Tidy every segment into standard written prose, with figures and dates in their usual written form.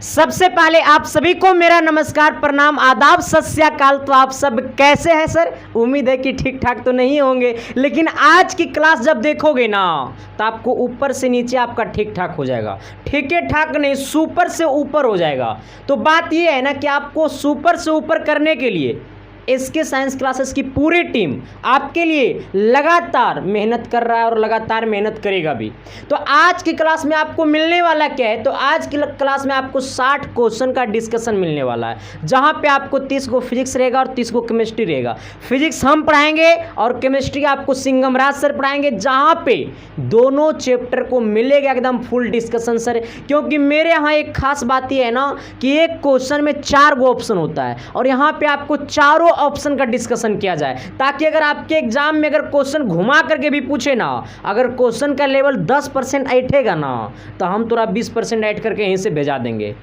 सबसे पहले आप सभी को मेरा नमस्कार, प्रणाम, आदाब, सत श्री अकाल। तो आप सब कैसे हैं सर? उम्मीद है कि ठीक ठाक तो नहीं होंगे, लेकिन आज की क्लास जब देखोगे ना तो आपको ऊपर से नीचे आपका ठीक ठाक हो जाएगा। ठीक है ठाक नहीं, सुपर से ऊपर हो जाएगा। तो बात ये है ना कि आपको सुपर से ऊपर करने के लिए इसके साइंस क्लासेस की पूरी टीम आपके लिए लगातार मेहनत कर रहा है और लगातार मेहनत करेगा भी। तो आज की क्लास में आपको मिलने वाला क्या है? तो आज की क्लास में आपको 60 क्वेश्चन का डिस्कशन मिलने वाला है, जहां पे आपको 30 को फिजिक्स रहेगा और 30 को केमिस्ट्री रहेगा। फिजिक्स हम पढ़ाएंगे और केमिस्ट्री आपको सिंगम राज सर पढ़ाएंगे, जहां पे दोनों चैप्टर को मिलेगा एकदम फुल डिस्कशन सर। क्योंकि मेरे यहाँ एक खास बात यह है ना कि एक क्वेश्चन में 4 गो ऑप्शन होता है और यहाँ पे आपको चारों ऑप्शन का डिस्कशन किया जाए, ताकि अगर आपके एग्जाम में अगर क्वेश्चन घुमा करके भी पूछे ना, अगर क्वेश्चन का लेवल 10% ऐठेगा ना तो हम थोड़ा 20% ऐड करके यहीं से भेजा देंगे।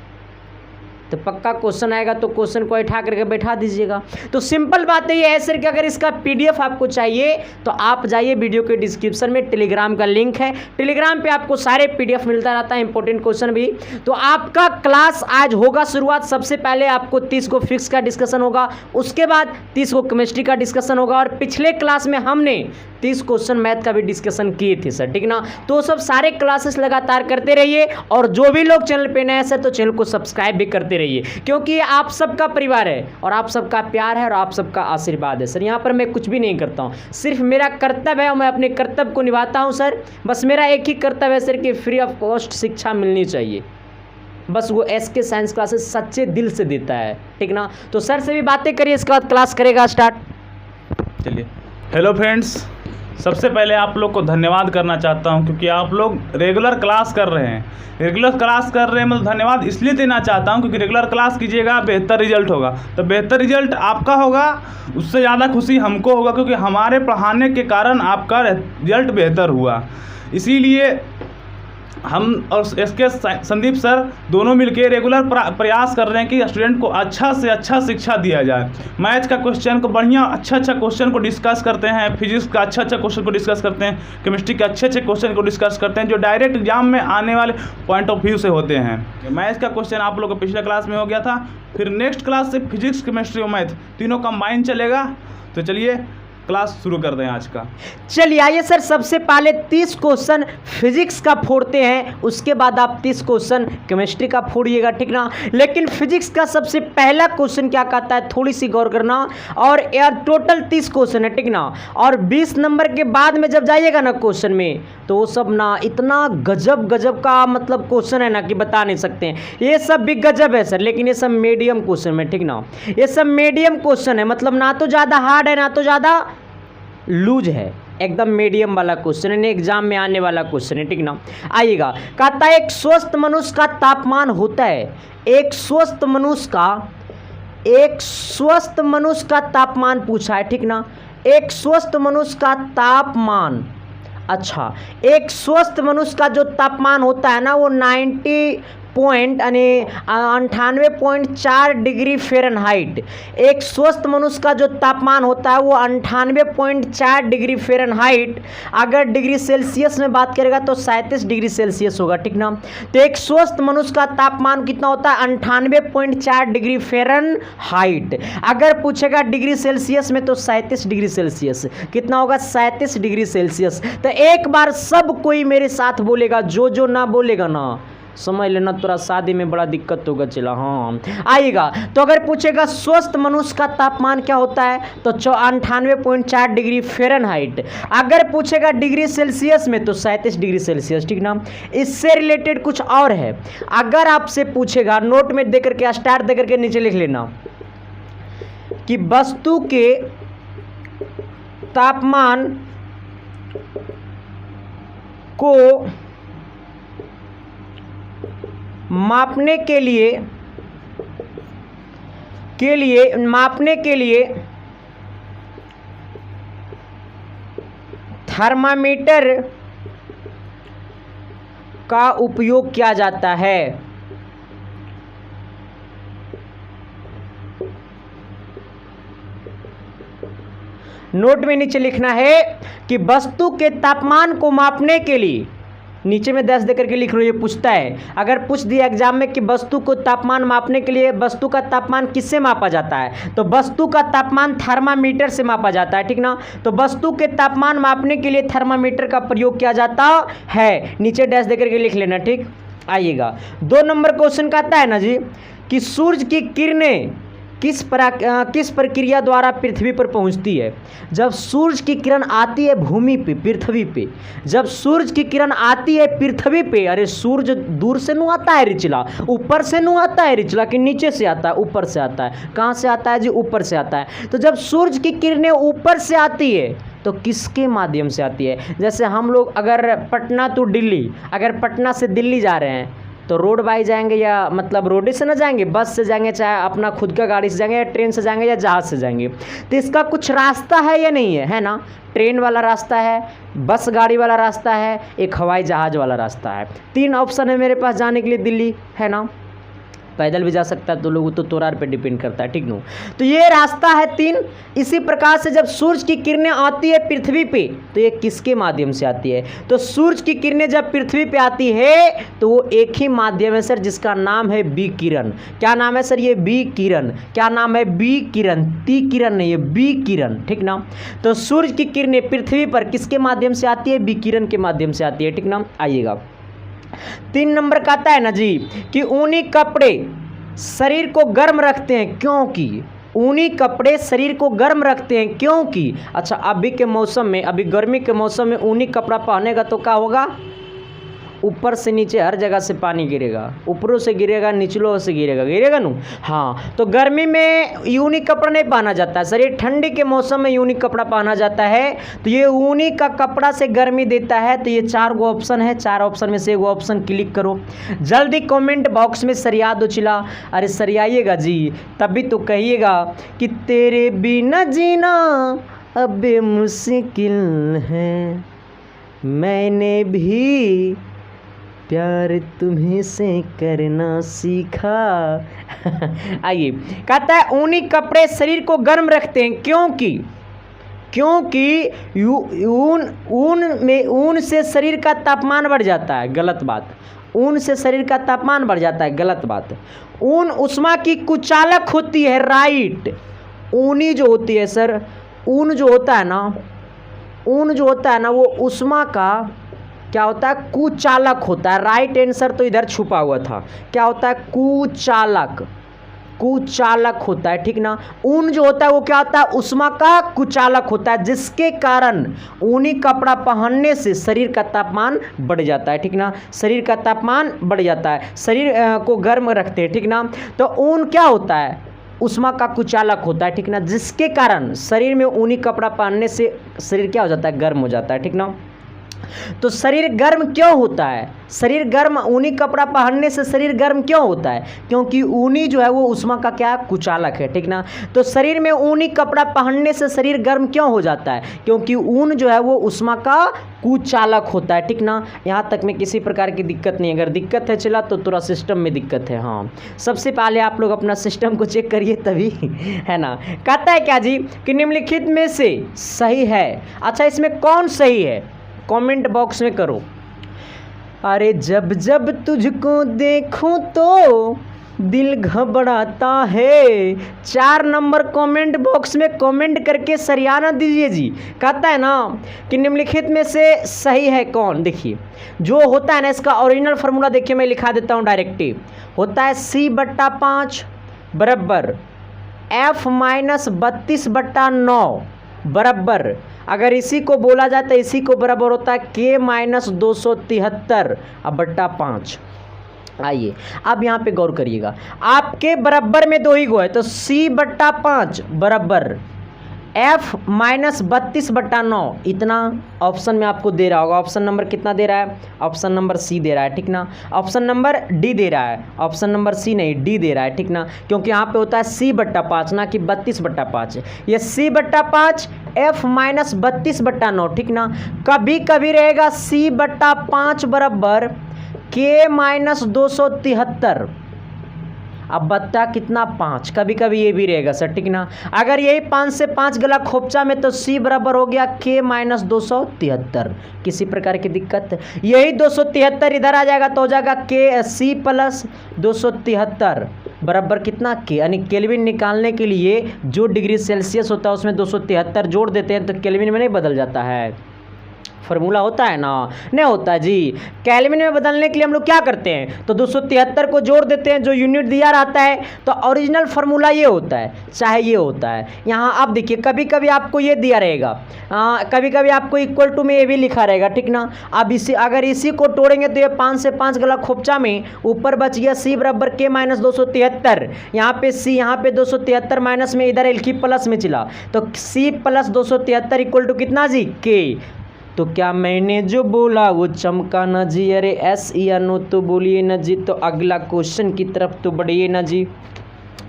तो पक्का क्वेश्चन आएगा तो क्वेश्चन को उठा करके बैठा दीजिएगा। तो सिंपल बात ये है सर कि अगर इसका पीडीएफ आपको चाहिए तो आप जाइए वीडियो के डिस्क्रिप्शन में, टेलीग्राम का लिंक है। टेलीग्राम पे आपको सारे पीडीएफ मिलता रहता है, इंपॉर्टेंट क्वेश्चन भी। तो आपका क्लास आज होगा शुरुआत। सबसे पहले आपको 30 को फिजिक्स का डिस्कशन होगा, उसके बाद 30 को केमिस्ट्री का डिस्कशन होगा, और पिछले क्लास में हमने 30 क्वेश्चन मैथ का भी डिस्कशन किए थे सर, ठीक ना। तो सब सारे क्लासेस लगातार करते रहिए, और जो भी लोग चैनल पे नए हैं सर तो चैनल को सब्सक्राइब भी करते रहिए, क्योंकि ये आप सबका परिवार है और आप सबका प्यार है और आप सबका आशीर्वाद है सर। यहाँ पर मैं कुछ भी नहीं करता हूँ, सिर्फ मेरा कर्तव्य है और मैं अपने कर्तव्य को निभाता हूँ सर। बस मेरा एक ही कर्तव्य है सर कि फ्री ऑफ कॉस्ट शिक्षा मिलनी चाहिए। बस वो एसके साइंस क्लासेस सच्चे दिल से देता है, ठीक ना। तो सर से भी बातें करिए, इसके बाद क्लास करेगा स्टार्ट। चलिए, हेलो फ्रेंड्स, सबसे पहले आप लोग को धन्यवाद करना चाहता हूं, क्योंकि आप लोग रेगुलर क्लास कर रहे हैं। मतलब धन्यवाद इसलिए देना चाहता हूं क्योंकि रेगुलर क्लास कीजिएगा, बेहतर रिजल्ट होगा। तो बेहतर रिजल्ट आपका होगा, उससे ज़्यादा खुशी हमको होगा, क्योंकि हमारे पढ़ाने के कारण आपका रिजल्ट बेहतर हुआ। इसीलिए हम और इसके संदीप सर दोनों मिलकर रेगुलर प्रयास कर रहे हैं कि स्टूडेंट को अच्छा से अच्छा शिक्षा दिया जाए। मैथ का क्वेश्चन को बढ़िया अच्छा क्वेश्चन को डिस्कस करते हैं, फिजिक्स का अच्छा क्वेश्चन को डिस्कस करते हैं, केमिस्ट्री के अच्छे क्वेश्चन को डिस्कस करते हैं, जो डायरेक्ट एग्जाम में आने वाले पॉइंट ऑफ व्यू से होते हैं। मैथ का क्वेश्चन आप लोग को पिछले क्लास में हो गया था, फिर नेक्स्ट क्लास से फिजिक्स, केमिस्ट्री और मैथ तीनों कंबाइन चलेगा। तो चलिए क्लास शुरू कर दें आज का। चलिए आइए सर, सबसे पहले 30 क्वेश्चन फिजिक्स का फोड़ते हैं, उसके बाद आप 30 क्वेश्चन केमिस्ट्री का फोड़िएगा, ठीक ना। लेकिन फिजिक्स का सबसे पहला क्वेश्चन क्या कहता है, थोड़ी सी गौर करना। और यार टोटल 30 क्वेश्चन है, ठीक ना। और 20 नंबर के बाद में जब जाइएगा ना क्वेश्चन में, तो वो सब ना इतना गजब का मतलब क्वेश्चन है ना कि बता नहीं सकते हैं। ये सब भी गजब है सर, लेकिन ये सब मीडियम क्वेश्चन है, ठीक ना। ये सब मीडियम क्वेश्चन है, मतलब ना तो ज़्यादा हार्ड है ना तो ज़्यादा लूज है, एकदम मीडियम वाला क्वेश्चन है, एग्जाम में आने वाला क्वेश्चन है, ठीक ना। आइएगा, कहता है एक स्वस्थ मनुष्य का तापमान होता है, एक स्वस्थ मनुष्य का तापमान पूछा है, ठीक ना। एक स्वस्थ मनुष्य का तापमान, अच्छा, एक स्वस्थ मनुष्य का जो तापमान होता है ना वो 98.4 डिग्री फ़ारेनहाइट। एक स्वस्थ मनुष्य का जो तापमान होता है वो 98.4 डिग्री फ़ारेनहाइट। अगर डिग्री सेल्सियस में बात करेगा तो 37 डिग्री सेल्सियस होगा, ठीक ना। तो एक स्वस्थ मनुष्य का तापमान कितना होता है, 98.4 डिग्री फ़ारेनहाइट। अगर पूछेगा डिग्री सेल्सियस में तो 37 डिग्री सेल्सियस कितना होगा, 37 डिग्री सेल्सियस। तो एक बार सब कोई मेरे साथ बोलेगा, जो ना बोलेगा ना समझ लेना थोड़ा शादी में बड़ा दिक्कत होगा। चला हाँ आएगा। तो अगर पूछेगा स्वस्थ मनुष्य का तापमान क्या होता है तो 98.4 डिग्री फ़ारेनहाइट। अगर पूछेगा डिग्री सेल्सियस में तो 37 डिग्री सेल्सियस, ठीक ना। इससे रिलेटेड कुछ और है, अगर आपसे पूछेगा नोट में देकर के स्टार देकर के नीचे लिख लेना कि वस्तु के तापमान को मापने के लिए थर्मामीटर का उपयोग किया जाता है। नोट में नीचे लिखना है कि वस्तु के तापमान को मापने के लिए नीचे में 10 दे करके लिख लो, ये पूछता है। अगर पूछ दिया एग्जाम में कि वस्तु को तापमान मापने के लिए वस्तु का तापमान किससे मापा जाता है, तो वस्तु का तापमान थर्मामीटर से मापा जाता है, ठीक ना। तो वस्तु के तापमान मापने के लिए थर्मामीटर का प्रयोग किया जाता है, नीचे डैश दे करके लिख लेना, ठीक। आइएगा 2 नंबर क्वेश्चन का आता है ना जी कि सूरज की किरणें किस प्रक्रिया द्वारा पृथ्वी पर पहुंचती है। जब सूरज की किरण आती है भूमि पे, पृथ्वी पे, जब सूरज की किरण आती है पृथ्वी पे, अरे सूरज दूर से नु आता है रिचला, ऊपर से नु आता है रिचला कि नीचे से आता है, ऊपर से आता है। कहाँ से आता है जी, ऊपर से आता है। तो जब सूरज की किरणें ऊपर से आती है तो किसके माध्यम से आती है। जैसे हम लोग अगर पटना टू दिल्ली, अगर पटना से दिल्ली जा रहे हैं तो रोड बाई जाएंगे या मतलब रोड से ना जाएंगे, बस से जाएंगे, चाहे अपना खुद का गाड़ी से जाएंगे या ट्रेन से जाएंगे या जहाज़ से जाएंगे। तो इसका कुछ रास्ता है या नहीं है ना। ट्रेन वाला रास्ता है, बस गाड़ी वाला रास्ता है, एक हवाई जहाज़ वाला रास्ता है। 3 ऑप्शन है मेरे पास जाने के लिए दिल्ली, है ना। पैदल भी जा सकता है, तो लोग तो तोरार पे डिपेंड करता है, ठीक नो। तो ये रास्ता है 3। इसी प्रकार से जब सूरज की किरणें आती है पृथ्वी पे तो ये किसके माध्यम से आती है। तो सूरज की किरणें जब पृथ्वी पे आती है तो वो एक ही माध्यम है सर, जिसका नाम है विकिरण। क्या नाम है सर, ये विकिरण। क्या नाम है, विकिरण। ती किरण नहीं है, विकिरण, ठीक ना। तो सूरज की किरणें पृथ्वी पर किसके माध्यम से आती है, विकिरण के माध्यम से आती है, ठीक ना। आइएगा 3 नंबर का आता है ना जी कि ऊनी कपड़े शरीर को गर्म रखते हैं क्योंकि, ऊनी कपड़े शरीर को गर्म रखते हैं क्योंकि। अच्छा, अभी के मौसम में, अभी गर्मी के मौसम में ऊनी कपड़ा पहनेगा तो क्या होगा, ऊपर से नीचे हर जगह से पानी गिरेगा, ऊपरों से गिरेगा, निचलों से गिरेगा, गिरेगा नू। हाँ, तो गर्मी में यूनी कपड़ा नहीं पहना जाता है सर, ये ठंडी के मौसम में यूनी कपड़ा पहना जाता है। तो ये ऊनी का कपड़ा से गर्मी देता है। तो ये 4 गो ऑप्शन है, 4 ऑप्शन में से एगो ऑप्शन क्लिक करो। जल्दी कमेंट बॉक्स में सरिया दो चिला, अरे सरियाइएगा जी, तभी तो कहिएगा कि तेरे बिना जीना अब मुश्किल है, मैंने भी प्यार तुम्हें से करना सीखा। आइए, कहता है ऊनी कपड़े शरीर को गर्म रखते हैं क्योंकि ऊन से शरीर का तापमान बढ़ जाता है, गलत बात। ऊन से शरीर का तापमान बढ़ जाता है, गलत बात। ऊन उष्मा की कुचालक होती है, राइट। ऊनी जो होती है सर, ऊन जो होता है ना, ऊन जो होता है ना वो उष्मा का क्या होता है, कुचालक होता है। राइट आंसर तो इधर छुपा हुआ था, क्या होता है, कुचालक, कुचालक होता है, ठीक ना। ऊन जो होता है वो क्या होता है, उष्मा का कुचालक होता है, जिसके कारण ऊनी कपड़ा पहनने से शरीर का तापमान बढ़ जाता है, ठीक ना। शरीर का तापमान बढ़ जाता है, शरीर को गर्म रखते हैं, ठीक ना। तो ऊन क्या होता है, उष्मा का कुचालक होता है, ठीक ना, जिसके कारण शरीर में ऊनी कपड़ा पहनने से शरीर क्या हो जाता है, गर्म हो जाता है, ठीक ना। तो शरीर गर्म क्यों होता है, शरीर गर्म, ऊनी कपड़ा पहनने से शरीर गर्म क्यों होता है, क्योंकि ऊनी जो है वो उष्मा का क्या कुचालक है, ठीक ना। तो शरीर में ऊनी कपड़ा पहनने से शरीर गर्म क्यों हो जाता है, क्योंकि ऊन जो है वो उष्मा का कुचालक होता है, ठीक ना। यहाँ तक में किसी प्रकार की दिक्कत नहीं, अगर दिक्कत है चला तो थोड़ा सिस्टम में दिक्कत है। हाँ, सबसे पहले आप लोग अपना सिस्टम को चेक करिए तभी, है ना। कहता है क्या जी कि निम्नलिखित में से सही है। अच्छा, इसमें कौन सही है, कमेंट बॉक्स में करो। अरे जब जब तुझको देखूं तो दिल घबराता है। 4 नंबर कमेंट बॉक्स में कमेंट करके सरियाना दीजिए जी। कहता है ना कि निम्नलिखित में से सही है कौन। देखिए जो होता है ना, इसका ओरिजिनल फार्मूला देखिए, मैं लिखा देता हूँ डायरेक्टली। होता है C/5 बराबर F-32/9 बराबर, अगर इसी को बोला जाए तो इसी को बराबर होता है K-273/5। आइए अब यहाँ पे गौर करिएगा, आपके बराबर में 2 ही गो है, तो C/5 बराबर F-32/9 इतना ऑप्शन में आपको दे रहा होगा। ऑप्शन नंबर कितना दे रहा है, ऑप्शन नंबर सी दे रहा है, ठीक ना। ऑप्शन नंबर डी दे रहा है, ऑप्शन नंबर सी नहीं, डी दे रहा है, ठीक ना, क्योंकि यहाँ पे होता है C/5 ना कि 32/5। ये C/5 F-32/9, ठीक ना। कभी कभी रहेगा C/5 बराबर K-273। अब बत्ता कितना 5, कभी कभी ये भी रहेगा सर, ठीक ना। अगर यही 5 से 5 गला खोपचा में तो C बराबर हो गया K माइनस 273, किसी प्रकार की दिक्कत। यही 273 इधर आ जाएगा तो हो जाएगा C प्लस 273 बराबर कितना K, यानी केल्विन निकालने के लिए जो डिग्री सेल्सियस होता है उसमें 273 जोड़ देते हैं तो केल्विन में नहीं बदल जाता है, फार्मूला होता है ना, नहीं होता जी। केल्विन में बदलने के लिए हम लोग क्या करते हैं, तो 273 को जोड़ देते हैं, जो यूनिट दिया रहता है, तो ओरिजिनल फार्मूला ये होता है, चाहे ये होता है। यहाँ आप देखिए कभी कभी आपको ये दिया रहेगा, कभी कभी आपको इक्वल टू में ये भी लिखा रहेगा, ठीक ना। अब इसी अगर इसी को तोड़ेंगे तो ये 5 से 5 गला खोपचा में ऊपर बच गया C बराबर K माइनस 273, यहाँ पे C, यहाँ पे 273 माइनस में इधर एल की प्लस में चला, तो C प्लस 273 इक्वल टू कितना जी K। तो क्या मैंने जो बोला वो चमका न जी, अरे एस या नो तो बोलिए न जी। तो अगला क्वेश्चन की तरफ तो बढ़िए न जी।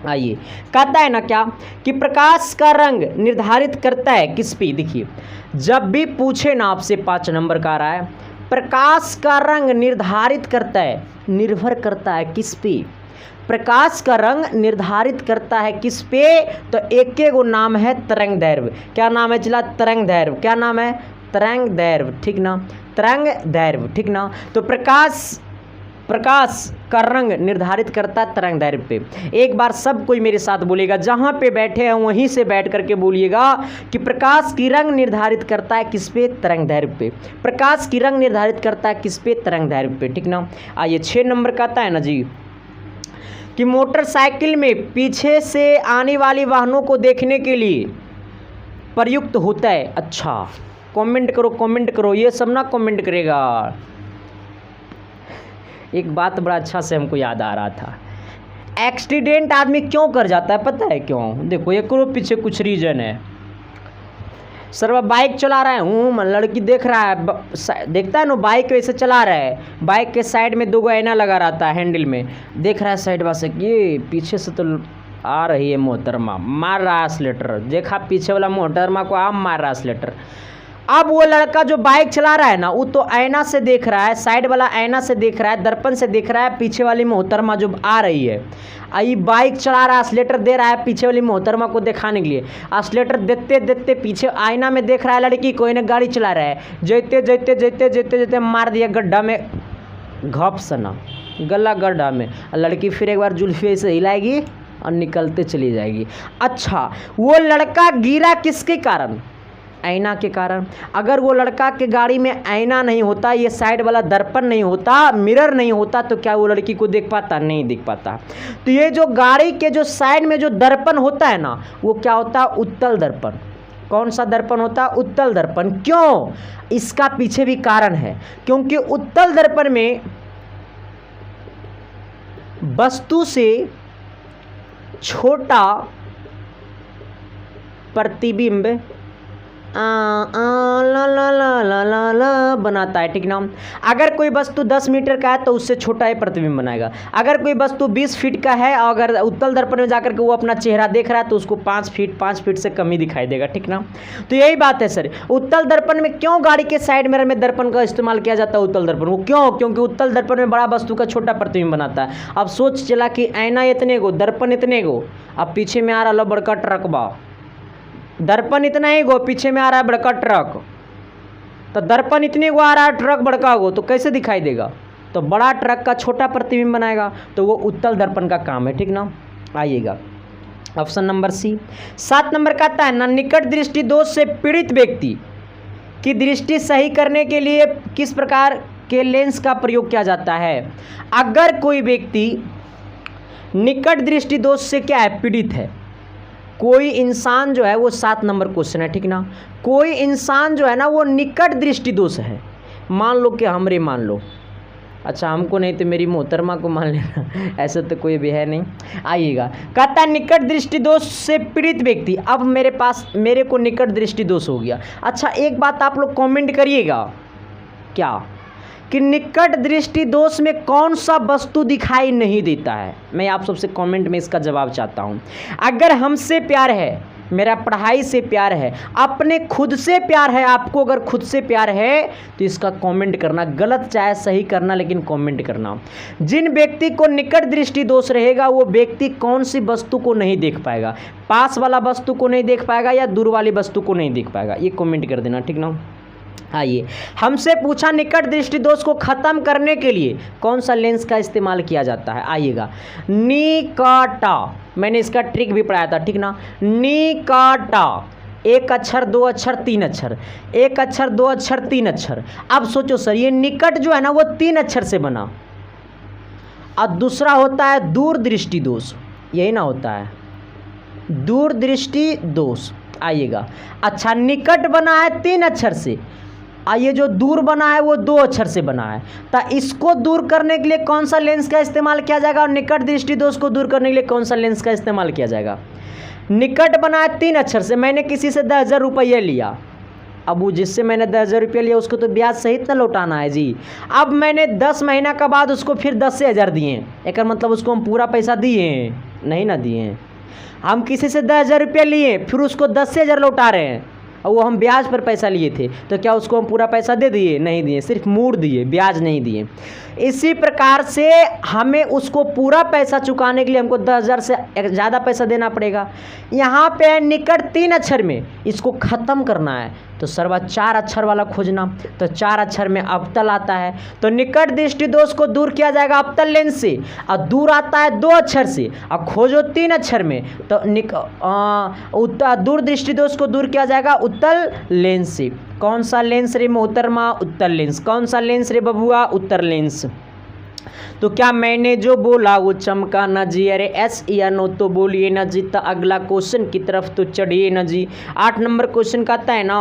आइए, कहता है ना क्या कि प्रकाश का रंग निर्धारित करता है किस पे। देखिए जब भी पूछे ना आपसे 5 नंबर का आ रहा है, प्रकाश का रंग निर्धारित करता है, निर्भर करता है किस पे, प्रकाश का रंग निर्धारित करता है किस पे, तो एक गो नाम है तरंग दैर्घ्य। क्या नाम है चला, तरंग दैर्घ्य। क्या नाम है, तरंग दैर्घ्य, ठीक ना, तरंग दैर्घ्य, ठीक ना। तो प्रकाश का रंग निर्धारित करता है तरंग दैर्घ्य पे। एक बार सब कोई मेरे साथ बोलेगा, जहाँ पे बैठे हैं वहीं से बैठ करके बोलिएगा कि प्रकाश की रंग निर्धारित करता है किस पे, तरंग दैर्घ्य पे। प्रकाश की रंग निर्धारित करता है किस पे, तरंग दैर्घ्य पे, ठीक ना। आइए 6 नंबर का आता है ना जी कि मोटरसाइकिल में पीछे से आने वाली वाहनों को देखने के लिए प्रयुक्त होता है। अच्छा कमेंट करो, कमेंट करो, ये सब ना कमेंट करेगा। एक बात बड़ा अच्छा से हमको याद आ रहा था, एक्सीडेंट आदमी क्यों कर जाता है पता है क्यों? देखो एक पीछे कुछ रीजन है। सर वह बाइक चला रहा है, लड़की देख रहा है, देखता है ना बाइक वैसे चला रहा है, बाइक के साइड में 2 आईना लगा रहता है हैंडल में, देख रहा है साइड वाले ये पीछे से तो आ रही है मोहतरमा, मार रहा है स्लेटर, देखा पीछे वाला मोहतरमा को आम मार रहा है स्लेटर। अब वो लड़का जो बाइक चला रहा है ना, वो तो आईना से देख रहा है, साइड वाला आईना से देख रहा है, दर्पण से देख रहा है पीछे वाली मोहतरमा जो आ रही है। आई बाइक चला रहा है, एक्सीलेटर दे रहा है पीछे वाली मोहतरमा को दिखाने के लिए, एक्सीलेटर देते देते पीछे आईना में देख रहा है लड़की कोई ने गाड़ी चला रहा है, जैते जैते जैते जैते जैते मार दिया गड्ढा में, घप सना गला गड्ढा में। लड़की फिर एक बार जुल्फी से हिलाएगी और निकलते चली जाएगी। अच्छा वो लड़का गिरा किसके कारण? आईना के कारण। अगर वो लड़का के गाड़ी में आईना नहीं होता, ये साइड वाला दर्पण नहीं होता, मिरर नहीं होता, तो क्या वो लड़की को देख पाता? नहीं देख पाता। तो ये जो गाड़ी के जो साइड में जो दर्पण होता है ना, वो क्या होता है? उत्तल दर्पण। कौन सा दर्पण होता है? उत्तल दर्पण। क्यों? इसका पीछे भी कारण है, क्योंकि उत्तल दर्पण में वस्तु से छोटा प्रतिबिंब ला ला ला ला ला ला बनाता है, ठीक ना। अगर कोई वस्तु 10 मीटर का है तो उससे छोटा ही प्रतिबिंब बनाएगा। अगर कोई वस्तु 20 फीट का है और अगर उत्तल दर्पण में जाकर के वो अपना चेहरा देख रहा है तो उसको 5 फीट से कम ही दिखाई देगा, ठीक ना। तो यही बात है सर, उत्तल दर्पण में क्यों गाड़ी के साइड मिरर में दर्पण का इस्तेमाल किया जाता है? उत्तल दर्पण वो क्यों? क्योंकि उत्तल दर्पण में बड़ा वस्तु का छोटा प्रतिबिंब बनाता है। अब सोच चला कि आईना इतने गो, दर्पण इतने गो, अब पीछे में आ रहा बड़का ट्रक बा, दर्पण इतना ही गो, पीछे में आ रहा है बड़का ट्रक, तो दर्पण इतने गो आ रहा है, ट्रक बड़का गो, तो कैसे दिखाई देगा? तो बड़ा ट्रक का छोटा प्रतिबिंब बनाएगा, तो वो उत्तल दर्पण का काम है, ठीक ना। आइएगा ऑप्शन नंबर सी। 7 नंबर का आता है ना, निकट दृष्टि दोष से पीड़ित व्यक्ति की दृष्टि सही करने के लिए किस प्रकार के लेंस का प्रयोग किया जाता है? अगर कोई व्यक्ति निकट दृष्टि दोष से क्या है? पीड़ित है। कोई इंसान जो है वो 7 नंबर क्वेश्चन है, ठीक ना। कोई इंसान जो है ना वो निकट दृष्टि दोष है, मान लो कि हमरे मान लो, अच्छा हमको नहीं तो मेरी मोहतरमा को मान लेना, ऐसा तो कोई भी है नहीं। आइएगा, कहता है निकट दृष्टि दोष से पीड़ित व्यक्ति। अब मेरे को निकट दृष्टि दोष हो गया। अच्छा एक बात आप लोग कमेंट करिएगा, क्या कि निकट दृष्टि दोष में कौन सा वस्तु दिखाई नहीं देता है? मैं आप सबसे कमेंट में इसका जवाब चाहता हूं। अगर हमसे प्यार है मेरा पढ़ाई से प्यार है, अपने खुद से प्यार है। आपको अगर खुद से प्यार है तो इसका कमेंट करना, गलत चाहे सही करना, लेकिन कमेंट करना। जिन व्यक्ति को निकट दृष्टि दोष रहेगा वो व्यक्ति कौन सी वस्तु को नहीं देख पाएगा? पास वाला वस्तु को नहीं देख पाएगा या दूर वाली वस्तु को नहीं देख पाएगा? ये कमेंट कर देना, ठीक ना। आइए, हमसे पूछा निकट दृष्टि दोष को खत्म करने के लिए कौन सा लेंस का इस्तेमाल किया जाता है? आइएगा, निकटा, मैंने इसका ट्रिक भी पढ़ाया था, ठीक ना। निकटा, एक अक्षर, दो अक्षर, तीन अक्षर, एक अक्षर, दो अक्षर, तीन अक्षर। अब सोचो सर, ये निकट जो है ना वो 3 अक्षर से बना, और दूसरा होता है दूर दृष्टि दोष, यही ना होता है दूर दृष्टि दोष। आइएगा, अच्छा निकट बना है 3 अक्षर से, ये जो दूर बना है वो 2 अक्षर से बना है। तो इसको दूर करने के लिए कौन सा लेंस का इस्तेमाल किया जाएगा और निकट दृष्टि दोष को दूर करने के लिए कौन सा लेंस का इस्तेमाल किया जाएगा? निकट बना है 3 अक्षर से, मैंने किसी से 10,000 रुपये लिया, अब वो जिससे मैंने 10,000 रुपये लिया उसको तो ब्याज सहित ना लौटाना है जी। अब मैंने 10 महीना का बाद उसको फिर 10 से 1000 दिए, एक मतलब उसको हम पूरा पैसा दिए नहीं ना दिए। हम किसी से 10,000 रुपये लिए, फिर उसको 10 से 1000 लौटा रहे हैं, और वो हम ब्याज पर पैसा लिए थे, तो क्या उसको हम पूरा पैसा दे दिए? नहीं दिए, सिर्फ मूड दिए, ब्याज नहीं दिए। इसी प्रकार से हमें उसको पूरा पैसा चुकाने के लिए हमको 10,000 से ज़्यादा पैसा देना पड़ेगा। यहाँ पे निकट 3 अक्षर में इसको ख़त्म करना है तो सर्वा 4 अक्षर वाला खोजना, तो 4 अक्षर में अवतल आता है, तो निकट दृष्टि दोष को दूर किया जाएगा अवतल लेंस से, और दूर आता है 2 अक्षर से, और खोजो 3 अक्षर में, तो दूर दृष्टि दोष को दूर किया जाएगा उत्तल लेंस से। कौन सा लेंस रे मोहतरमा? उत्तल लेंस। कौन सा लेंस रे बबुआ? उत्तल लेंस। तो क्या मैंने जो बोला वो चमका न जी? अरे एस या नो तो बोलिए न जी। तो अगला क्वेश्चन की तरफ तो चढ़िए न जी। 8 नंबर क्वेश्चन कहता है ना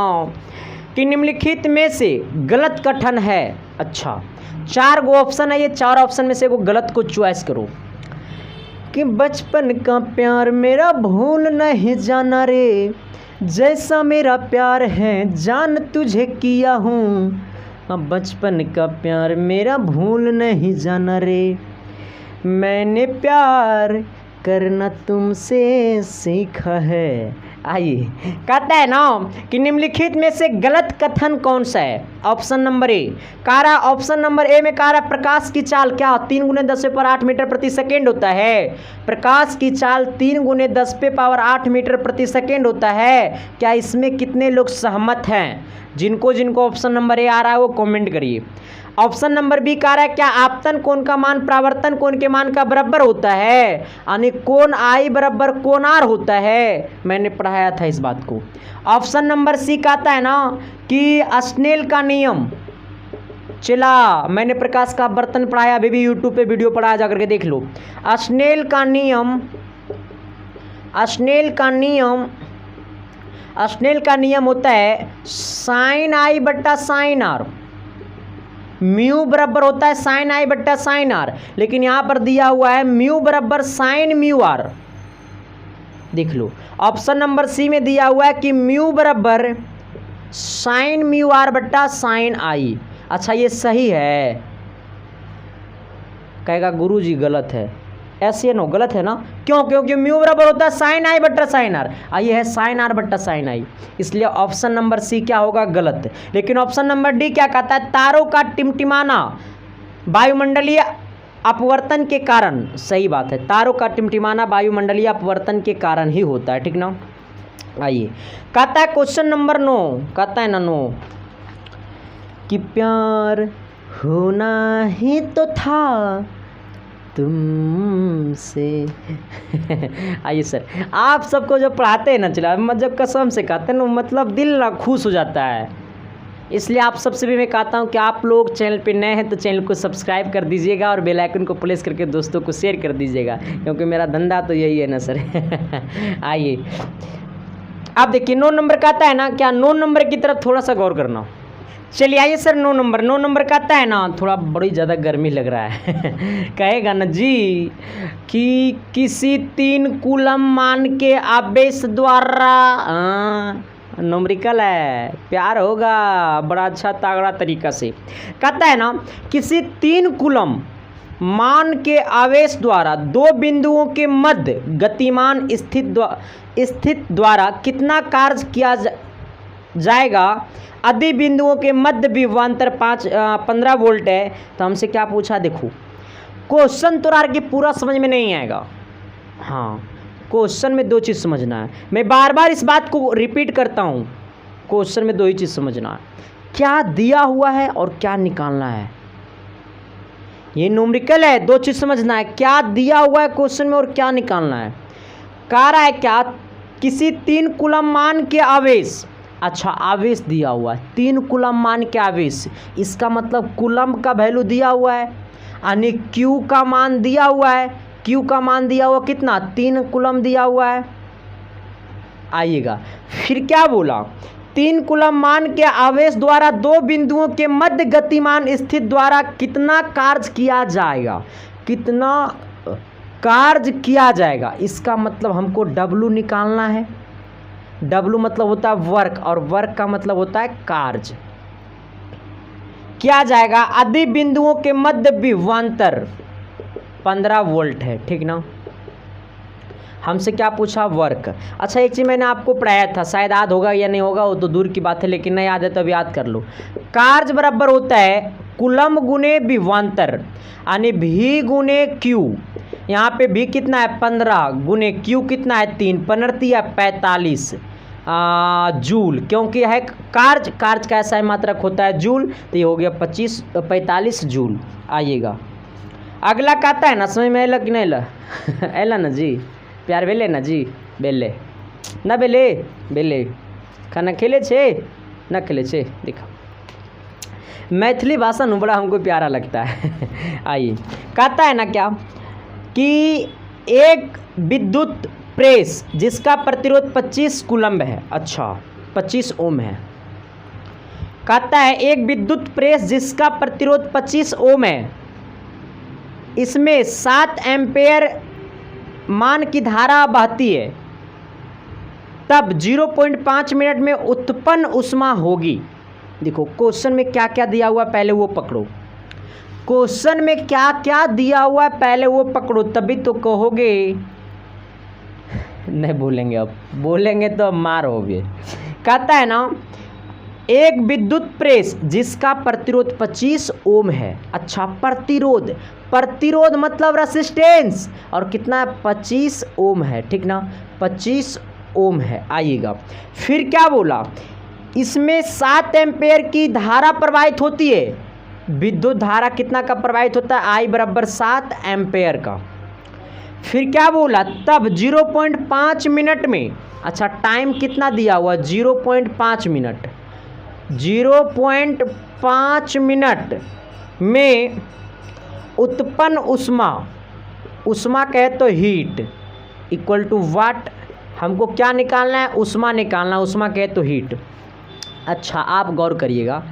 कि निम्नलिखित में से गलत कथन है। अच्छा, 4 गो ऑप्शन है, ये 4 ऑप्शन में से वो गलत को चॉइस करो। कि बचपन का प्यार मेरा भूल नहीं जाना रे, जैसा मेरा प्यार है जान तुझे किया हूँ। बचपन का प्यार मेरा भूल नहीं जाना रे, मैंने प्यार करना तुमसे सीखा है। आइए, कहता है ना कि निम्नलिखित में से गलत कथन कौन सा है? ऑप्शन नंबर ए कह रहा, ऑप्शन नंबर ए में कह रहा प्रकाश की चाल क्या 3 × 10⁸ मीटर प्रति सेकेंड होता है? प्रकाश की चाल 3 × 10⁸ मीटर प्रति सेकेंड होता है। क्या इसमें कितने लोग सहमत हैं? जिनको जिनको ऑप्शन नंबर ए आ रहा है वो कमेंट करिए। ऑप्शन नंबर बी कह रहा है क्या आपतन कोण का मान परावर्तन कोण के मान का बराबर होता है, यानी कोण आई बराबर कोण आर होता है। मैंने पढ़ाया था इस बात को। ऑप्शन नंबर सी कहता है ना कि स्नेल का नियम, चला मैंने प्रकाश का बर्तन पढ़ाया, अभी भी यूट्यूब पे वीडियो पढ़ाया, जा करके देख लो। स्नेल का नियम होता है साइन आई बट्टा साइन आर, म्यू बराबर होता है साइन आई बट्टा साइन आर, लेकिन यहाँ पर दिया हुआ है म्यू बराबर साइन म्यू आर। देख लो, ऑप्शन नंबर सी में दिया हुआ है कि म्यू बराबर साइन म्यू आर बट्टा साइन आई। अच्छा, ये सही है? कहेगा गुरुजी गलत है। ऐसे नो गलत है ना, क्यों? क्योंकि म्यू बराबर होता है साइन आई बट्टा साइन आर, ये है साइन आर बट्टा साइन आई, इसलिए ऑप्शन नंबर सी क्या होगा? गलत। लेकिन ऑप्शन नंबर डी क्या कहता है? तारों का टिमटिमाना वायुमंडलीय अपवर्तन के कारण, सही बात है, तारों का टिमटिमाना वायुमंडलीय अपवर्तन के कारण ही होता है, ठीक ना। आइए, कहता है क्वेश्चन नंबर 9, कहता है ना 9 कि प्यार होना ही तो था तुमसे। आइए सर, आप सबको जब पढ़ाते हैं ना, चला जब कसम से कहते हैं ना, मतलब दिल ना खुश हो जाता है। इसलिए आप सबसे भी मैं कहता हूँ कि आप लोग चैनल पे नए हैं तो चैनल को सब्सक्राइब कर दीजिएगा और बेल आइकन को प्रेस करके दोस्तों को शेयर कर दीजिएगा, क्योंकि मेरा धंधा तो यही है ना सर। आइए, आप देखिए 9 नंबर कहता है ना, क्या 9 नंबर की तरफ थोड़ा सा गौर करना। चलिए आइए सर, 9 नंबर कहता है ना, थोड़ा बड़ी ज़्यादा गर्मी लग रहा है। कहेगा ना जी कि किसी 3 कूलम मान के आवेश द्वारा, न्यूमेरिकल है, प्यार होगा बड़ा अच्छा तगड़ा तरीका से। कहता है ना किसी 3 कूलम मान के आवेश द्वारा दो बिंदुओं के मध्य गतिमान स्थित द्वारा कितना कार्य किया जाएगा। यदि बिंदुओं के मध्य विभवांतर 15 वोल्ट है तो हमसे क्या पूछा, देखो क्वेश्चन तो यार कि पूरा समझ में नहीं आएगा। हाँ, क्वेश्चन में दो चीज़ समझना है, मैं बार बार इस बात को रिपीट करता हूँ। क्वेश्चन में दो ही चीज़ समझना है, क्या दिया हुआ है और क्या निकालना है। ये न्यूमेरिकल है, दो चीज़ समझना है, क्या दिया हुआ है क्वेश्चन में और क्या निकालना है। कह रहा है क्या, किसी 3 कूलम मान के आवेश, अच्छा आवेश दिया हुआ है 3 कूलम मान के आवेश, इसका मतलब कूलम का वैल्यू दिया हुआ है, यानी क्यू का मान दिया हुआ है। क्यू का मान दिया हुआ कितना, 3 कूलम दिया हुआ है। आइएगा फिर क्या बोला, 3 कूलम मान के आवेश द्वारा दो बिंदुओं के मध्य गतिमान स्थित द्वारा कितना कार्य किया जाएगा, कितना कार्य किया जाएगा। इसका मतलब हमको W निकालना है। W मतलब होता है वर्क, और वर्क का मतलब होता है कार्य। किया जाएगा यदि बिंदुओं के मध्य विभवांतर 15 वोल्ट है, ठीक ना। हमसे क्या पूछा, वर्क। अच्छा एक चीज़ मैंने आपको पढ़ाया था, शायद याद होगा या नहीं होगा वो तो दूर की बात है, लेकिन नहीं याद है तो अब याद कर लो। कार्य बराबर होता है कूलम गुने विभवांतर, यानी V गुने Q। यहाँ पे V कितना है 15 गुने Q कितना है 3, 15 या 45 जूल, क्योंकि है कार्य का ऐसा मात्रक होता है जूल, तो ये हो गया 45 जूल। आइएगा अगला कहता है ना, समझ में अला कि नहीं ला एला ना जी, प्यार बेले ना जी, बेले ना बेले बेले खाना खेले छे ना खेले छे। देखो मैथिली भाषा नु बड़ा हमको प्यारा लगता है। आइए कहता है ना क्या कि एक विद्युत प्रेस जिसका प्रतिरोध 25 कूलम्ब है, अच्छा 25 ओम है। कहता है एक विद्युत प्रेस जिसका प्रतिरोध 25 ओम है, इसमें 7 एम्पेयर मान की धारा बहती है, तब 0.5 मिनट में उत्पन्न ऊष्मा होगी। देखो क्वेश्चन में क्या क्या दिया हुआ पहले वो पकड़ो, क्वेश्चन में क्या क्या दिया हुआ पहले वो पकड़ो, तभी तो कहोगे। नहीं बोलेंगे, अब बोलेंगे तो मार होगे। कहता है ना एक विद्युत प्रेस जिसका प्रतिरोध 25 ओम है, अच्छा प्रतिरोध मतलब रेसिस्टेंस, और कितना है 25 ओम है, ठीक ना 25 ओम है। आइएगा फिर क्या बोला, इसमें 7 एम्पेयर की धारा प्रवाहित होती है। विद्युत धारा कितना का प्रवाहित होता है, I बराबर 7 एम्पेयर का। फिर क्या बोला, तब 0.5 मिनट में, अच्छा टाइम कितना दिया हुआ 0.5 मिनट, 0.5 मिनट में उत्पन्न ऊष्मा कहे तो हीट इक्वल टू वाट। हमको क्या निकालना है, ऊष्मा निकालना, ऊष्मा कहे तो हीट। अच्छा आप गौर करिएगा,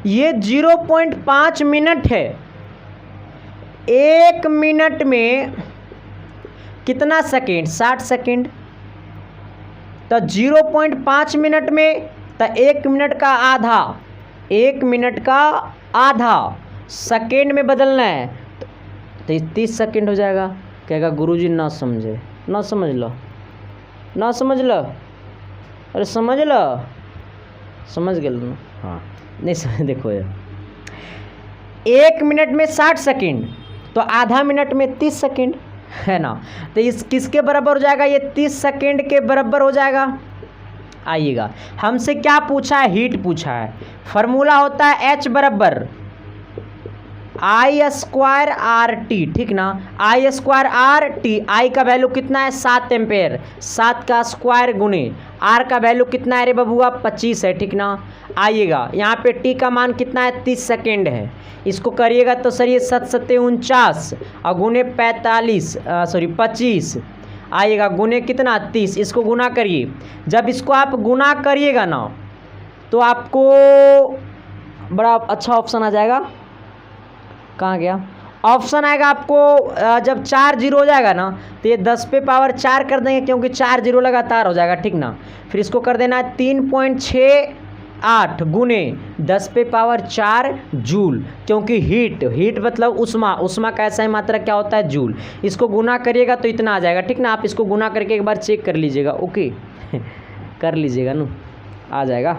ये 0.5 मिनट है, 1 मिनट में कितना सेकेंड, 60 सेकेंड, तो 0.5 मिनट में तो 1 मिनट का आधा, 1 मिनट का आधा सेकेंड में बदलना है तो 30 सेकेंड हो जाएगा। कहेगा गुरुजी ना समझे, ना समझ लो, ना समझ लो, अरे समझ लो, समझ गए ना, हाँ नहीं समझ। देखो यार 1 मिनट में 60 सेकेंड तो आधा मिनट में 30 सेकेंड है ना, तो इस किसके बराबर हो जाएगा, ये 30 सेकेंड के बराबर हो जाएगा। आइएगा हमसे क्या पूछा है, हीट पूछा है। फार्मूला होता है H बराबर I स्क्वायर आर टी, ठीक ना, I स्क्वायर आर टी। आई का वैल्यू कितना है 7 एम्पेयर, 7 का स्क्वायर गुने आर का वैल्यू कितना है रे बबुआ 25 है, ठीक ना। आइएगा यहाँ पे टी का मान कितना है 30 सेकेंड है, इसको करिएगा तो सर ये 7 7 49 और गुने 25। आइएगा गुने कितना 30, इसको गुना करिए। जब इसको आप गुना करिएगा ना तो आपको बड़ा अच्छा ऑप्शन आ जाएगा। कहाँ गया ऑप्शन, आएगा आपको जब 4 जीरो हो जाएगा ना तो ये 10 पे पावर 4 कर देंगे, क्योंकि 4 जीरो लगातार हो जाएगा, ठीक ना। फिर इसको कर देना है 3.6 8 गुने 10 पे पावर 4 जूल, क्योंकि हीट मतलब उष्मा का ऐसा ही मात्रा क्या होता है, जूल। इसको गुना करिएगा तो इतना आ जाएगा, ठीक ना। आप इसको गुना करके एक बार चेक कर लीजिएगा, ओके कर लीजिएगा ना, आ जाएगा।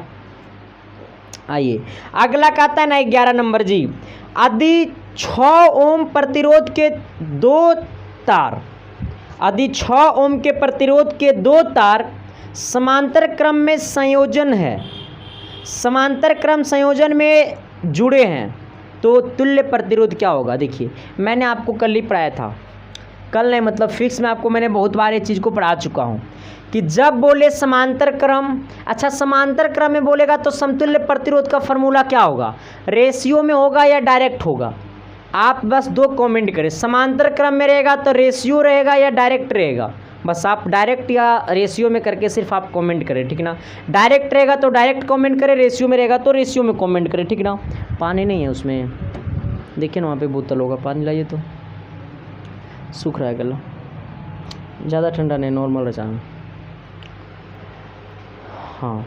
आइए अगला कहता है ना 11 नंबर जी, यदि 6 ओम प्रतिरोध के 2 तार, यदि 6 ओम के प्रतिरोध के 2 तार समांतर क्रम में संयोजन है, समांतर क्रम संयोजन में जुड़े हैं, तो तुल्य प्रतिरोध क्या होगा। देखिए मैंने आपको कल ही पढ़ाया था, कल नहीं मतलब फिक्स में आपको मैंने बहुत बार ये चीज़ को पढ़ा चुका हूँ कि जब बोले समांतर क्रम, अच्छा समांतर क्रम में बोलेगा तो समतुल्य प्रतिरोध का फॉर्मूला क्या होगा, रेशियो में होगा या डायरेक्ट होगा। आप बस 2 कमेंट करें, समांतर क्रम में रहेगा तो रेशियो रहेगा या डायरेक्ट रहेगा। बस आप डायरेक्ट या रेशियो में करके सिर्फ आप कमेंट करें, ठीक ना। डायरेक्ट रहेगा तो डायरेक्ट कमेंट करें, रेशियो में रहेगा तो रेशियो में कमेंट करें, ठीक ना। पानी नहीं है उसमें, देखिए ना वहाँ पे बोतल होगा, पानी लाइए तो। सूख रहा है गला, ज़्यादा ठंडा नहीं, नॉर्मल रचा। हाँ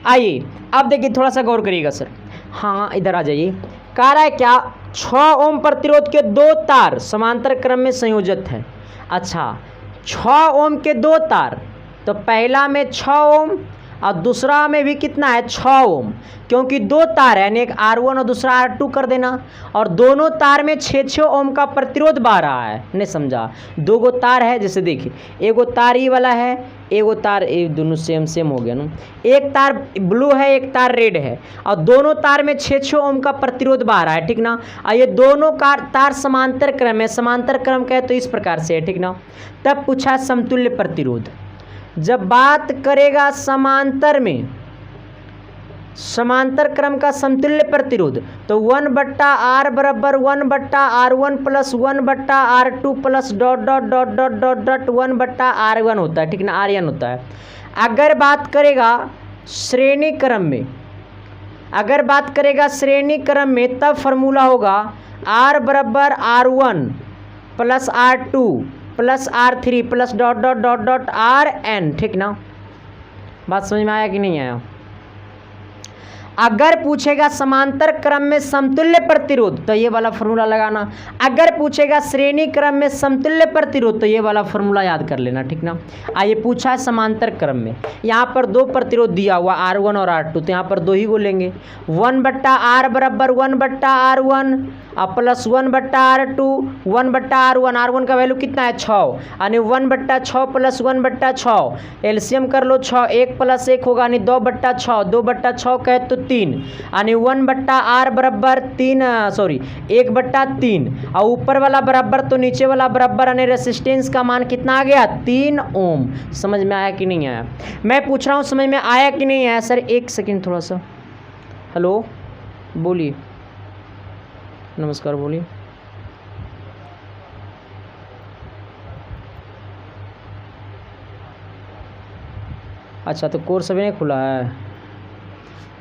आइए अब देखिए थोड़ा सा गौर करिएगा सर। हाँ इधर आ जाइए। कह रहा है क्या, 6 ओम प्रतिरोध के 2 तार समांतर क्रम में संयोजित है। अच्छा 6 ओम के 2 तार, तो पहला में 6 ओम और दूसरा में भी कितना है 6 ओम, क्योंकि 2 तार है, यानी एक R1 और दूसरा R2 कर देना, और दोनों तार में 6-6 ओम का प्रतिरोध बह रहा है। नहीं समझा, 2 गो तार है, जैसे देखिए एगो तार ये वाला है, एगो तार, ये दोनों सेम हो गया ना। एक तार ब्लू है, एक तार रेड है, और दोनों तार में 6-6 ओम का प्रतिरोध बह रहा है, ठीक ना। और ये दोनों तार समांतर क्रम है, समांतर क्रम का है तो इस प्रकार से है, ठीक ना। तब पूछा समतुल्य प्रतिरोध। जब बात करेगा समांतर में, समांतर क्रम का समतुल्य प्रतिरोध, तो 1/R बराबर 1/R1 plus 1/R2 plus dot dot dot dot dot dot 1/R1 होता है, ठीक ना, RN होता है। अगर बात करेगा श्रेणी क्रम में, अगर बात करेगा श्रेणी क्रम में, तब फॉर्मूला होगा R बराबर R1 plus R2 plus R3 plus dot dot dot dot RN, ठीक ना। बात समझ में आया कि नहीं आया। अगर पूछेगा समांतर क्रम में समतुल्य प्रतिरोध तो ये वाला फॉर्मूला लगाना, अगर पूछेगा श्रेणी क्रम में समतुल्य प्रतिरोध तो ये वाला फॉर्मूला याद कर लेना, ठीक ना। आइए पूछा है समांतर क्रम में, यहाँ पर 2 प्रतिरोध दिया हुआ R1 और R2, तो यहाँ पर 2 ही को लेंगे। 1/R बराबर 1/R1 और प्लस 1/R2 1/R1, R1 का वैल्यू कितना है 6, यानी 1/6 प्लस 1/6, एलसीएम कर लो 6, 1 प्लस 1 होगा यानी 2/6, 2/6 कहे तो 3, यानी 1/R बराबर 3, सॉरी 1/3, और ऊपर वाला बराबर तो नीचे वाला बराबर, यानी रेसिस्टेंस का मान कितना आ गया 3 ओम। समझ में आया कि नहीं आया, मैं पूछ रहा हूँ समझ में आया कि नहीं आया। सर 1 सेकेंड थोड़ा सा, हेलो बोलिए, नमस्कार बोलिए। अच्छा तो कोर्स अभी नहीं खुला है,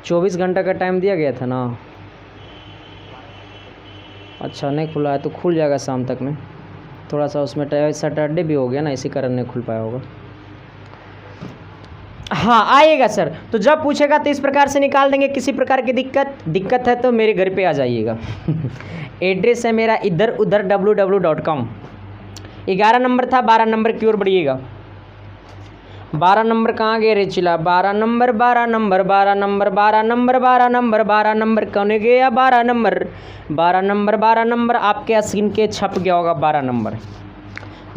24 घंटा का टाइम दिया गया था ना। अच्छा नहीं खुला है तो खुल जाएगा शाम तक में, थोड़ा सा उसमें सैटरडे भी हो गया ना, इसी कारण नहीं खुल पाया होगा। हाँ आइएगा सर, तो जब पूछेगा तो इस प्रकार से निकाल देंगे। किसी प्रकार की दिक्कत है तो मेरे घर पे आ जाइएगा। एड्रेस है मेरा इधर उधर www.com। 11 नंबर था, 12 नंबर की ओर बढ़िएगा। 12 नंबर कहाँ गए रे चिला, 12 number 12 number 12 number 12 number 12 number 12 number कौन गया 12 नंबर 12 नंबर 12 नंबर आपके स्क्रीन के छप गया होगा 12 नंबर।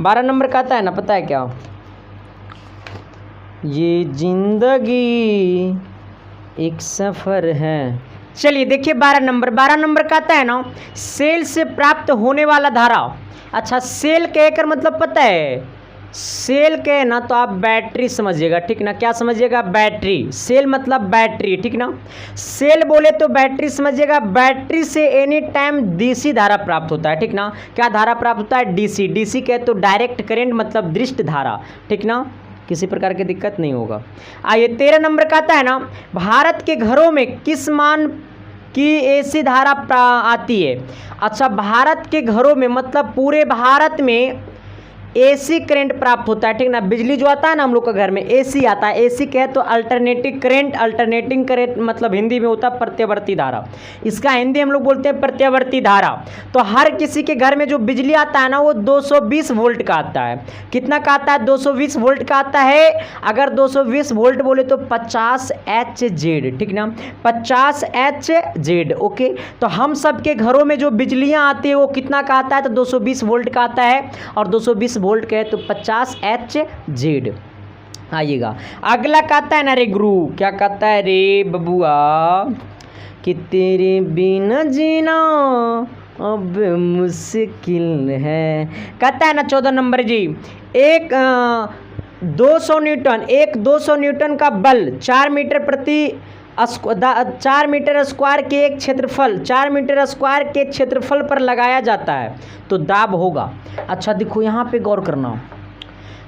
12 नंबर कहता है ना, पता है क्या, ये जिंदगी एक सफ़र है। चलिए देखिए 12 नंबर कहता है ना, सेल से प्राप्त होने वाला धारा। अच्छा सेल के एकर मतलब पता है, सेल के ना तो आप बैटरी समझिएगा, ठीक ना। क्या समझिएगा, बैटरी। सेल मतलब बैटरी, ठीक ना। सेल बोले तो बैटरी समझिएगा, बैटरी से एनी टाइम डीसी धारा प्राप्त होता है, ठीक ना। क्या धारा प्राप्त होता है, डीसी के तो डायरेक्ट करेंट मतलब दृष्ट धारा, ठीक ना, किसी प्रकार की दिक्कत नहीं होगा। आइए 13 नंबर कहता है ना, भारत के घरों में किस मान की एसी धारा आती है। अच्छा भारत के घरों में मतलब पूरे भारत में एसी करंट प्राप्त होता है, ठीक ना। बिजली जो आता है ना हम लोग का घर में, एसी आता है। एसी क्या है तो अल्टरनेटिंग करंट, अल्टरनेटिंग करंट मतलब हिंदी में होता है प्रत्यावर्ती धारा। इसका हिंदी हम लोग बोलते हैं प्रत्यावर्ती धारा। तो हर किसी के घर में जो बिजली आता है ना वो 220 वोल्ट का आता है। कितना का आता है? 220 वोल्ट का आता है। अगर 220 वोल्ट बोले तो 50 HZ, ठीक ना, 50 HZ। ओके, तो हम सबके घरों में जो बिजलियां आती है वो कितना का आता है? तो 220 वोल्ट का आता है। और 220 वोल्ट का है तो 50 HZ। आइएगा अगला कहता है ना रे गुरु, क्या कहता है रे बबुआ, कि तेरे बिना जीना अब मुश्किल है। कहता है ना 14 नंबर जी, एक 200 न्यूटन का बल 4 मीटर स्क्वायर के एक क्षेत्रफल 4 मीटर स्क्वायर के क्षेत्रफल पर लगाया जाता है तो दाब होगा। अच्छा देखो यहाँ पे गौर करना,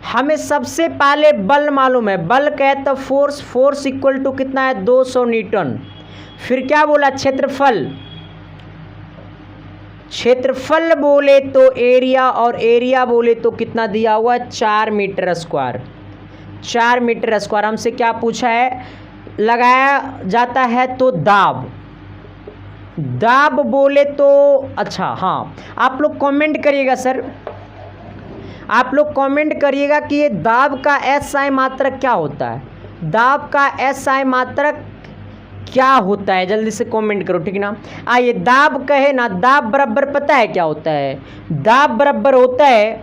हमें सबसे पहले बल मालूम है। बल क्या है तो फोर्स इक्वल टू कितना है? 200 न्यूटन। फिर क्या बोला? क्षेत्रफल बोले तो एरिया, और एरिया बोले तो कितना दिया हुआ है? 4 मीटर स्क्वायर। 4 मीटर स्क्वायर हमसे क्या पूछा है? लगाया जाता है तो दाब बोले तो, अच्छा हाँ, आप लोग कमेंट करिएगा सर, आप लोग कमेंट करिएगा कि ये दाब का SI मात्रक क्या होता है। दाब का SI मात्रक क्या होता है, जल्दी से कमेंट करो, ठीक ना। आइए दाब कहे ना, दाब बराबर पता है क्या होता है? दाब बराबर होता है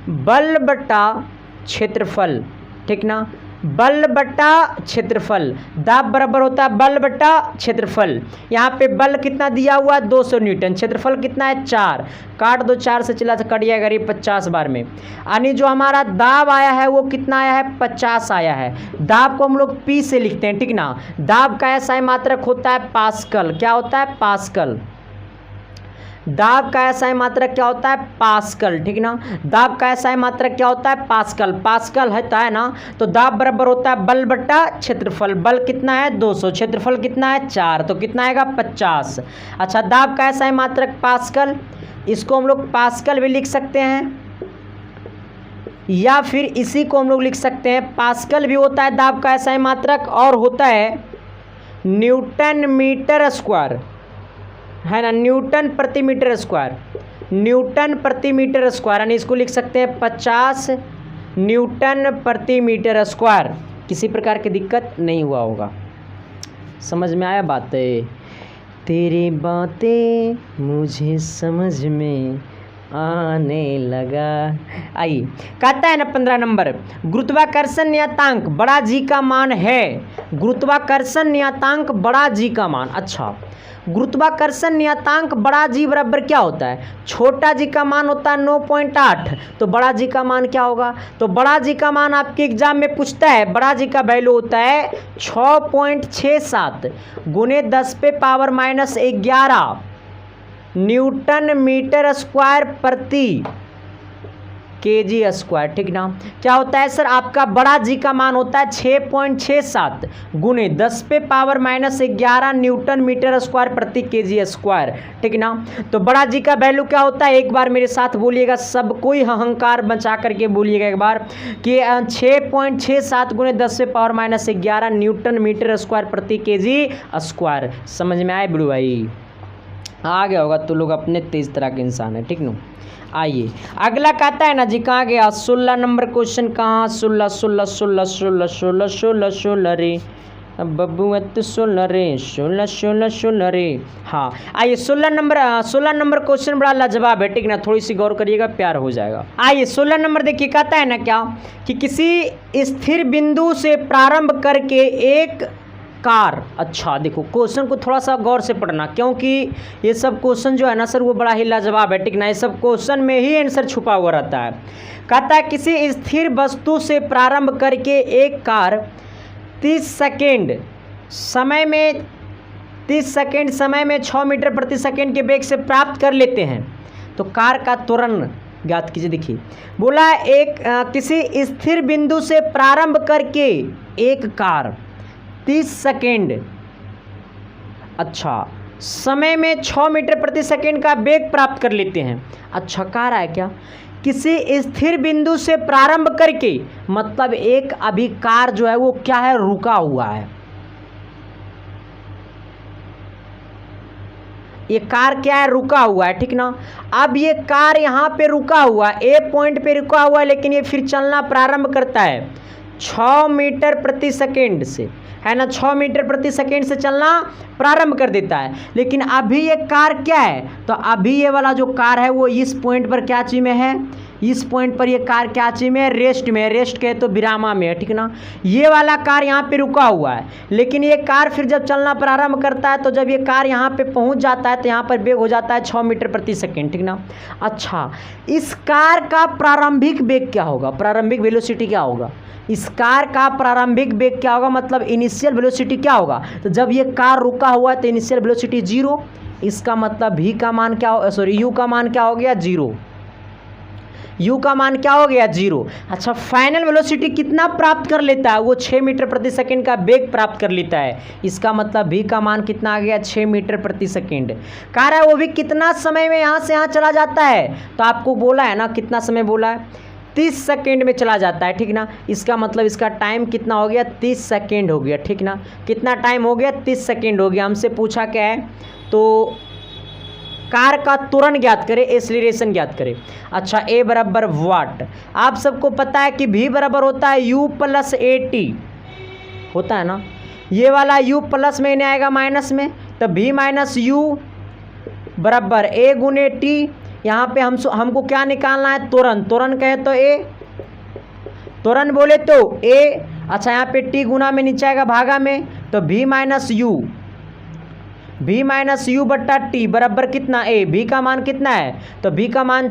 बल बटा क्षेत्रफल, ठीक ना, बल बटा क्षेत्रफल। दाब बराबर होता है बल बटा क्षेत्रफल। यहाँ पे बल कितना दिया हुआ है? 200 न्यूटन। क्षेत्रफल कितना है? 4। काट दो, 4 से चला से कट जाएगा ये 50 बार में। यानी जो हमारा दाब आया है वो कितना आया है? 50 आया है। दाब को हम लोग P से लिखते हैं, ठीक ना। दाब का SI मात्रक होता है पास्कल। क्या होता है? पास्कल। दाब का SI मात्रक क्या होता है? पास्कल, ठीक ना। दाब का SI मात्रक क्या होता है? पास्कल। पास्कल है ना, तो दाब बराबर होता है बल बटा क्षेत्रफल। बल कितना है? 200, क्षेत्रफल कितना है? 4, तो कितना आएगा? 50। अच्छा, दाब का SI मात्रक पास्कल, इसको हम लोग पास्कल भी लिख सकते हैं, या फिर इसी को हम लोग लिख सकते हैं, पास्कल भी होता है दाब का SI मात्रक, और होता है न्यूटन मीटर स्क्वायर, है ना, न्यूटन प्रति मीटर स्क्वायर। न्यूटन प्रति मीटर स्क्वायर, यानी इसको लिख सकते हैं 50 न्यूटन प्रति मीटर स्क्वायर। किसी प्रकार की दिक्कत नहीं हुआ होगा, समझ में आया बात है? तेरी बातें मुझे समझ में आने लगा। आइए कहता है ना 15 नंबर, गुरुत्वाकर्षण नियतांक बड़ा जी का मान है। गुरुत्वाकर्षण नियतांक बड़ा जी का मान। अच्छा, गुरुत्वाकर्षण नियतांक बड़ा जी बराबर क्या होता है? छोटा जी का मान होता है 9.8, तो बड़ा जी का मान क्या होगा? तो बड़ा जी का मान आपके एग्जाम में पूछता है, बड़ा जी का वैल्यू होता है 6.67 गुने 10 पे पावर -11 न्यूटन मीटर स्क्वायर प्रति kg स्क्वायर, ठीक ना। क्या होता है सर? आपका बड़ा जी का मान होता है 6.67 गुने 10 पे पावर -11 न्यूटन मीटर स्क्वायर प्रति kg स्क्वायर, ठीक ना। तो बड़ा जी का वैल्यू क्या होता है? एक बार मेरे साथ बोलिएगा, सब कोई अहंकार बचा करके बोलिएगा एक बार, कि 6.67 गुने 10 पे पावर -11 न्यूटन मीटर स्क्वायर प्रति kg स्क्वायर। समझ में आए बिड़ू भाई? आ गया होगा, तो लोग अपने तेज तरह के इंसान है, ठीक ना। आइए अगला कहता है ना जी, कहाँ गया? 16 नंबर क्वेश्चन। कहाँ? 16 रे बबुआ तो 16 रे। हाँ आइए 16 नंबर क्वेश्चन बड़ा लाजवाब है, ठीक ना। थोड़ी सी गौर करिएगा, प्यार हो जाएगा। आइए 16 नंबर देखिए, कहता है ना क्या, कि किसी स्थिर बिंदु से प्रारंभ करके एक कार। अच्छा देखो, क्वेश्चन को थोड़ा सा गौर से पढ़ना, क्योंकि ये सब क्वेश्चन जो है ना सर वो बड़ा ही लाजवाब है, ठीक ना। ये सब क्वेश्चन में ही आंसर छुपा हुआ रहता है। कहता है किसी स्थिर वस्तु से प्रारंभ करके एक कार 30 सेकेंड समय में 6 मीटर प्रति सेकेंड के वेग से प्राप्त कर लेते हैं, तो कार का त्वरण ज्ञात कीजिए। देखिए बोला किसी स्थिर बिंदु से प्रारंभ करके एक कार 30 सेकेंड, अच्छा समय में 6 मीटर प्रति सेकेंड का वेग प्राप्त कर लेते हैं। अच्छा कह रहा है क्या किसी स्थिर बिंदु से प्रारंभ करके, मतलब एक अभिकार जो है वो क्या है, रुका हुआ है। ये कार क्या है, रुका हुआ है, ठीक ना। अब ये कार यहाँ पे रुका हुआ है, ए पॉइंट पे रुका हुआ है, लेकिन ये फिर चलना प्रारंभ करता है 6 मीटर प्रति सेकेंड से, है ना। 6 मीटर प्रति सेकेंड से चलना प्रारंभ कर देता है। लेकिन अभी ये कार क्या है, तो अभी ये वाला जो कार है वो इस पॉइंट पर क्या चीज में है, इस पॉइंट पर ये कार क्या चीज में है, रेस्ट में है। रेस्ट कहे तो विरामा में है, ठीक ना। ये वाला कार यहाँ पे रुका हुआ है, लेकिन ये कार फिर जब चलना प्रारंभ करता है, तो जब ये कार यहाँ पे पहुँच जाता है तो यहाँ पर वेग हो जाता है 6 मीटर प्रति सेकेंड, ठीक ना। अच्छा, इस कार का प्रारंभिक वेग क्या होगा, प्रारंभिक वेलोसिटी क्या होगा, इस कार का प्रारंभिक वेग क्या होगा, मतलब इनिशियल वेलोसिटी क्या होगा। तो जब ये कार रुका हुआ है तो इनिशियल वेलोसिटी 0, इसका मतलब v का मान क्या हो, सॉरी u का मान क्या हो गया, 0। u का मान क्या हो गया, 0। अच्छा, फाइनल वेलोसिटी कितना प्राप्त कर लेता है, वो 6 मीटर प्रति सेकेंड का वेग प्राप्त कर लेता है। इसका मतलब v का मान कितना आ गया, 6 मीटर प्रति सेकेंड। कह रहा है वो भी कितना समय में यहाँ से यहाँ चला जाता है, तो आपको बोला है ना, कितना समय बोला है, 30 सेकेंड में चला जाता है, ठीक ना। इसका मतलब इसका टाइम कितना हो गया, 30 सेकेंड हो गया, ठीक ना। कितना टाइम हो गया, 30 सेकेंड हो गया। हमसे पूछा क्या है, तो कार का त्वरण ज्ञात करें, एक्सीलरेशन ज्ञात करें। अच्छा, ए बराबर वाट, आप सबको पता है कि v बराबर होता है u प्लस ए टी, होता है ना। ये वाला u प्लस में नहीं आएगा माइनस में, तो v माइनस यू बराबर ए गुने टी। यहाँ पे हमको क्या निकालना है, त्वरण। त्वरण कहे तो ए, त्वरण बोले तो ए। अच्छा, यहाँ पे टी गुना में नीचे आएगा भागा में, तो v माइनस यू बट्टा टी बराबर कितना, ए। v का मान कितना है, तो v का मान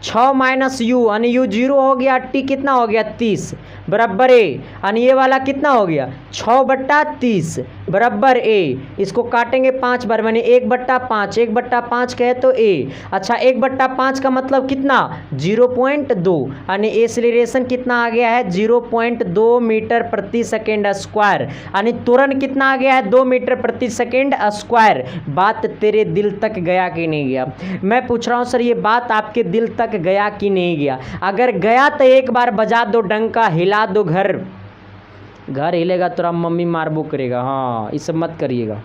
6 माइनस यू, यानी यू 0 हो गया, टी कितना हो गया, 30 बराबर ए, यानी ये वाला कितना हो गया, 6 बट्टा 30 बराबर ए। इसको काटेंगे 5 बार, यानी 1 बट्टा 5, 1 बट्टा 5 कहे तो ए। अच्छा, 1 बट्टा 5 का मतलब कितना, 0.2, यानी एक्सीलरेशन कितना आ गया है, 0.2 मीटर प्रति सेकेंड स्क्वायर, यानी त्वरण कितना आ गया है, 2 मीटर प्रति सेकेंड स्क्वायर। बात तेरे दिल तक गया कि नहीं गया, मैं पूछ रहा हूँ सर, ये बात आपके दिल तक गया कि नहीं गया। अगर गया तो एक बार बजा दो डंका, हिला दो घर हिलेगा तो मम्मी मारबो करेगा। हाँ, ये सब मत करिएगा।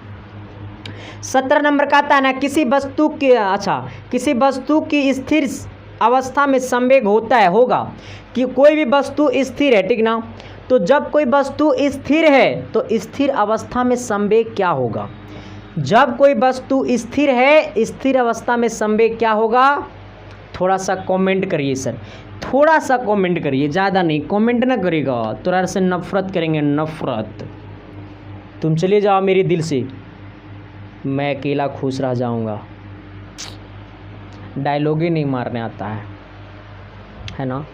17 नंबर का आता है ना, किसी वस्तु के, अच्छा, किसी वस्तु की स्थिर अवस्था में संवेग होगा कि कोई भी वस्तु स्थिर है, ठीक ना। तो जब कोई वस्तु स्थिर है तो स्थिर अवस्था में संवेग क्या होगा, जब कोई वस्तु स्थिर है, स्थिर अवस्था में संवेग क्या होगा। थोड़ा सा कमेंट करिए सर, थोड़ा सा कमेंट करिए, ज़्यादा नहीं। कमेंट ना करेगा थोड़ा से नफरत करेंगे, नफरत। तुम चले जाओ मेरे दिल से, मैं अकेला खुश रह जाऊंगा। डायलॉग ही नहीं मारने आता है ना।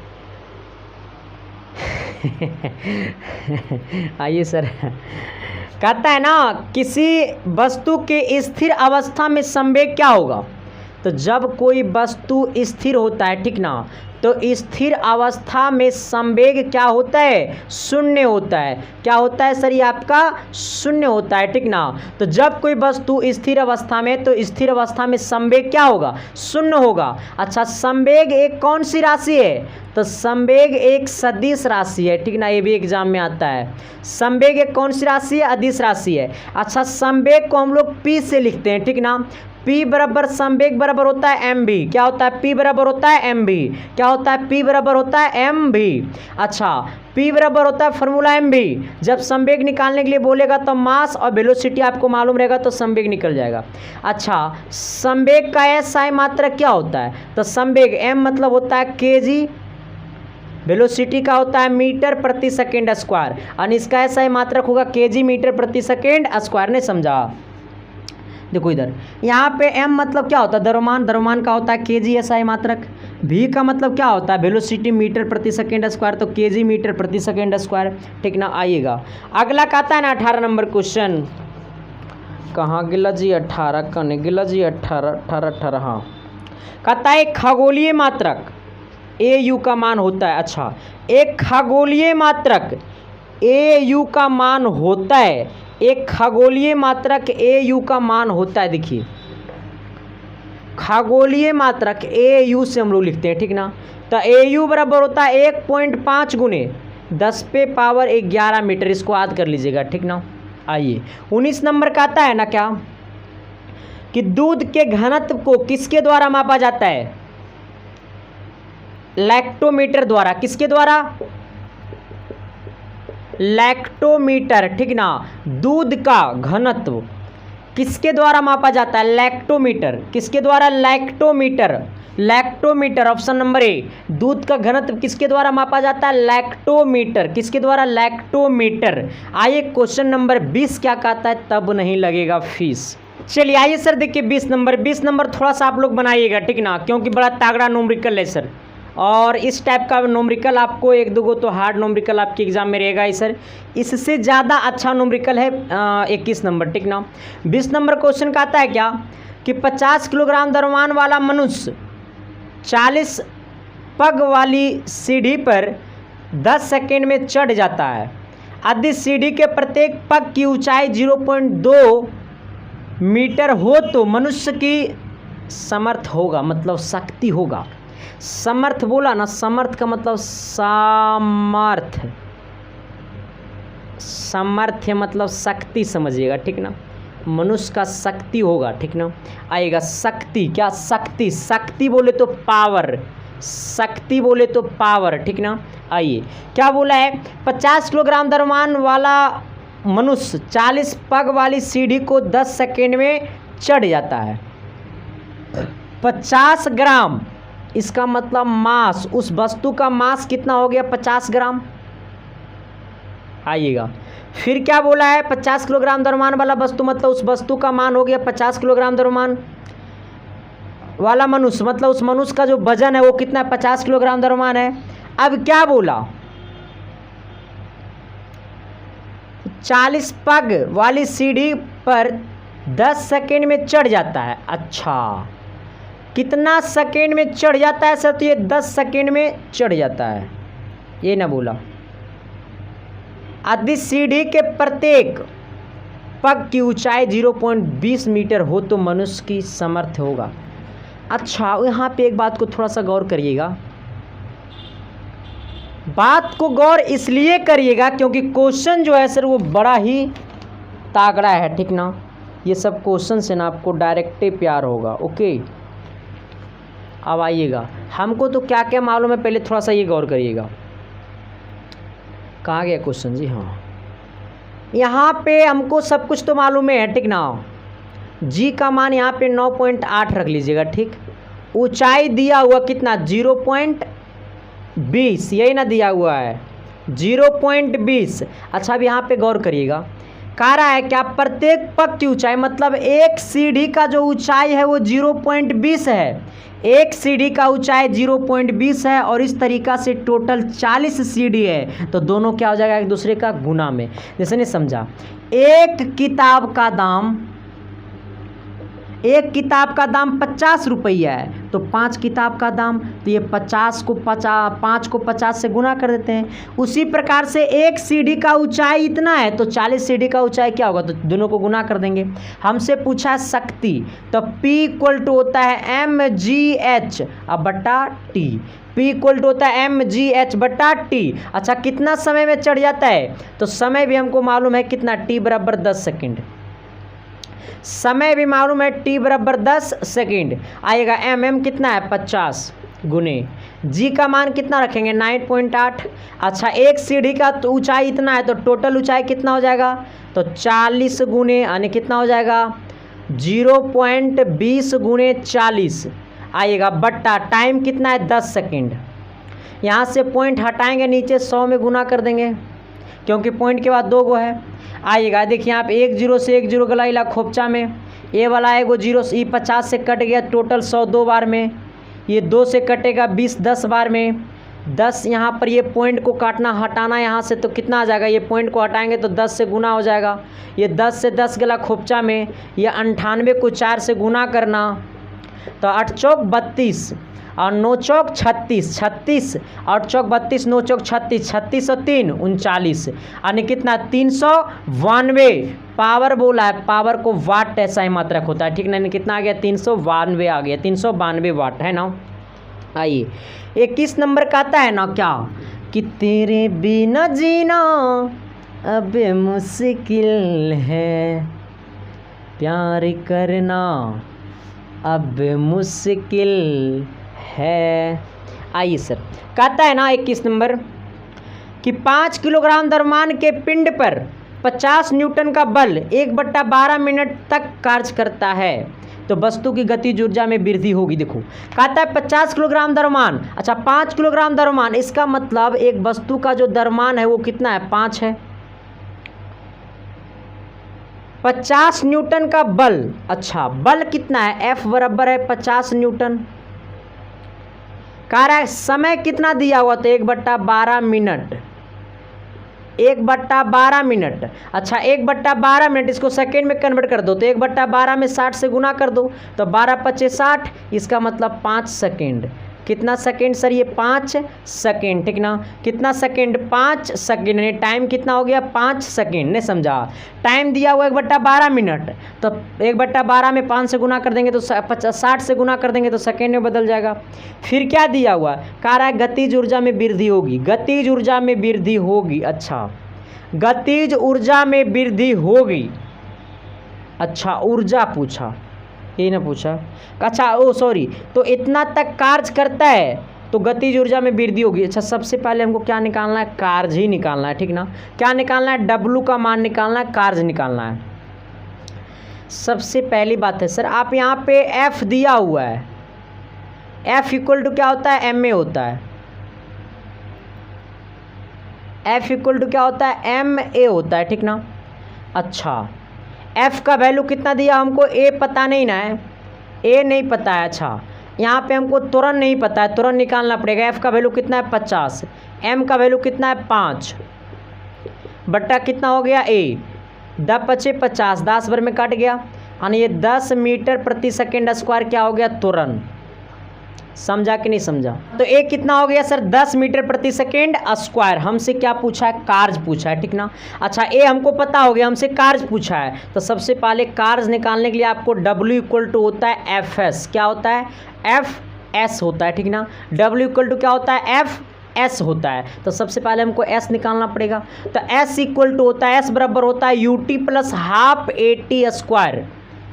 आइए सर, कहता है ना, किसी वस्तु के स्थिर अवस्था में संवेग क्या होगा। तो जब कोई वस्तु स्थिर होता है, ठीक ना, तो स्थिर अवस्था में संवेग क्या होता है, शून्य होता है। क्या होता है सर, ये आपका शून्य होता है, ठीक ना। तो जब कोई वस्तु स्थिर अवस्था में, तो स्थिर अवस्था में संवेग क्या होगा, शून्य होगा। अच्छा, संवेग एक कौन सी राशि है, तो संवेग एक सदिश राशि है, ठीक ना। ये भी एग्जाम में आता है। संवेग एक कौन सी राशि है, अदिश राशि है। अच्छा, संवेग को हम लोग P से लिखते हैं, ठीक ना। P बराबर संवेग बराबर होता है mv। क्या होता है, P बराबर होता है mv। क्या होता है, P बराबर होता है mv। अच्छा, P बराबर होता है फॉर्मूला mv। जब संवेग निकालने के लिए बोलेगा तो मास और वेलोसिटी आपको मालूम रहेगा तो संवेग निकल जाएगा। अच्छा, संवेग का SI मात्रक क्या होता है, तो संवेग m मतलब होता है kg, वेलोसिटी का होता है मीटर प्रति सेकेंड स्क्वायर, और इसका SI मात्रक होगा kg मीटर प्रति सेकेंड स्क्वायर। ने समझा, देखो इधर, यहाँ पे m मतलब क्या होता है, द्रव्यमान, द्रव्यमान का होता है kg SI मात्रक। v का मतलब क्या होता है, वेलोसिटी मीटर प्रति सेकेंड स्क्वायर, तो kg मीटर प्रति सेकेंड स्क्वायर, ठीक ना। आइएगा, अगला कहता है ना 18 नंबर क्वेश्चन। कहाँ गिला जी, 18 कने गिला जी, 18। हाँ, कहता है खगोलीय मात्रक au का मान होता है। अच्छा, एक खगोलीय मात्रक au का मान होता है, एक खगोलीय मात्रक au का मान होता है। देखिए, खगोलीय मात्रक AU से हम लोग लिखते हैं, ठीक ना। तो AU बराबर होता है 1.5 गुने 10⁻11 मीटर, इसको याद कर लीजिएगा, ठीक ना। आइए 19 नंबर का आता है ना क्या, कि दूध के घनत्व को किसके द्वारा मापा जाता है? लैक्टोमीटर द्वारा। किसके द्वारा? लैक्टोमीटर, ठीक ना। दूध का घनत्व किसके द्वारा मापा जाता है? लैक्टोमीटर। किसके द्वारा? Lactometer. Lactometer, option number A. दूध का घनत्व किसके द्वारा मापा जाता है? लैक्टोमीटर। किसके द्वारा? लैक्टोमीटर। आइए क्वेश्चन नंबर 20 क्या कहता है? तब नहीं लगेगा फीस। चलिए आइए सर देखिए 20 नंबर थोड़ा सा आप लोग बनाइएगा, ठीक ना, क्योंकि बड़ा तगड़ा नोमरिकल है सर। और इस टाइप का नोमरिकल आपको एक दो तो हार्ड नोमरिकल आपके एग्जाम में रहेगा ही सर। इससे ज़्यादा अच्छा नोमरिकल है 21 नंबर, ठीक ना। 20 नंबर क्वेश्चन का आता है क्या, कि 50 किलोग्राम द्रव्यमान वाला मनुष्य 40 पग वाली सीढ़ी पर 10 सेकेंड में चढ़ जाता है। यदि सीढ़ी के प्रत्येक पग की ऊंचाई 0.2 मीटर हो तो मनुष्य की समर्थ होगा, मतलब शक्ति होगा। समर्थ बोला ना, समर्थ का मतलब सामर्थ, सामर्थ्य मतलब शक्ति समझिएगा, ठीक ना। मनुष्य का शक्ति होगा, ठीक ना। आएगा शक्ति, क्या शक्ति? शक्ति बोले तो पावर, शक्ति बोले तो पावर, ठीक ना। आइए क्या बोला है, 50 किलोग्राम द्रव्यमान वाला मनुष्य 40 पग वाली सीढ़ी को 10 सेकेंड में चढ़ जाता है। 50 ग्राम, इसका मतलब मास, उस वस्तु का मास कितना हो गया? 50 ग्राम। आइएगा फिर क्या बोला है, 50 किलोग्राम द्रव्यमान वाला वस्तु, मतलब उस वस्तु का मान हो गया 50 किलोग्राम द्रव्यमान वाला मनुष्य, मतलब उस मनुष्य का जो वजन है वो कितना है? 50 किलोग्राम द्रव्यमान है। अब क्या बोला, 40 पग वाली सीढ़ी पर 10 सेकेंड में चढ़ जाता है। अच्छा, कितना सेकेंड में चढ़ जाता है सर? तो ये 10 सेकेंड में चढ़ जाता है, ये ना बोला। यदि सीढ़ी के प्रत्येक पग की ऊंचाई 0.20 मीटर हो तो मनुष्य की समर्थ होगा। अच्छा, यहाँ पे एक बात को थोड़ा सा गौर करिएगा। बात को गौर इसलिए करिएगा क्योंकि क्वेश्चन जो है सर वो बड़ा ही तागड़ा है, ठीक ना। ये सब क्वेश्चन से ना आपको डायरेक्ट प्यार होगा। ओके, अब आइएगा, हमको तो क्या क्या मालूम है पहले थोड़ा सा ये गौर करिएगा। कहाँ गया क्वेश्चन जी? हाँ, यहाँ पे हमको सब कुछ तो मालूम है, ठीक ना। जी का मान यहाँ पे 9.8 रख लीजिएगा, ठीक। ऊंचाई दिया हुआ कितना? 0.20, यही ना दिया हुआ है 0.20। अच्छा, अब यहाँ पे गौर करिएगा, कह रहा है क्या प्रत्येक पग की ऊंचाई, मतलब एक सीढ़ी का जो ऊंचाई है वो 0.20 है। एक सीढ़ी का ऊंचाई 0.20 है और इस तरीका से टोटल 40 सीढ़ी है, तो दोनों क्या हो जाएगा? एक दूसरे का गुना में। जैसे नहीं समझा, एक किताब का दाम 50 रुपया है, तो 5 किताब का दाम, तो ये 5 को 50 से गुना कर देते हैं। उसी प्रकार से एक सीढ़ी का ऊंचाई इतना है तो 40 सीढ़ी का ऊंचाई क्या होगा? तो दोनों को गुना कर देंगे। हमसे पूछा है शक्ति, तो P इक्वल टू होता है mgh बटा T। P इक्वल टू होता है mgh बटा T। अच्छा, कितना समय में चढ़ जाता है? तो समय भी हमको मालूम है कितना, T बराबर 10 सेकेंड। समय भी मालूम है, T बराबर 10 सेकेंड। आएगा mm कितना है? 50 गुने G का मान कितना रखेंगे? 9.8। अच्छा, एक सीढ़ी का तो ऊंचाई इतना है, तो टोटल ऊंचाई कितना हो जाएगा? तो 40 गुने, यानी कितना हो जाएगा? 0.20 गुने 40 आएगा, बट्टा टाइम कितना है? 10 सेकेंड। यहाँ से पॉइंट हटाएंगे, नीचे 100 में गुना कर देंगे, क्योंकि पॉइंट के बाद 2 गो है। आइएगा देखिए, यहाँ पे 1 0 से 1 0 गला इला खोपचा में, ये वाला एगो 0 से 50 से कट गया, टोटल 100 2 बार में। ये 2 से कटेगा 20 10 बार में। 10 यहाँ पर ये पॉइंट को काटना हटाना यहाँ से, तो कितना आ जाएगा? ये पॉइंट को हटाएंगे तो 10 से गुना हो जाएगा। ये 10 से 10 गला खोपचा में, ये 98 को 4 से गुना करना, तो 8 चौक 32 और 9 चौक 36, 36 8 चौक 32 9 चौक 36, 36 और 3 39, यानी कितना 392 पावर बोला है, पावर को वाट ऐसा ही मात्रक होता है, ठीक ना, कितना आ गया 392 आ गया, 392 वाट है ना। आइए 21 नंबर का आता है ना क्या कि तेरे बिना जीना अब मुश्किल है, प्यार करना अब मुश्किल है। आइए सर कहता है ना 21 नंबर कि 5 किलोग्राम द्रव्यमान के पिंड पर 50 न्यूटन का बल 1/12 मिनट तक कार्य करता है, तो वस्तु की गतिज ऊर्जा में वृद्धि होगी। देखो कहता है 50 किलोग्राम द्रव्यमान, अच्छा 5 किलोग्राम द्रव्यमान, इसका मतलब एक वस्तु का जो द्रव्यमान है वो कितना है 5 है। 50 न्यूटन का बल, अच्छा बल कितना है F बराबर है 50 न्यूटन। कह रहा है समय कितना दिया हुआ तो 1/12 मिनट, 1/12 मिनट, अच्छा 1/12 मिनट इसको सेकेंड में कन्वर्ट कर दो तो 1/12 में 60 से गुना कर दो तो 12 × 5 = 60, इसका मतलब 5 सेकेंड। कितना सेकेंड सर ये 5 सेकेंड, ठीक ना, कितना सेकेंड 5 सेकेंड, यानी टाइम कितना हो गया 5 सेकेंड, नहीं समझा। टाइम दिया हुआ 1/12 मिनट, तो 1/12 में 5 से गुना कर देंगे तो 60 से गुना कर देंगे तो सेकेंड में बदल जाएगा। फिर क्या दिया हुआ, कह रहा है गतिज ऊर्जा में वृद्धि होगी, गतिज ऊर्जा में वृद्धि होगी, अच्छा गतिज ऊर्जा में वृद्धि होगी, अच्छा ऊर्जा पूछा, ये ना पूछा, अच्छा ओ सॉरी, तो इतना तक कार्य करता है तो गतिज ऊर्जा में वृद्धि होगी। अच्छा सबसे पहले हमको क्या निकालना है, कार्य ही निकालना है, ठीक ना, क्या निकालना है W का मान निकालना है, कार्य निकालना है। सबसे पहली बात है सर आप यहाँ पे F दिया हुआ है, F = क्या होता है MA होता है, F = क्या होता है MA होता है, ठीक ना। अच्छा F का वैल्यू कितना दिया हमको, A पता नहीं ना है, A नहीं पता है, अच्छा यहाँ पे हमको तुरंत नहीं पता है, तुरंत निकालना पड़ेगा। F का वैल्यू कितना है 50, M का वैल्यू कितना है 5 बट्टा कितना हो गया A, 10 × 5 = 50, 10 बार में कट गया, यानी ये 10 मीटर प्रति सेकेंड स्क्वायर क्या हो गया तुरंत। समझा कि नहीं समझा, तो A कितना हो गया सर 10 मीटर प्रति सेकेंड स्क्वायर। हमसे क्या पूछा है, कार्य पूछा है, ठीक ना। अच्छा A हमको पता हो गया, हमसे कार्य पूछा है, तो सबसे पहले कार्य निकालने के लिए आपको W = होता है FS, क्या होता है FS होता है, ठीक ना। W = क्या होता है FS होता है, तो सबसे पहले हमको S निकालना पड़ेगा, तो S = होता है S बराबर होता है UT + ½ AT²।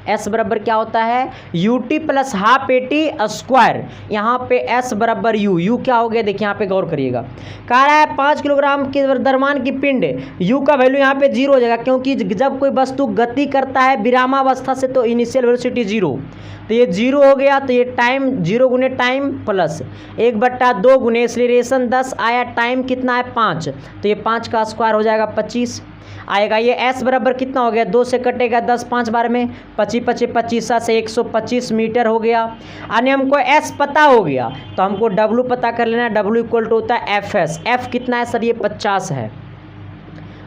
S बराबर क्या होता है UT + ½ AT²। यहाँ पे S बराबर U क्या हो गया, देखिए यहाँ पे गौर करिएगा, कह रहा है 5 किलोग्राम के द्रव्यमान की पिंड, U का वैल्यू यहाँ पे 0 हो जाएगा, क्योंकि जब कोई वस्तु गति करता है विरामावस्था से तो इनिशियल वेलोसिटी 0, तो ये 0 हो गया, तो ये टाइम 0 × टाइम प्लस 1/2 × एक्सीलरेशन 10 आया, टाइम कितना है 5, तो ये 5 का स्क्वायर हो जाएगा 25 आएगा। ये S बराबर कितना हो गया, 2 से कटेगा 10 5 बार में 25 25 25 से 125 मीटर हो गया। यानी हमको S पता हो गया, तो हमको W पता कर लेना है, W = होता है FS। F कितना है सर ये 50 है,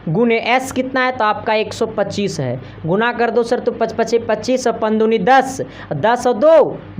गुने S कितना है तो आपका 125 है, गुना कर दो सर तो 5 × 5 = 25 और 5 दूनी 10, 10 और 2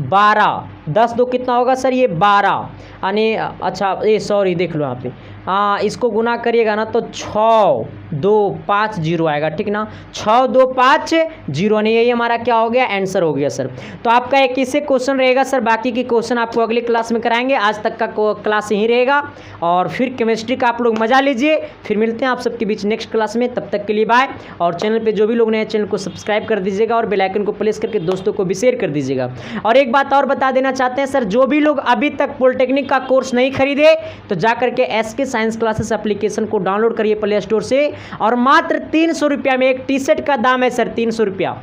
12, 10 2 कितना होगा सर ये 12, यानी अच्छा ये सॉरी देख लो यहाँ पे, हाँ इसको गुना करिएगा ना तो 6 2 5 0 आएगा, ठीक ना, 6 2 5 0, नहीं यही हमारा क्या हो गया आंसर हो गया सर। तो आपका एक इससे क्वेश्चन रहेगा सर, बाकी की क्वेश्चन आपको अगली क्लास में कराएंगे, आज तक का क्लास यहीं रहेगा और फिर केमिस्ट्री का आप लोग मजा लीजिए। फिर मिलते हैं आप सबके बीच नेक्स्ट क्लास में, तब तक के लिए बाय। और चैनल पर जो भी लोग नए चैनल को सब्सक्राइब कर दीजिएगा और बेल आइकन को प्रेस करके दोस्तों को भी शेयर कर दीजिएगा। और एक बात और बता देना चाहते हैं सर, जो भी लोग अभी तक पॉलिटेक्निक का कोर्स नहीं खरीदे तो जा करके SK साइंस क्लासेस एप्लीकेशन को डाउनलोड करिए प्ले स्टोर से, और मात्र 300 रुपया में एक टी शर्ट का दाम है सर 300 रुपया।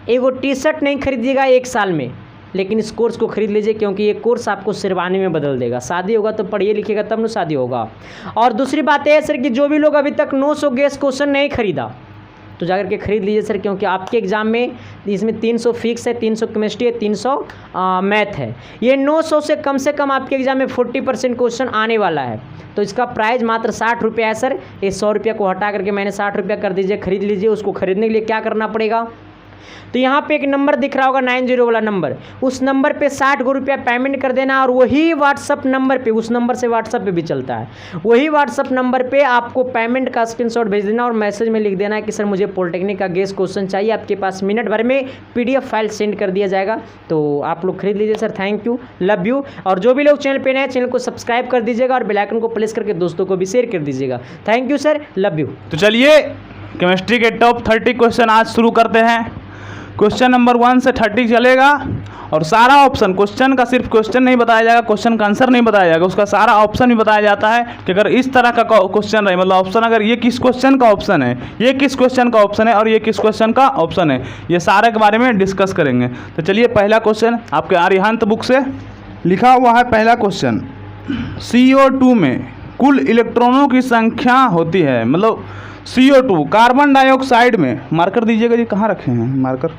एगो टी शर्ट नहीं खरीदिएगा 1 साल में, लेकिन इस कोर्स को खरीद लीजिए, क्योंकि ये कोर्स आपको शेरवानी में बदल देगा। शादी होगा तो पढ़िए लिखिएगा तब ना शादी होगा। और दूसरी बात है सर कि जो भी लोग अभी तक 900 गैस क्वेश्चन नहीं खरीदा तो जाकर के खरीद लीजिए सर, क्योंकि आपके एग्जाम में इसमें 300 फिक्स है, 300 केमिस्ट्री है, 300 मैथ है। ये 900 से कम आपके एग्जाम में 40% क्वेश्चन आने वाला है, तो इसका प्राइस मात्र 60 रुपया है सर। ये 100 रुपया को हटा करके मैंने 60 रुपया कर दीजिए, खरीद लीजिए। उसको खरीदने के लिए क्या करना पड़ेगा, तो यहाँ पे एक नंबर दिख रहा होगा 90 वाला नंबर, उस नंबर पे 60 रुपया पेमेंट कर देना और वही व्हाट्सअप नंबर पे, उस नंबर से व्हाट्सअप पे भी चलता है, वही व्हाट्सअप नंबर पे आपको पेमेंट का स्क्रीनशॉट भेज देना और मैसेज में लिख देना है कि सर मुझे पॉलिटेक्निक का गेस क्वेश्चन चाहिए। आपके पास मिनट भर में PDF फाइल सेंड कर दिया जाएगा। तो आप लोग खरीद लीजिए sir. Thank you, love you. और जो भी लोग चैनल पे नए, चैनल को सब्सक्राइब कर दीजिएगा और बेल आइकन को प्रेस करके दोस्तों को भी शेयर कर दीजिएगा। Thank you sir, love you. तो चलिए केमिस्ट्री के टॉप 30 क्वेश्चन आज शुरू करते हैं। क्वेश्चन नंबर 1 से 30 चलेगा और सारा ऑप्शन, क्वेश्चन का सिर्फ क्वेश्चन नहीं बताया जाएगा, क्वेश्चन का आंसर नहीं बताया जाएगा, उसका सारा ऑप्शन भी बताया जाता है कि अगर इस तरह का क्वेश्चन रहे, मतलब ऑप्शन अगर ये किस क्वेश्चन का ऑप्शन है, ये किस क्वेश्चन का ऑप्शन है और ये किस क्वेश्चन का ऑप्शन है, ये सारे के बारे में डिस्कस करेंगे। तो चलिए पहला क्वेश्चन आपके आर्यहंत बुक से लिखा हुआ है। पहला क्वेश्चन, CO2 में कुल इलेक्ट्रॉनों की संख्या होती है, मतलब CO2 कार्बन डाइऑक्साइड में, मार्कर दीजिएगा जी, कहाँ रखे हैं मार्कर,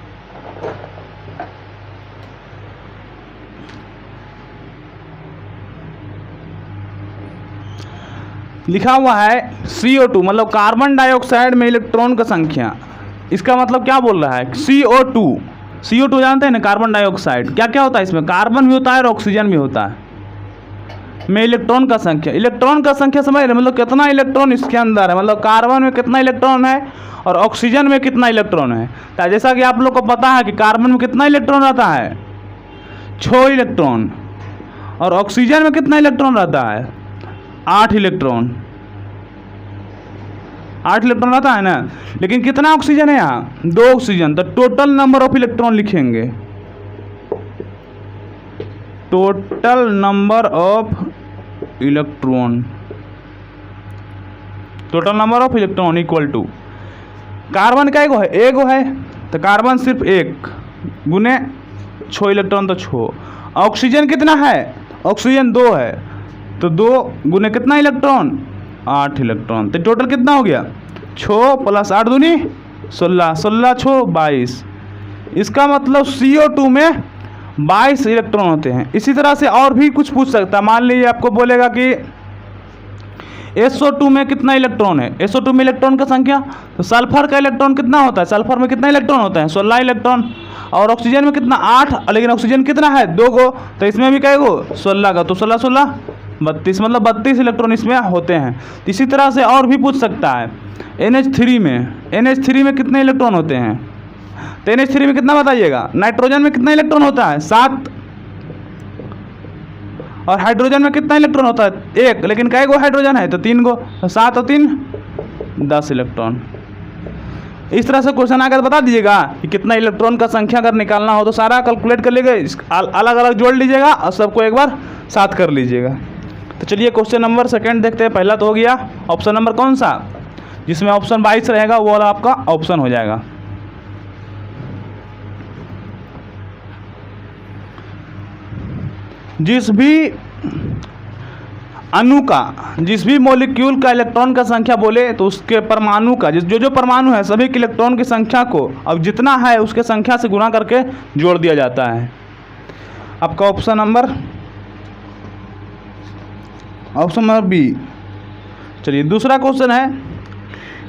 लिखा हुआ है CO2 मतलब कार्बन डाइऑक्साइड में इलेक्ट्रॉन का संख्या। इसका मतलब क्या बोल रहा है, CO2 जानते हैं ना, कार्बन डाइऑक्साइड, क्या क्या होता है इसमें, कार्बन भी होता है और ऑक्सीजन भी होता है, में इलेक्ट्रॉन का संख्या, इलेक्ट्रॉन का संख्या समझ रहे, मतलब कितना इलेक्ट्रॉन इसके अंदर है, मतलब कार्बन में कितना इलेक्ट्रॉन है और ऑक्सीजन में कितना इलेक्ट्रॉन है। तो जैसा कि आप लोग को पता है कि कार्बन में कितना इलेक्ट्रॉन रहता है, 6 इलेक्ट्रॉन, और ऑक्सीजन में कितना इलेक्ट्रॉन रहता है, 8 इलेक्ट्रॉन, 8 इलेक्ट्रॉन रहता है ना। लेकिन कितना ऑक्सीजन है यहाँ, 2 ऑक्सीजन, तो टोटल नंबर ऑफ इलेक्ट्रॉन लिखेंगे, total number of electron, total number of electron equal to, carbon का एगो है तो कार्बन सिर्फ 1 गुने 6 इलेक्ट्रॉन तो 6, ऑक्सीजन कितना है, ऑक्सीजन 2 है तो 2 गुने कितना इलेक्ट्रॉन, 8 इलेक्ट्रॉन, तो टोटल कितना हो गया, 6 + 8 दूनी 16, 16 6 22। इसका मतलब CO2 में 22 इलेक्ट्रॉन होते हैं। इसी तरह से और भी कुछ पूछ सकता है, मान लीजिए आपको बोलेगा कि SO2 में कितना इलेक्ट्रॉन है, SO2 में इलेक्ट्रॉन का संख्या, तो सल्फर का इलेक्ट्रॉन कितना होता है, सल्फर में कितना इलेक्ट्रॉन होता है, 16 इलेक्ट्रॉन, और ऑक्सीजन में कितना 8, लेकिन ऑक्सीजन कितना है 2 गो, तो इसमें भी कई गो 16 का, तो 16 16 32, मतलब 32 इलेक्ट्रॉन इसमें होते हैं। इसी तरह से और भी पूछ सकता है, NH3 में कितने इलेक्ट्रॉन होते हैं, तो NH3 में कितना बताइएगा, नाइट्रोजन में कितना इलेक्ट्रॉन होता है 7, और हाइड्रोजन में कितना इलेक्ट्रॉन होता है 1, लेकिन कई गो हाइड्रोजन है तो 3 गो, तो 7 और 3 10 इलेक्ट्रॉन। इस तरह से क्वेश्चन आकर बता दीजिएगा कि कितना इलेक्ट्रॉन का संख्या अगर निकालना हो तो सारा कैलकुलेट कर लीजिएगा, अलग अलग जोड़ लीजिएगा और सबको एक बार साथ कर लीजिएगा। तो चलिए क्वेश्चन नंबर 2 देखते हैं। पहला तो हो गया, ऑप्शन नंबर कौन सा, जिसमें ऑप्शन 22 रहेगा वो वाला आपका ऑप्शन हो जाएगा। जिस भी अणु का, जिस भी मॉलिक्यूल का इलेक्ट्रॉन का संख्या बोले तो उसके परमाणु का, जो परमाणु है सभी के इलेक्ट्रॉन की संख्या को अब जितना है उसके संख्या से गुणा करके जोड़ दिया जाता है। आपका ऑप्शन नंबर बी। चलिए दूसरा क्वेश्चन है,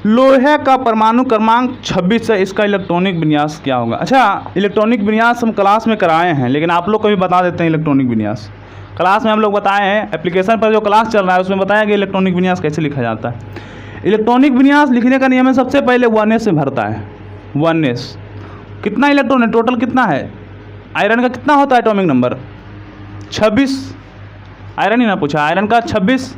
लोहे का परमाणु क्रमांक 26 है, इसका इलेक्ट्रॉनिक विन्यास क्या होगा। अच्छा, इलेक्ट्रॉनिक विन्यास हम क्लास में कराए हैं, लेकिन आप लोग को भी बता देते हैं इलेक्ट्रॉनिक विन्यास। क्लास में हम लोग बताए हैं, एप्लीकेशन पर जो क्लास चल रहा है उसमें बताया कि इलेक्ट्रॉनिक विन्यास कैसे लिखा जाता है। इलेक्ट्रॉनिक विन्यास लिखने का नियम है, सबसे पहले 1s में भरता है। 1s कितना इलेक्ट्रॉन है, टोटल कितना है, आयरन का कितना होता है एटॉमिक नंबर 26, आयरन ही ना पूछा, आयरन का 26,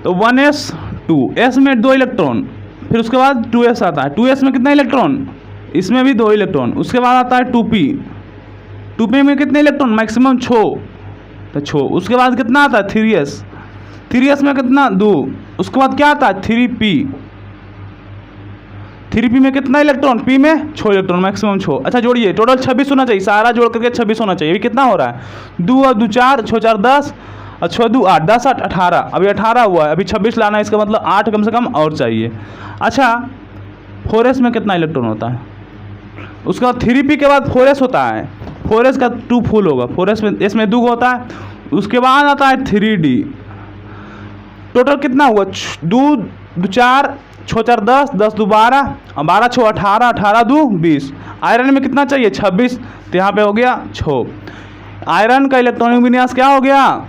तो 1s 2s में 2 इलेक्ट्रॉन, फिर उसके बाद 2s आता है, 2s में कितना इलेक्ट्रॉन, इसमें भी 2 इलेक्ट्रॉन, उसके बाद आता है 2p में कितने इलेक्ट्रॉन, मैक्सिमम 6, तो 6, उसके बाद कितना आता है 3s में कितना 2, उसके बाद क्या आता है 3p में कितना इलेक्ट्रॉन, p में 6 इलेक्ट्रॉन, मैक्सिमम 6। अच्छा जोड़िए, टोटल 26 होना चाहिए, सारा जोड़ करके 26 होना चाहिए। अभी कितना हो रहा है, 2 और 2 4, 6 4 10 और 6 2 8, 10 8 18, अभी 18 हुआ है, अभी 26 लाना है, इसका मतलब 8 कम से कम और चाहिए। अच्छा 4s में कितना इलेक्ट्रॉन होता है, उसके बाद 3p के बाद 4s होता है, 4s का 2 फुल होगा, 4s में इसमें 2 होता है, उसके बाद आता है 3d, टोटल कितना हुआ 2 2 4 छः चार 10, 10 दो 12 और 12 छः 18, 18 दो 20। आयरन में कितना चाहिए 26, तो यहाँ पे हो गया 6। आयरन का इलेक्ट्रॉनिक विन्यास क्या हो गया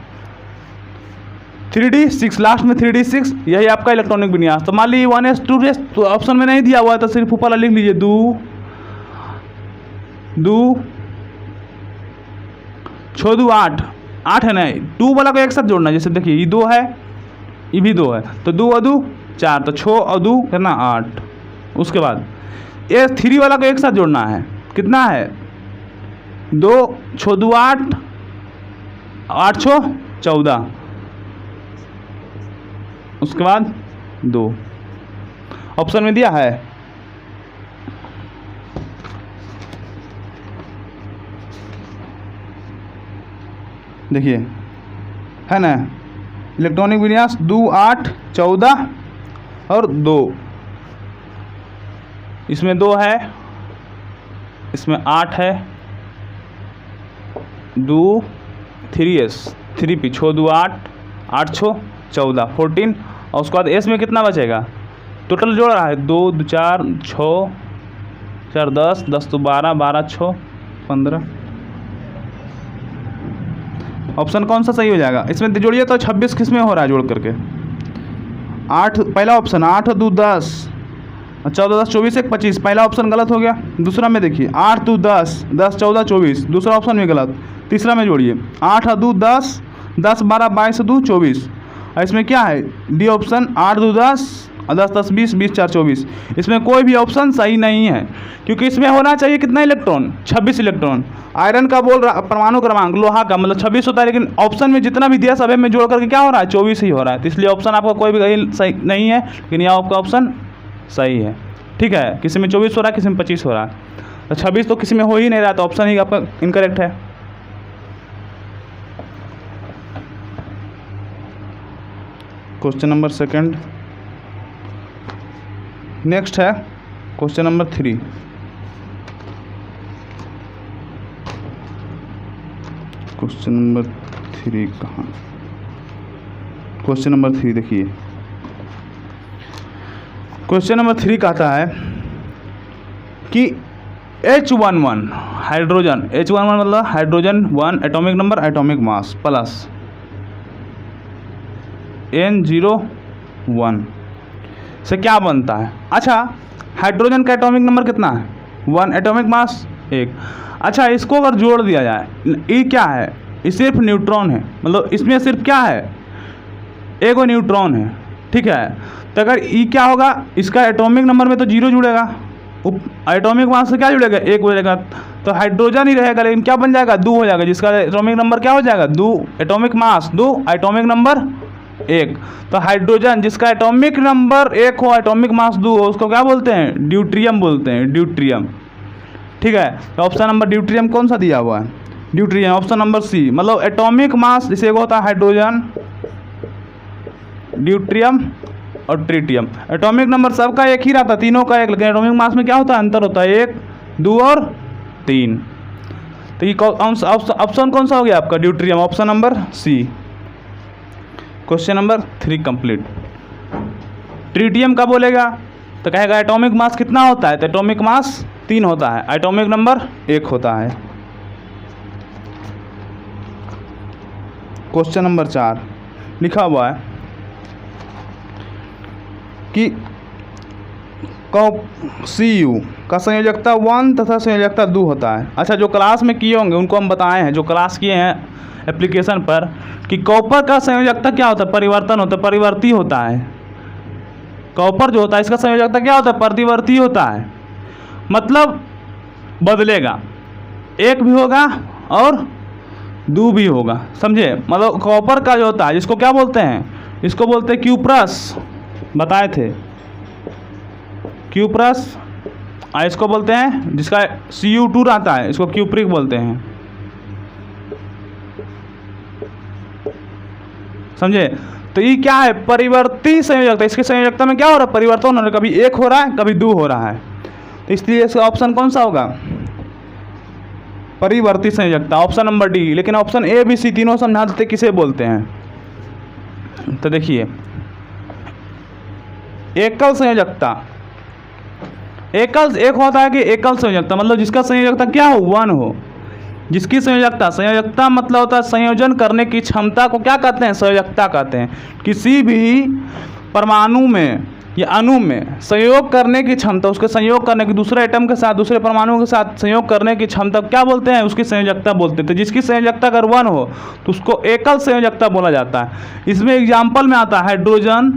3d6, लास्ट में 3d6, यही आपका इलेक्ट्रॉनिक विन्यास। तो मान लीजिए 1s 2s तो ऑप्शन में नहीं दिया हुआ है, तो सिर्फ ऊपर लिख लीजिए 2 6 2 8 8 है नहीं, 2 वाला को एक साथ जोड़ना है। जैसे देखिए ये 2 है, ये भी 2 है, तो 2 और 2 4, तो 6 और 2 कितना 8। उसके बाद ये 3 वाला को एक साथ जोड़ना है, कितना है 2 6 2 8 8 6 14, उसके बाद 2 ऑप्शन में दिया है। देखिए है ना, इलेक्ट्रॉनिक विन्यास 2 8 14 और 2, इसमें 2 है, इसमें 8 है, 2 3s 3p 6 2 8 8 6 14 14, और उसके बाद एस में कितना बचेगा, टोटल जोड़ रहा है 2 2 4 6 4 10 10 तो 12 12 6 15। ऑप्शन कौन सा सही हो जाएगा, इसमें जोड़िए तो 26 किस में हो रहा है जोड़ करके 8, पहला ऑप्शन 8 2 10 14 10 24 1 25, पहला ऑप्शन गलत हो गया। दूसरा में देखिए 8 2 10 10 14 24, दूसरा ऑप्शन भी गलत। तीसरा में जोड़िए 8 2 10 10 12 22 2 24, और इसमें क्या है डी ऑप्शन 8 2 10 10 10 20 20 4 24, इसमें कोई भी ऑप्शन सही नहीं है, क्योंकि इसमें होना चाहिए कितना इलेक्ट्रॉन 26 इलेक्ट्रॉन। आयरन का बोल रहा परमाणु क्रमांक लोहा का मतलब 26 होता है, लेकिन ऑप्शन में जितना भी दिया सभी में जोड़ करके क्या हो रहा है 24 ही हो रहा है, तो इसलिए ऑप्शन आपका कोई भी सही नहीं है, लेकिन यह आपका ऑप्शन सही है। ठीक है, किसी में 24 हो रहा है, किसी में 25 हो रहा है, तो 26 तो किसी में हो ही नहीं रहा, तो ऑप्शन ही आपका इनकरेक्ट है। क्वेश्चन नंबर 2 नेक्स्ट है क्वेश्चन नंबर 3। क्वेश्चन नंबर 3 कहाँ, क्वेश्चन नंबर 3 देखिए, क्वेश्चन नंबर 3 कहता है कि H11 हाइड्रोजन, H11 मतलब hydrogen 1 atomic number atomic mass plus N01 से क्या बनता है। अच्छा, हाइड्रोजन का एटॉमिक नंबर कितना है 1, एटॉमिक मास 1। अच्छा, इसको अगर जोड़ दिया जाए, ये क्या है, ये सिर्फ न्यूट्रॉन है, मतलब इसमें सिर्फ क्या है एगो न्यूट्रॉन है। ठीक है, तो अगर ई क्या होगा, इसका एटॉमिक नंबर में तो 0 जुड़ेगा, एटॉमिक मास से क्या जुड़ेगा 1 हो जाएगा, तो हाइड्रोजन ही रहेगा, लेकिन क्या बन जाएगा 2 हो जाएगा, जिसका एटॉमिक नंबर क्या हो जाएगा 2, एटॉमिक मास 2, एटॉमिक नंबर 1। तो हाइड्रोजन जिसका एटॉमिक नंबर 1 हो, एटॉमिक मास 2 हो, उसको क्या बोलते हैं ड्यूट्रियम बोलते हैं, ड्यूट्रियम। ठीक है, तो ऑप्शन नंबर ड्यूट्रियम कौन सा दिया हुआ है ड्यूट्रियम, ऑप्शन नंबर सी। मतलब एटॉमिक मास जैसे एक होता है हाइड्रोजन, ड्यूट्रियम और ट्रिटियम, एटॉमिक नंबर सबका एक ही रहता है, तीनों का एक, लेकिन एटॉमिक मास में क्या होता है अंतर होता है 1 2 और 3। तो ये ऑप्शन कौन सा हो गया आपका deuterium, option number C. Question number 3 complete. Tritium का बोलेगा तो कहेगा एटॉमिक मास कितना होता है, तो एटॉमिक मास 3 होता है, एटॉमिक नंबर 1 होता है। क्वेश्चन नंबर 4 लिखा हुआ है कि CU का संयोजकता 1 तथा संयोजकता 2 होता है। अच्छा, जो क्लास में किए होंगे उनको हम बताए हैं, जो क्लास किए हैं एप्लीकेशन पर, कि कॉपर का संयोजकता क्या होता है, परिवर्तन होता है, परिवर्ती होता है। कॉपर जो होता है इसका संयोजकता क्या होता है, प्रतिवर्ती होता है, मतलब बदलेगा, 1 भी होगा और 2 भी होगा, समझे। मतलब कॉपर का जो होता है जिसको क्या बोलते हैं, इसको बोलते हैं क्यूप्रस, बताए थे क्यूप्रस। इसको बोलते हैं जिसका Cu2 रहता है, इसको क्यूप्रिक बोलते हैं, समझे। तो ये क्या है परिवर्ती संयोजकता, इसके संयोजकता में क्या हो रहा है परिवर्तन हो रहा है, कभी 1 हो रहा है कभी 2 हो रहा है, तो इसलिए इसका ऑप्शन कौन सा होगा परिवर्ती संयोजकता, ऑप्शन नंबर डी। लेकिन ऑप्शन ए बी सी तीनों समझा देते किसे बोलते हैं, तो देखिए एकल संयोजकता, एक होता है कि एकल संयोजकता मतलब जिसका संयोजकता क्या हो, 1 हो। जिसकी संयोजकता मतलब होता है संयोजन करने की क्षमता को क्या कहते हैं, संयोजकता कहते हैं। किसी भी परमाणु में या अणु में संयोग करने की क्षमता, उसके संयोग करने की दूसरे एटम के साथ, दूसरे परमाणु के साथ संयोग करने की क्षमता क्या बोलते हैं, उसकी संयोजकता बोलते हैं। तो जिसकी संयोजकता अगर 1 हो तो उसको एकल संयोजकता बोला जाता है। इसमें एग्जाम्पल में आता है hydrogen,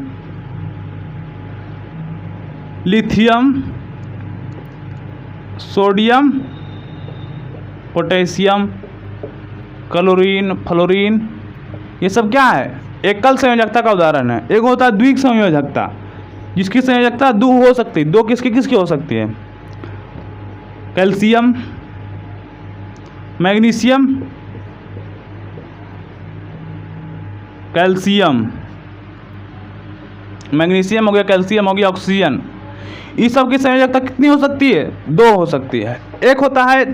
lithium, sodium, potassium, chlorine, fluorine, ये सब क्या है, एकल संयोजकता का उदाहरण है। एक होता है द्विक संयोजकता, जिसकी संयोजकता 2 हो सकती है। 2 किसकी किसकी हो सकती है, कैल्शियम, मैग्नीशियम, कैल्शियम, मैग्नीशियम हो गया, कैल्शियम हो गया, ऑक्सीजन, इस सब की संयोजकता कितनी हो सकती है, 2 हो सकती है। एक होता है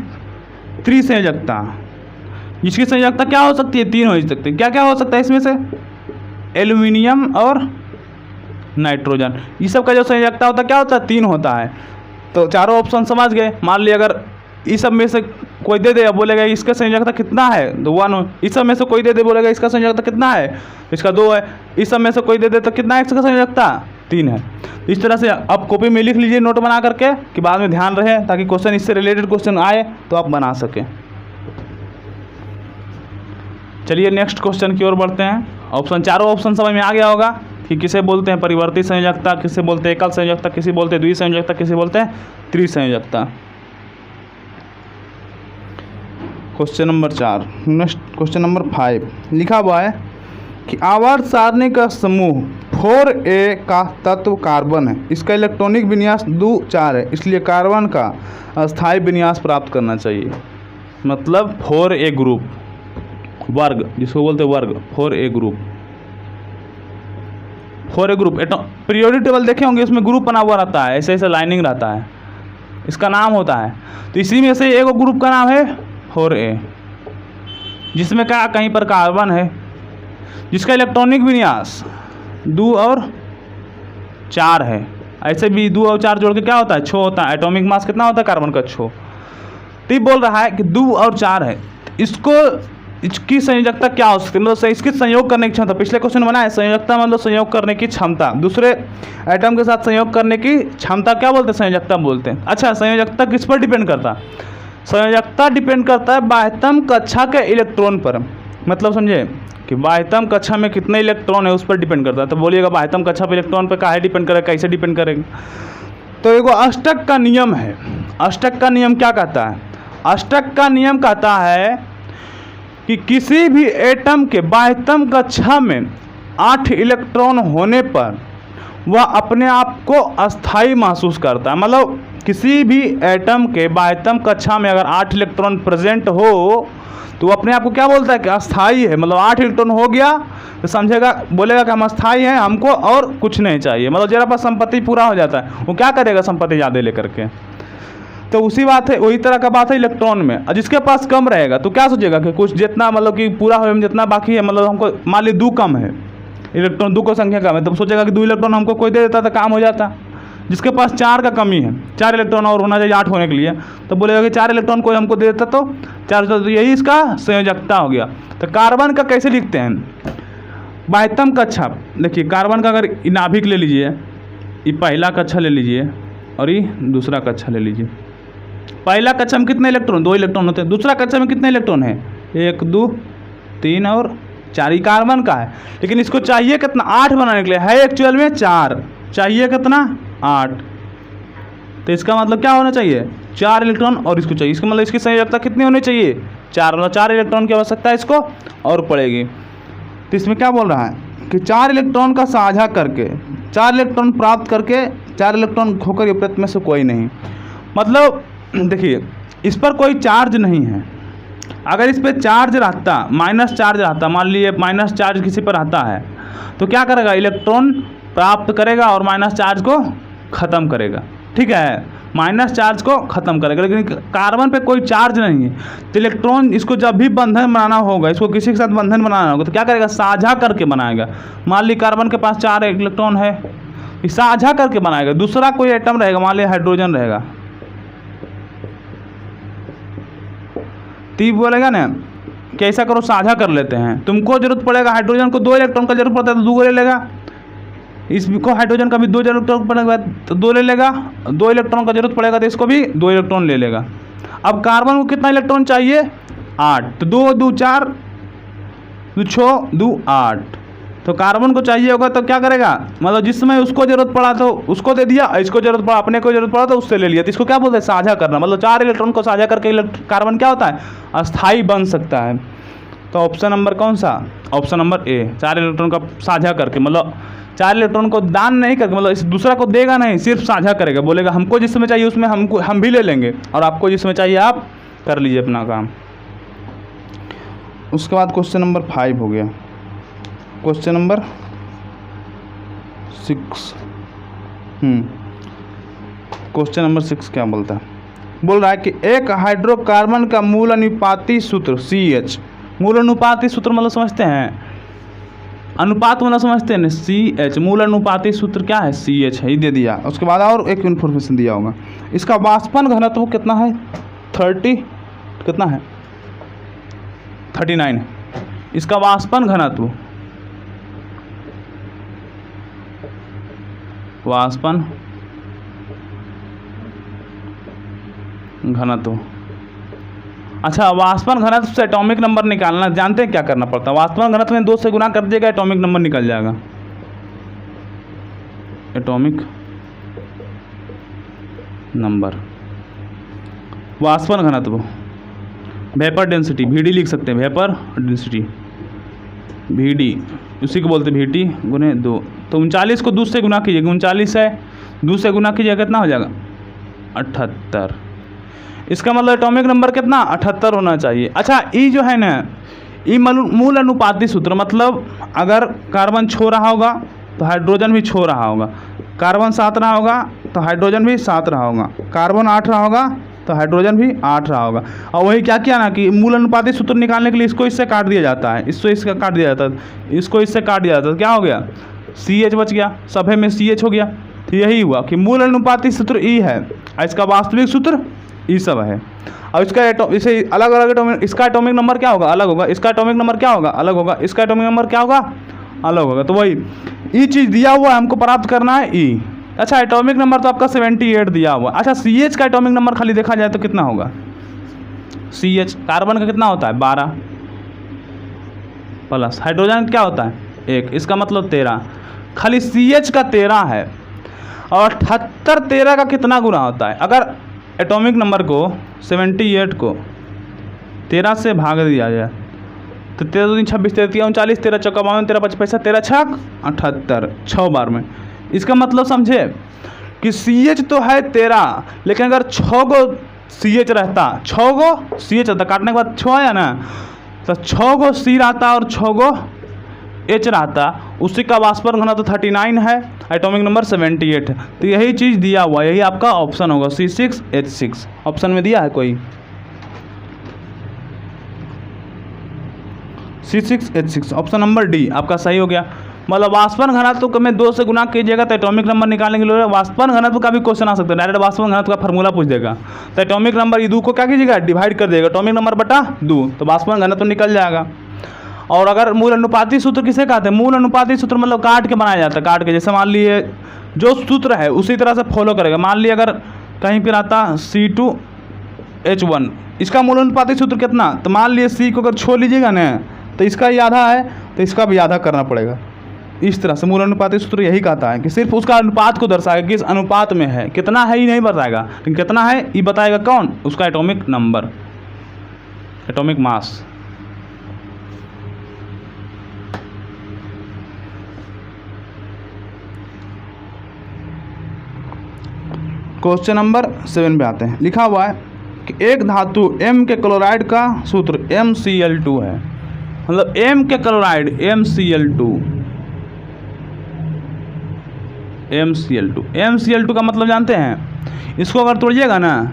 त्रिसंयोजकता, जिसकी संयोजकता क्या हो सकती है, 3 हो सकती है। क्या क्या हो सकता है इसमें से, एल्युमिनियम और नाइट्रोजन, ये सब का जो संयोजकता होता है क्या होता है, 3 होता है। तो चारों ऑप्शन समझ गए। मान लिया अगर इस सब में से कोई दे दे, बोलेगा इसका संयोजकता कितना है, तो 1 हो। इस सब में से कोई दे दे, बोलेगा इसका संयोजकता कितना है, इसका 2 है। इस सब में से कोई दे दे तो कितना है इसका संयोजकता, 3 है। इस तरह से आप कॉपी में लिख लीजिए नोट बना करके, कि बाद में ध्यान रहे, ताकि क्वेश्चन इससे रिलेटेड क्वेश्चन आए तो आप बना सकें। चलिए नेक्स्ट क्वेश्चन की ओर बढ़ते हैं। ऑप्शन, चारों ऑप्शन समझ में आ गया होगा कि किसे बोलते हैं परिवर्ती संयोजकता, किसे बोलते हैं एकल संयोजकता, किसे बोलते हैं द्विसंयोजकता, किसे बोलते हैं त्रिसंयोजकता। Question number 4, next question number 5 लिखा हुआ है कि आवर्त सारणी का समूह 4a का तत्व कार्बन है, इसका इलेक्ट्रॉनिक विन्यास 2, 4 है, इसलिए कार्बन का अस्थायी विन्यास प्राप्त करना चाहिए। मतलब 4a ग्रुप, वर्ग जिसको बोलते हैं वर्ग, 4a group, 4a group. Periodic table देखे होंगे, उसमें ग्रुप बना हुआ रहता है, ऐसे ऐसे लाइनिंग रहता है, इसका नाम होता है। तो इसी में से एक ग्रुप का नाम है 4a, जिसमें क्या कहीं पर कार्बन है, जिसका इलेक्ट्रॉनिक विन्यास 2 और 4 है। ऐसे भी 2 और 4 जोड़ के क्या होता है, 6 होता है। एटॉमिक मास कितना होता है कार्बन का, 6। तो ये बोल रहा है कि 2 और 4 है, इसकी संयोजकता क्या हो सकती है, मतलब इसकी संयोग करने की क्षमता। पिछले क्वेश्चन बना है संयोजकता मतलब संयोग करने की क्षमता, दूसरे एटम के साथ संयोग करने की क्षमता क्या बोलते हैं, संयोजकता बोलते हैं। अच्छा, संयोजकता किस पर डिपेंड करता है, संयोजकता डिपेंड करता है बाह्यतम कक्षा के इलेक्ट्रॉन पर। मतलब समझे कि बाह्यतम कक्षा में कितने इलेक्ट्रॉन है उस पर डिपेंड करता है। तो बोलिएगा बाह्यतम कक्षा पर इलेक्ट्रॉन पर काहे डिपेंड करेगा, कैसे डिपेंड करेगा। तो एगो अष्टक का नियम है। अष्टक का नियम क्या कहता है, अष्टक का नियम कहता है कि किसी भी एटम के बाह्यतम कक्षा में 8 इलेक्ट्रॉन होने पर वह अपने आप को अस्थायी महसूस करता है। मतलब किसी भी एटम के बाह्यतम कक्षा में अगर 8 इलेक्ट्रॉन प्रेजेंट हो तो वो अपने आप को क्या बोलता है कि अस्थायी है। मतलब 8 इलेक्ट्रॉन हो गया तो समझेगा, बोलेगा कि हम अस्थायी हैं, हमको और कुछ नहीं चाहिए। मतलब जरा पास संपत्ति पूरा हो जाता है, वो क्या करेगा संपत्ति ज़्यादा लेकर के। तो उसी बात है, वही तरह का बात है इलेक्ट्रॉन में। और जिसके पास कम रहेगा तो क्या सोचेगा कि कुछ जितना मतलब कि पूरा हो जितना बाकी है, मतलब हमको मान ली 2 कम है, इलेक्ट्रॉन 2 को संख्या कम है, तो सोचेगा कि 2 इलेक्ट्रॉन हमको कोई दे देता तो काम हो जाता। जिसके पास 4 का कमी है, 4 इलेक्ट्रॉन और होना चाहिए 8 होने के लिए, तो बोलेगा कि 4 इलेक्ट्रॉन कोई हमको दे देता तो 4, तो यही इसका संयोजकता हो गया। तो कार्बन का कैसे लिखते हैं, बाह्यतम कक्षा। देखिए कार्बन का अगर नाभिक ले लीजिए, ये पहला कक्षा ले लीजिए और ये दूसरा कक्षा ले लीजिए। पहला कक्षा में कितने इलेक्ट्रॉन, 2 इलेक्ट्रॉन होते हैं। दूसरा कक्षा में कितने इलेक्ट्रॉन है, 1, 2, 3 और 4। ये कार्बन का है, लेकिन इसको चाहिए कितना, 8 बनाने के लिए। है एक्चुअल में 4, चाहिए कितना, 8। तो इसका मतलब क्या होना चाहिए, 4 इलेक्ट्रॉन और इसको चाहिए। इसका मतलब इसकी संयोजकता कितनी होनी चाहिए, 4। मतलब 4 इलेक्ट्रॉन की आवश्यकता है इसको और पड़ेगी। तो इसमें क्या बोल रहा है कि 4 इलेक्ट्रॉन का साझा करके 4 इलेक्ट्रॉन प्राप्त करके 4 इलेक्ट्रॉन खोकर विपरीत में से कोई नहीं। मतलब देखिए इस पर कोई चार्ज नहीं है। अगर इस पर चार्ज रहता, माइनस चार्ज रहता, मान लीजिए माइनस चार्ज किसी पर आता है, तो क्या करेगा, इलेक्ट्रॉन प्राप्त करेगा और माइनस चार्ज को ख़त्म करेगा। ठीक है, माइनस चार्ज को ख़त्म करेगा। लेकिन कार्बन पे कोई चार्ज नहीं है, तो इलेक्ट्रॉन इसको जब भी बंधन बनाना होगा, इसको किसी के साथ बंधन बनाना होगा, तो क्या करेगा, साझा करके बनाएगा। मान ली कार्बन के पास 4 इलेक्ट्रॉन है, साझा करके बनाएगा। दूसरा कोई एटम रहेगा, मान लिया हाइड्रोजन रहेगा, तो बोलेगा ना कि ऐसा करो साझा कर लेते हैं। तुमको जरूरत पड़ेगा हाइड्रोजन को 2 इलेक्ट्रॉन का जरूरत पड़ता है तो 2 ले लेगा, इसको हाइड्रोजन का भी 2 इलेक्ट्रॉन पड़ेगा तो 2 ले लेगा, 2 इलेक्ट्रॉन का जरूरत पड़ेगा तो इसको भी 2 इलेक्ट्रॉन ले लेगा। अब कार्बन को कितना इलेक्ट्रॉन चाहिए? 8, तो 2 2 4 2 6 2 8, तो कार्बन को चाहिए होगा तो क्या करेगा, मतलब जिसमें उसको जरूरत पड़ा तो उसको दे दिया, इसको जरूरत पड़ा, अपने को जरूरत पड़ा तो उससे ले लिया। तो इसको क्या बोलते हैं? साझा करना। मतलब 4 इलेक्ट्रॉन को साझा करके कार्बन क्या होता है? अस्थाई बन सकता है। तो ऑप्शन नंबर कौन सा? ऑप्शन नंबर ए, 4 इलेक्ट्रॉन का साझा करके, मतलब 4 इलेक्ट्रॉन को दान नहीं करके, मतलब इस दूसरा को देगा नहीं, सिर्फ साझा करेगा। बोलेगा हमको जिसमें चाहिए उसमें हम भी ले लेंगे और आपको जिसमें चाहिए आप कर लीजिए अपना काम। उसके बाद क्वेश्चन नंबर 5 हो गया। क्वेश्चन नंबर 6, क्वेश्चन नंबर 6 क्या बोलता है? बोल रहा है कि एक हाइड्रोकार्बन का मूल अनुपाती सूत्र CH, मूल अनुपाती सूत्र मतलब समझते हैं, अनुपात मतलब समझते हैं ना, CH, मूल अनुपाती सूत्र क्या है? CH है, ही दे दिया। उसके बाद और एक इन्फॉर्मेशन दिया होगा, इसका वाष्पन घनत्व कितना है? 30 कितना है? 39 है। इसका वाष्पन घनत्व, वाष्पन घनत्व, अच्छा वाष्पन घनत्व से एटॉमिक नंबर निकालना जानते हैं क्या करना पड़ता है? वाष्पन घनत्व में 2 से गुना कर दिएगा, एटॉमिक नंबर निकल जाएगा। एटॉमिक नंबर, वाष्पन घनत्व, वेपर डेंसिटी, VD लिख सकते हैं, वेपर डेंसिटी VD, उसी को बोलते हैं VT गुने 2। तो 39 को 2 से गुना कीजिएगा, 39 है 2 से गुना कीजिएगा, कितना हो जाएगा? 78। इसका मतलब एटॉमिक नंबर कितना? 78 होना चाहिए। अच्छा ई जो है ना, ई मूल अनुपाती सूत्र, मतलब अगर कार्बन छो रहा होगा तो हाइड्रोजन भी छो रहा होगा, कार्बन 7 रहा होगा तो हाइड्रोजन भी 7 रहा होगा, कार्बन 8 रहा होगा तो हाइड्रोजन भी 8 रहा होगा। और वही क्या किया ना कि मूल अनुपाती सूत्र निकालने के लिए इसको इससे काट दिया जाता है, इसको इसका काट दिया जाता है, इसको इससे काट दिया जाता है, क्या हो गया? CH बच गया, सभे में CH हो गया। तो यही हुआ कि मूल अनुपाती सूत्र E है और इसका वास्तविक सूत्र E सब है। और इसका इसे अलग अलग एटॉमिक, इसका एटॉमिक नंबर क्या होगा? अलग होगा। इसका एटॉमिक नंबर क्या होगा? अलग होगा। इसका एटॉमिक नंबर क्या होगा? अलग होगा। तो वही E चीज़ दिया हुआ है, हमको प्राप्त करना है E। अच्छा एटॉमिक नंबर तो आपका 78 दिया हुआ। अच्छा CH का एटॉमिक नंबर खाली देखा जाए तो कितना होगा? CH कार्बन का कितना होता है? 12 प्लस हाइड्रोजन क्या होता है? 1, इसका मतलब 13। खाली CH का 13 है। और 78 13 का कितना गुना होता है? अगर एटॉमिक नंबर को 78 को 13 से भाग दिया जाए तो 13 2 26 13 39 13 चौका 52 13 5 पैसा 13 छक 78, 6 बार में। इसका मतलब समझे कि CH तो है 13, लेकिन अगर 6 गो CH रहता, 6 गो CH रहता, काटने के बाद 6 आया ना, तो 6 गो C रहता और 6 गो H रहता, उसी का वाष्पन घनत्व तो 39 है, एटॉमिक नंबर 78 है। तो यही चीज़ दिया हुआ, यही आपका ऑप्शन होगा C6H6। ऑप्शन में दिया है कोई? C6H6 ऑप्शन नंबर डी आपका सही हो गया। मतलब वाष्पन घनत्व को में 2 से गुना कीजिएगा तो एटॉमिक नंबर निकालने के लिए वाष्पन घनत्व का भी क्वेश्चन आ सकता है, डायरेक्ट वाष्पन घनत्व का फार्मूला पूछ देगा। तो एटॉमिक नंबर ये 2 को क्या कीजिएगा? डिवाइड कर देगा, एटॉमिक नंबर बटा 2, तो वाष्पन घनत्व निकल जाएगा। और अगर मूल अनुपाती सूत्र किसे कहते हैं? मूल अनुपाती सूत्र मतलब काट के बनाया जाता है, काट के, जैसे मान लिए जो सूत्र है उसी तरह से फॉलो करेगा। मान लिया अगर कहीं पर आता C2H1, इसका मूल अनुपाती सूत्र कितना? तो मान लिए C को अगर छोड़ लीजिएगा ना तो इसका ही आधा है, तो इसका भी आधा करना पड़ेगा। इस तरह से मूल अनुपाती सूत्र यही कहता है कि सिर्फ उसका अनुपात को दर्शाएगा, किस अनुपात में है, कितना है ही नहीं बताएगा, लेकिन कितना है ये बताएगा कौन? उसका atomic number, atomic mass. Question number 7 पे आते हैं। लिखा हुआ है कि एक धातु M के क्लोराइड का सूत्र MCl2 है। मतलब M के क्लोराइड MCl2 का मतलब जानते हैं? इसको अगर तोड़िएगा ना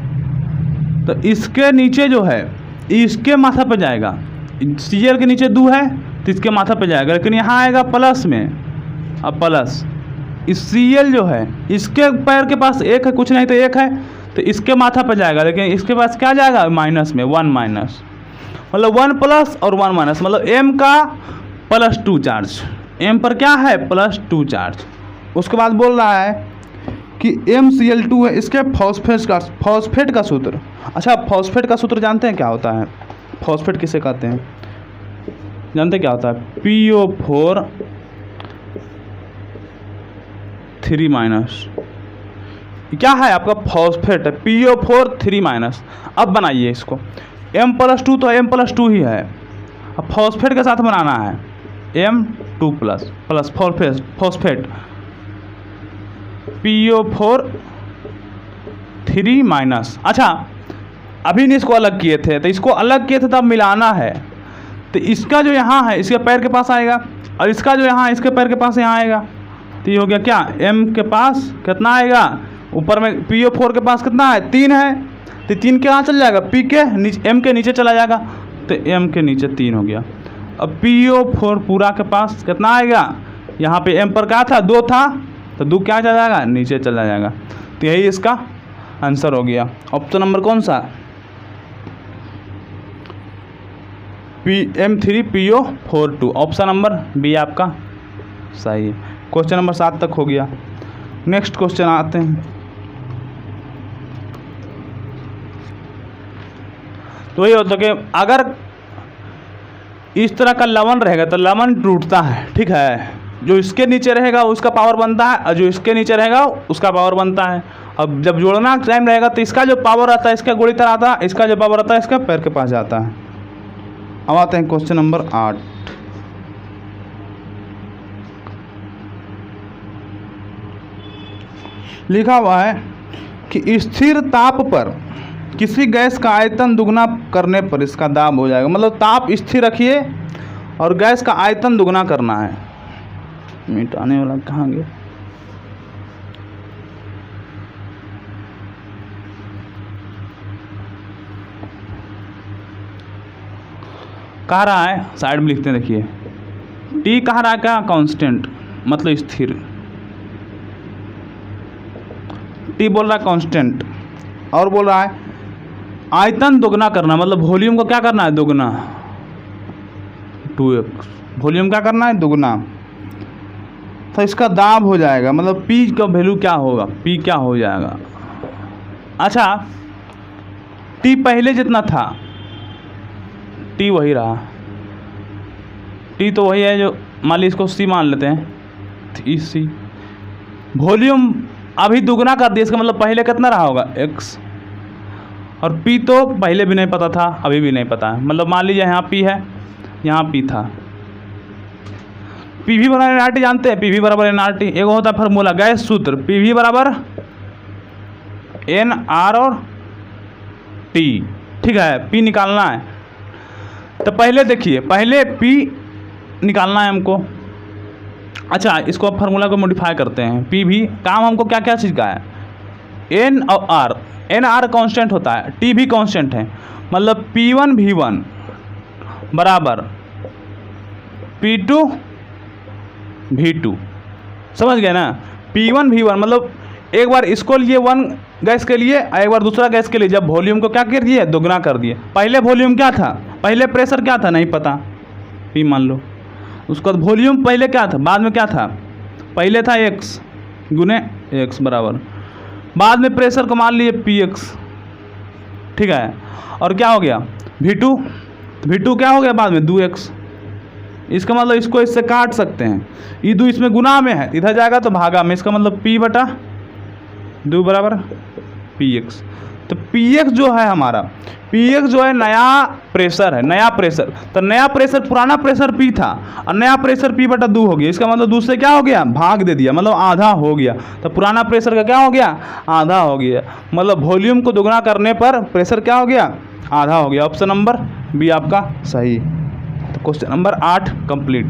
तो इसके नीचे जो है इसके माथा पे जाएगा, Cl के नीचे 2 है तो इसके माथा पे जाएगा, लेकिन यहाँ आएगा प्लस में। अब प्लस इस Cl जो है इसके पैर के पास एक है, कुछ नहीं तो एक है, तो इसके माथा पर जाएगा, लेकिन इसके पास क्या जाएगा माइनस में, 1 माइनस, मतलब 1 प्लस और 1 माइनस, मतलब M का +2 चार्ज, M पर क्या है +2 चार्ज। उसके बाद बोल रहा है कि MCl2 है, इसके फॉस्फेट का सूत्र। अच्छा, फॉस्फेट का सूत्र जानते हैं क्या होता है? फॉस्फेट किसे कहते हैं, जानते हैं क्या होता है? PO4 3- क्या है आपका फॉस्फेट है, PO4 3-। अब बनाइए इसको, M+2 तो M+2 ही है, अब फॉस्फेट के साथ बनाना है M2+ प्लस फॉस्फेट PO4 3-। अच्छा, अभी नहीं इसको अलग किए थे, तो इसको अलग किए थे तब मिलाना है, तो इसका जो यहाँ है इसके पैर के पास आएगा, और इसका जो यहाँ इसके पैर के पास यहाँ आएगा, तो ये हो गया क्या, M के पास कितना आएगा, ऊपर में PO4 के पास कितना है 3 है, तो 3 के यहाँ चल जाएगा, P के नीचे, M के नीचे चला जाएगा, तो M के नीचे 3 हो गया। अब PO4 पूरा के पास कितना आएगा, यहाँ पे M पर क्या था 2 था, तो 2 क्या चला जाएगा नीचे चला जाएगा, तो यही इसका आंसर हो गया। ऑप्शन नंबर कौन सा, M3PO4 2, ऑप्शन नंबर बी आपका सही है। क्वेश्चन नंबर 7 तक हो गया। नेक्स्ट क्वेश्चन आते हैं। तो ये होता है कि अगर इस तरह का लवण रहेगा तो लवण टूटता है, ठीक है, जो इसके नीचे रहेगा उसका पावर बनता है, और जो इसके नीचे रहेगा उसका पावर बनता है। अब जब जोड़ना टाइम रहेगा तो इसका जो पावर आता है इसका गोली तरह आता है, इसका जो पावर आता है इसका पैर के पास जाता है। अब आते हैं क्वेश्चन नंबर 8। लिखा हुआ है कि स्थिर ताप पर किसी गैस का आयतन दुगना करने पर इसका दाब हो जाएगा, मतलब ताप स्थिर रखिए और गैस का आयतन दुगना करना है। मिटाने वाला कहाँ गया, कह रहा है साइड में लिखते हैं, देखिए टी कह रहा है क्या, कांस्टेंट मतलब स्थिर, टी बोल रहा है कांस्टेंट, और बोल रहा है आयतन दोगुना करना, मतलब वॉल्यूम को क्या करना है दोगुना, 2x, वॉल्यूम क्या करना है दोगुना, तो इसका दाब हो जाएगा, मतलब P का वैल्यू क्या होगा, P क्या हो जाएगा। अच्छा, T पहले जितना था T वही रहा, T तो वही है जो, मान ली इसको C मान लेते हैं, C वॉल्यूम अभी दुगना कर दिया, इसका मतलब पहले कितना रहा होगा x, और P तो पहले भी नहीं पता था अभी भी नहीं पता है, मतलब मान लीजिए यहाँ P है यहाँ P था। PV बराबर NRT जानते हैं, PV बराबर NRT एक होता है फार्मूला गैस सूत्र, PV बराबर NR और T, ठीक है, P निकालना है। तो पहले देखिए, पहले P निकालना है हमको। अच्छा, इसको अब फार्मूला को मॉडिफाई करते हैं। PV काम हमको क्या क्या चीज़ का है, N और R, NR कांस्टेंट होता है, T भी कांस्टेंट है, मतलब P1 V1 बराबर P2 V2, समझ गए ना। P1 V1 मतलब एक बार इसको लिए 1 गैस के लिए, एक बार दूसरा गैस के लिए, जब वॉल्यूम को क्या कर दिए दोगुना कर दिए। पहले वॉल्यूम क्या था, पहले प्रेशर क्या था नहीं पता, P मान लो, उसके बाद वॉल्यूम पहले क्या था, बाद में क्या था, पहले था x गुने x बराबर, बाद में प्रेशर को मान लिए Px, ठीक है, और क्या हो गया V2, V2 क्या हो गया बाद में 2x, इसका मतलब इसको इससे काट सकते हैं, ये 2 इसमें गुना में है, इधर जाएगा तो भागा में, इसका मतलब P बटा 2 बराबर Px। तो Px जो है हमारा, Px जो है नया प्रेशर है, नया प्रेशर, तो नया प्रेशर पुराना प्रेशर P था और नया प्रेशर P बटा 2 हो गया, इसका मतलब 2 से क्या हो गया भाग दे दिया, मतलब आधा हो गया, तो पुराना प्रेशर का क्या हो गया आधा हो गया, मतलब वॉल्यूम को दोगुना करने पर प्रेशर क्या हो गया आधा हो गया। ऑप्शन नंबर बी आपका सही। तो क्वेश्चन नंबर 8 कंप्लीट,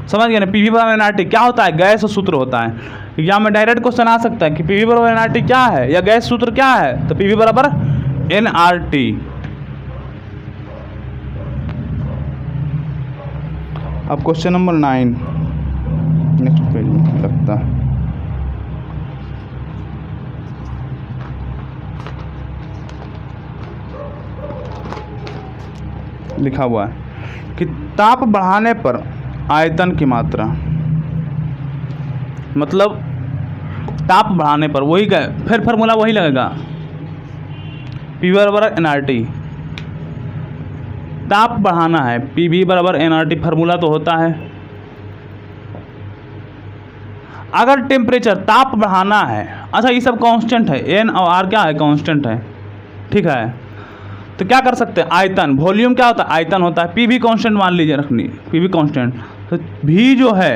समझ गए ना। PV बराबर NRT क्या होता है, गैस सूत्र होता है। एग्जाम में डायरेक्ट क्वेश्चन आ सकता है कि PV बराबर NRT क्या है या गैस सूत्र क्या है, तो PV बराबर NRT। अब क्वेश्चन नंबर 9 नेक्स्ट पेज। लगता है। लिखा हुआ है कि ताप बढ़ाने पर आयतन की मात्रा, मतलब ताप बढ़ाने पर वही का फिर फार्मूला वही लगेगा, पी बराबर एनआरटी। ताप बढ़ाना है, पी वी बराबर एनआरटी फार्मूला तो होता है। अगर टेम्परेचर ताप बढ़ाना है, अच्छा ये सब कांस्टेंट है, एन और आर क्या है, कांस्टेंट है, ठीक है। तो क्या कर सकते हैं, आयतन, वॉल्यूम क्या होता है, आयतन होता है। पी भी कांस्टेंट मान लीजिए, रखनी पी भी कांस्टेंट, तो भी जो है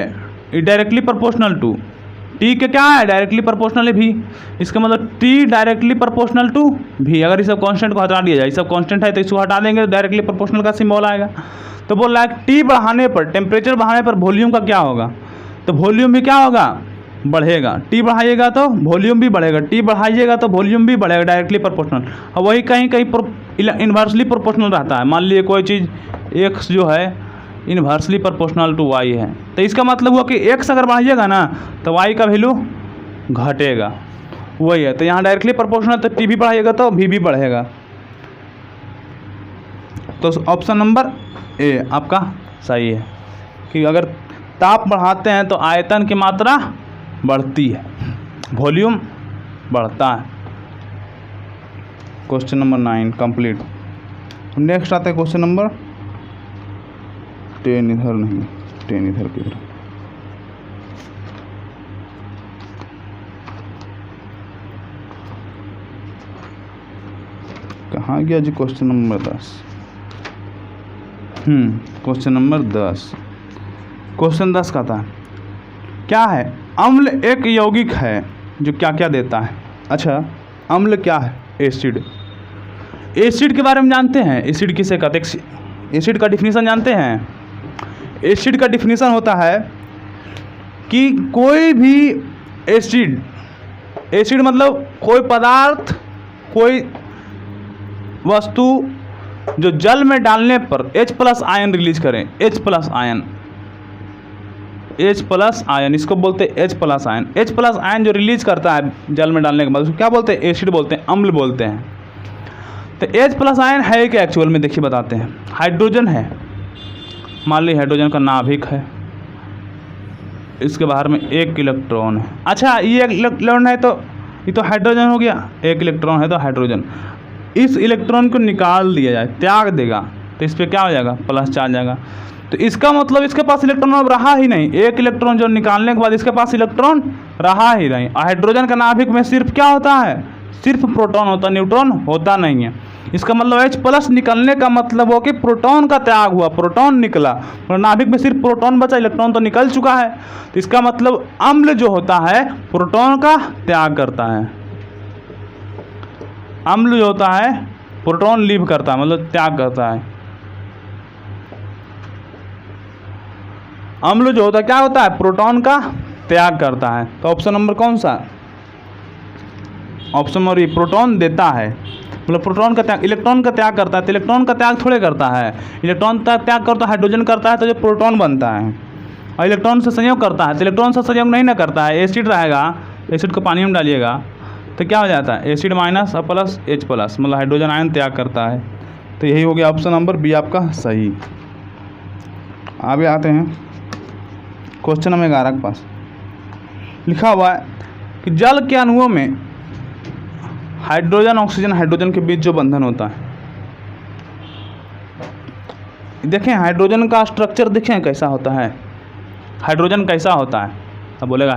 ये डायरेक्टली प्रोपोर्शनल टू टी के क्या है, डायरेक्टली प्रोपोर्शनल है भी। इसका मतलब टी डायरेक्टली प्रोपोर्शनल टू भी। अगर ये सब कांस्टेंट को हटा दिया जाए, ये सब कांस्टेंट है तो इसको हटा देंगे तो डायरेक्टली प्रोपोर्शनल का सिंबल आएगा। तो बोल रहा है टी बढ़ाने पर, टेम्परेचर बढ़ाने पर वॉल्यूम का क्या होगा, तो वॉल्यूम भी क्या होगा, बढ़ेगा। टी बढ़ाइएगा तो वॉल्यूम भी बढ़ेगा, टी बढ़ाइएगा तो वॉल्यूम भी बढ़ेगा, डायरेक्टली प्रोपोर्शनल। और वही कहीं कहीं इन्वर्सली प्रोपोर्शनल रहता है। मान लीजिए कोई चीज़ एक्स जो है इन्वर्सली प्रोपोर्शनल टू वाई है, तो इसका मतलब हुआ कि एक्स अगर बढ़ाइएगा ना तो वाई का वैल्यू घटेगा, वही है। तो यहाँ डायरेक्टली प्रोपोर्शनल, तो टी भी बढ़ाइएगा तो भी बढ़ेगा। तो ऑप्शन नंबर ए आपका सही है कि अगर ताप बढ़ाते हैं तो आयतन की मात्रा बढ़ती है, वॉल्यूम बढ़ता है। Question number 9 complete. नेक्स्ट आता है क्वेश्चन नंबर 10, इधर नहीं, 10 इधर की तरफ। कहाँ गया जी question number 10? Question number 10, question 10 का था क्या है, अम्ल एक यौगिक है जो क्या क्या देता है। अच्छा, अम्ल क्या है, एसिड। एसिड के बारे में जानते हैं, एसिड किसे कहते हैं, एसिड का डिफिनीशन जानते हैं। एसिड का डिफिनीशन होता है कि कोई भी एसिड, एसिड मतलब कोई पदार्थ, कोई वस्तु जो जल में डालने पर H+ आयन रिलीज करें, H+ आयन, H+ आयन, इसको बोलते हैं H+ आयन। H+ आयन जो रिलीज करता है जल में डालने के बाद उसको क्या बोलते हैं, एसिड बोलते हैं, अम्ल बोलते हैं। तो H+ आयन है क्या एक्चुअल में, देखिए बताते हैं। हाइड्रोजन है, मान ली हाइड्रोजन का नाभिक है, इसके बाहर में एक इलेक्ट्रॉन है। अच्छा, ये एक इलेक्ट्रॉन है तो ये तो हाइड्रोजन हो गया, एक इलेक्ट्रॉन है तो हाइड्रोजन। इस इलेक्ट्रॉन को निकाल दिया जाए, त्याग देगा, तो इस पर क्या हो जाएगा, प्लस चार्ज आएगा। तो इसका मतलब इसके पास इलेक्ट्रॉन अब रहा ही नहीं, एक इलेक्ट्रॉन जो निकालने के बाद इसके पास इलेक्ट्रॉन रहा ही नहीं। हाइड्रोजन का नाभिक में सिर्फ क्या होता है, सिर्फ प्रोटॉन होता है, न्यूट्रॉन होता नहीं है। इसका मतलब H+ निकलने का मतलब हो कि प्रोटॉन का त्याग हुआ, प्रोटॉन निकला, और नाभिक में सिर्फ प्रोटॉन बचा, इलेक्ट्रॉन तो निकल चुका है। तो इसका मतलब अम्ल जो होता है प्रोटॉन का त्याग करता है, अम्ल जो होता है प्रोटॉन लीव करता है, मतलब त्याग करता है। अम्ल जो होता है क्या होता है, प्रोटॉन का त्याग करता है। तो ऑप्शन नंबर कौन सा, ऑप्शन नंबर ये, प्रोटॉन देता है, मतलब प्रोटॉन का त्याग, इलेक्ट्रॉन का त्याग करता है। तो इलेक्ट्रॉन का त्याग थोड़े करता है, इलेक्ट्रॉन का त्याग करता है हाइड्रोजन करता है, तो जो प्रोटॉन बनता है, और इलेक्ट्रॉन से संयोग करता है। तो इलेक्ट्रॉन से संयोग नहीं ना करता है, एसिड रहेगा, एसिड को पानी में डालिएगा तो क्या हो जाता है, एसिड माइनस और प्लस H+, मतलब हाइड्रोजन आयन त्याग करता है। तो यही हो गया ऑप्शन नंबर बी आपका सही। आगे आते हैं क्वेश्चन नंबर 11 के पास। लिखा हुआ है कि जल के अणुओं में हाइड्रोजन ऑक्सीजन हाइड्रोजन के बीच जो बंधन होता है, देखें हाइड्रोजन का स्ट्रक्चर देखें कैसा होता है, हाइड्रोजन कैसा होता है। अब बोलेगा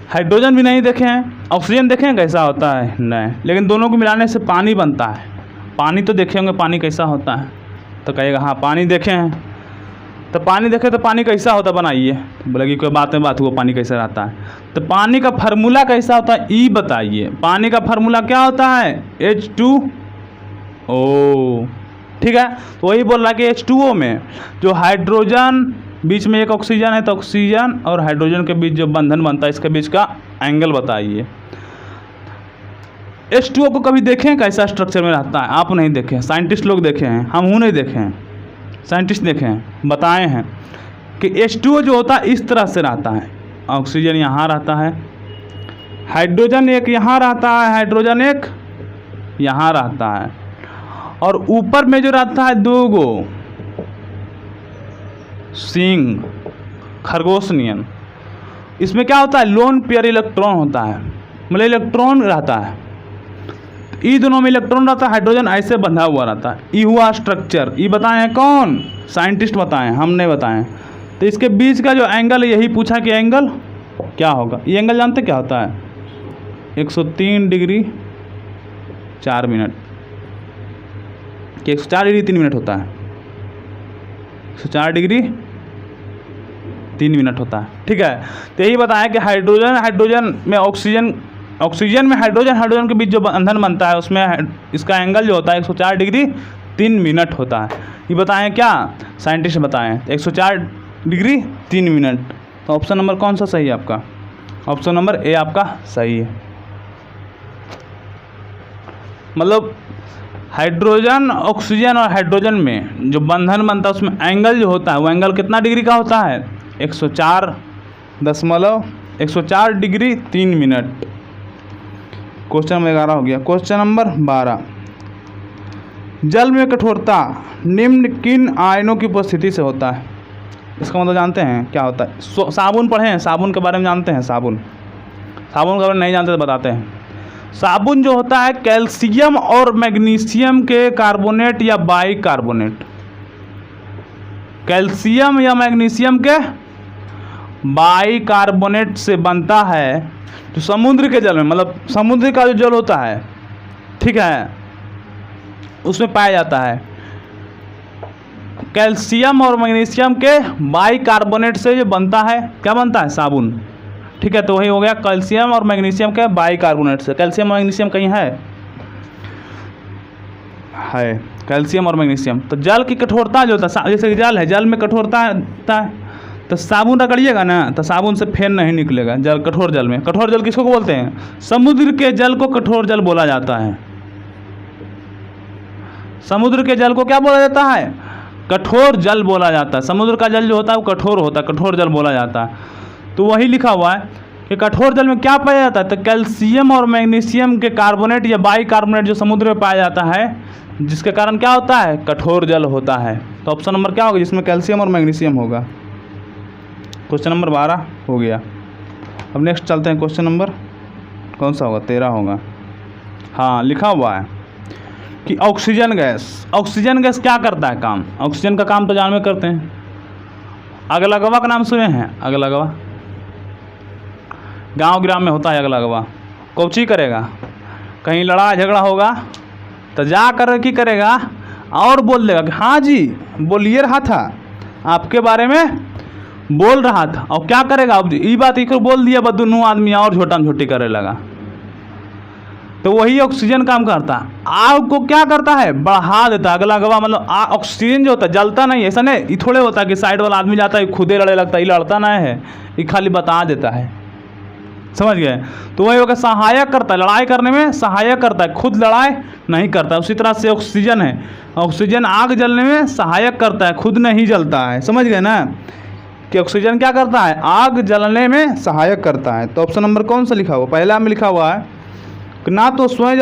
हाइड्रोजन भी नहीं देखे हैं, ऑक्सीजन देखें कैसा होता है, नहीं, लेकिन दोनों को मिलाने से पानी बनता है। पानी तो देखे होंगे, पानी कैसा होता है, तो कहिएगा हाँ पानी देखे हैं। तो पानी देखे तो पानी कैसा होता, बनाइए। बोलेगी कोई बात में बात हुआ, पानी कैसा रहता है। तो पानी का फार्मूला कैसा होता है, ई बताइए। पानी का फार्मूला क्या होता है, H2O, ठीक है। तो वही बोल रहा है कि H2O में जो हाइड्रोजन बीच में एक ऑक्सीजन है, तो ऑक्सीजन और हाइड्रोजन के बीच जो बंधन बनता है, इसके बीच का एंगल बताइए। H2O को कभी देखें कैसा स्ट्रक्चर में रहता है, आप नहीं देखे हैं, साइंटिस्ट लोग देखे हैं, हम नहीं देखे हैं, साइंटिस्ट देखे हैं, बताए हैं। कि H2O जो होता है इस तरह से रहता है, ऑक्सीजन यहाँ रहता है, हाइड्रोजन एक यहाँ रहता है, हाइड्रोजन एक यहाँ रहता है, और ऊपर में जो रहता है दो गो सींग खरगोश नियन, इसमें क्या होता है लोन पेयर इलेक्ट्रॉन होता है, मतलब इलेक्ट्रॉन रहता है, ई दोनों में इलेक्ट्रॉन रहता है, हाइड्रोजन ऐसे बंधा हुआ रहता है। ई हुआ स्ट्रक्चर, ई बताए हैं कौन? साइंटिस्ट बताएं, हम नहीं बताएं। तो इसके बीच का जो एंगल है यही पूछा कि एंगल क्या होगा। ये एंगल जानते क्या होता है? 103 डिग्री 4 मिनट, कि 104 डिग्री 3 मिनट होता है, 104 डिग्री 3 मिनट होता है। ठीक है, तो यही बताया कि हाइड्रोजन में ऑक्सीजन में हाइड्रोजन के बीच जो बंधन बनता है उसमें इसका एंगल जो होता है 104 डिग्री 3 मिनट होता है। ये बताएं क्या? साइंटिस्ट बताएं। 104 डिग्री 3 मिनट। तो ऑप्शन नंबर कौन सा सही है आपका? ऑप्शन नंबर ए आपका सही है। मतलब हाइड्रोजन, ऑक्सीजन और हाइड्रोजन में जो बंधन बनता है उसमें एंगल जो होता है वो एंगल कितना डिग्री का होता है? 104 डिग्री 3 मिनट। क्वेश्चन नंबर 11 हो गया। क्वेश्चन नंबर 12, जल में कठोरता निम्न किन आयनों की उपस्थिति से होता है? इसका मतलब जानते हैं क्या होता है? साबुन पढ़े हैं, साबुन के बारे में जानते हैं? साबुन के बारे में नहीं जानते तो बताते हैं। साबुन जो होता है कैल्शियम और मैग्नीशियम के कार्बोनेट या बाई कार्बोनेट, कैल्शियम या मैग्नीशियम के बाई कार्बोनेट से बनता है, जो समुद्र के जल में, मतलब समुद्र का जो जल होता है, ठीक है, उसमें पाया जाता है। कैल्शियम और मैग्नीशियम के बाई कार्बोनेट से जो बनता है, क्या बनता है? साबुन। ठीक है, तो वही हो गया कैल्शियम और मैग्नीशियम के बाई कार्बोनेट से। कैल्शियम और मैग्नीशियम कहीं है कैल्शियम और मैग्नीशियम। तो जल की कठोरता जो होता है, जैसे जल है, जल में कठोरता होता है, तो साबुन रगड़िएगा ना तो साबुन से फेन नहीं निकलेगा जल, कठोर जल में। कठोर जल किसको बोलते हैं? समुद्र के जल को कठोर जल बोला जाता है। समुद्र के जल को क्या बोला जाता है? कठोर जल बोला जाता है। समुद्र का जल जो होता है वो कठोर होता है, कठोर जल बोला जाता है। तो वही लिखा हुआ है कि कठोर जल में क्या पाया जाता है? तो कैल्शियम और मैग्नीशियम के कार्बोनेट या बाई कार्बोनेट जो समुद्र में पाया जाता है, जिसके कारण क्या होता है? कठोर जल होता है। तो ऑप्शन नंबर क्या होगा जिसमें कैल्शियम और मैग्नीशियम होगा? क्वेश्चन नंबर 12 हो गया। अब नेक्स्ट चलते हैं, क्वेश्चन नंबर कौन सा होगा? 13 होगा। हाँ, लिखा हुआ है कि ऑक्सीजन गैस क्या करता है काम? ऑक्सीजन का काम तो जान में करते हैं। अगलगवा का नाम सुने हैं? अगलगवा गांव ग्राम में होता है। अगलगवा कौची करेगा? कहीं लड़ाई झगड़ा होगा तो जा कर की करेगा और बोल देगा कि हाँ जी बोलिए रहा था, आपके बारे में बोल रहा था। और क्या करेगा? अब ये बात एक बोल दिया, बस दोनों आदमी और छोटी करे लगा। तो वही ऑक्सीजन काम करता है। आग को क्या करता है? बढ़ा देता है। अगलगवा मतलब ऑक्सीजन जो होता है जलता नहीं, ऐसा नहीं, ये थोड़े होता है कि साइड वाला आदमी जाता है खुदे लड़े लगता है, ये लड़ता नहीं है, ये खाली बता देता है। समझ गए? तो वही होगा सहायक करता है, लड़ाई करने में सहायक करता है, खुद लड़ाई नहीं करता। उसी तरह से ऑक्सीजन है, ऑक्सीजन आग जलने में सहायक करता है, खुद नहीं जलता है। समझ गए ना कि ऑक्सीजन क्या करता है? आग जलने में सहायक करता है। तो ऑप्शन नंबर कौन सा लिखा हुआ? पहला में लिखा हुआ है कि ना तो स्वयं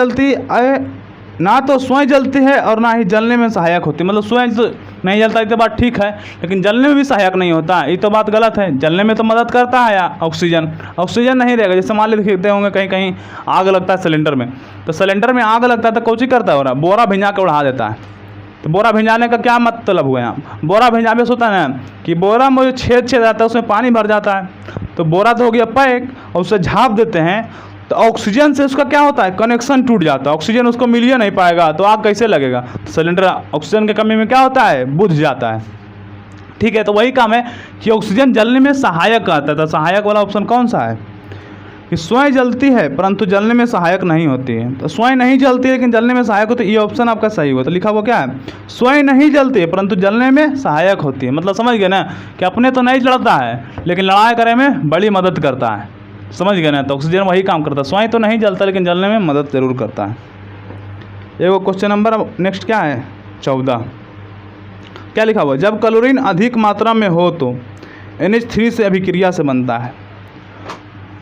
जलती है और ना ही जलने में सहायक होती है। मतलब स्वयं तो नहीं जलता, ये तो बात ठीक है, लेकिन जलने में भी सहायक नहीं होता, ये तो बात गलत है। जलने में तो मदद करता है ऑक्सीजन नहीं रहेगा। जैसे मान लीजिए देखते होंगे कहीं कहीं आग लगता है सिलेंडर में, तो सिलेंडर में आग लगता है तो कौची करता है? बोरा भिंजा के उड़ा देता है। तो बोरा भिंजाने का क्या मतलब हुआ यहाँ? बोरा भिंजाने से होता है ना कि बोरा में जो छेद आता है उसमें पानी भर जाता है, तो बोरा तो हो गया पैक और उसे झाँप देते हैं, तो ऑक्सीजन से उसका क्या होता है? कनेक्शन टूट जाता है, ऑक्सीजन उसको मिल ही नहीं पाएगा, तो आग कैसे लगेगा? तो सिलेंडर ऑक्सीजन की कमी में क्या होता है? बुझ जाता है। ठीक है, तो वही काम है कि ऑक्सीजन जलने में सहायक करता है। तो सहायक वाला ऑप्शन कौन सा है? कि स्वयं जलती है परंतु जलने में सहायक नहीं होती है। तो स्वयं नहीं जलती है लेकिन जलने में सहायक होती है, ये ऑप्शन आपका सही हुआ। तो लिखा हुआ क्या है? स्वयं नहीं जलती है परंतु जलने में सहायक होती है। मतलब समझ गए ना कि अपने तो नहीं लड़ता है लेकिन लड़ाई करने में बड़ी मदद करता है। समझ गए ना? तो ऑक्सीजन वही काम करता है, स्वयं तो नहीं जलता लेकिन जलने में मदद जरूर करता है। ये वो क्वेश्चन नंबर नेक्स्ट क्या है? 14 क्या लिखा हुआ? जब क्लोरीन अधिक मात्रा में हो तो NH3 से अभिक्रिया से बनता है,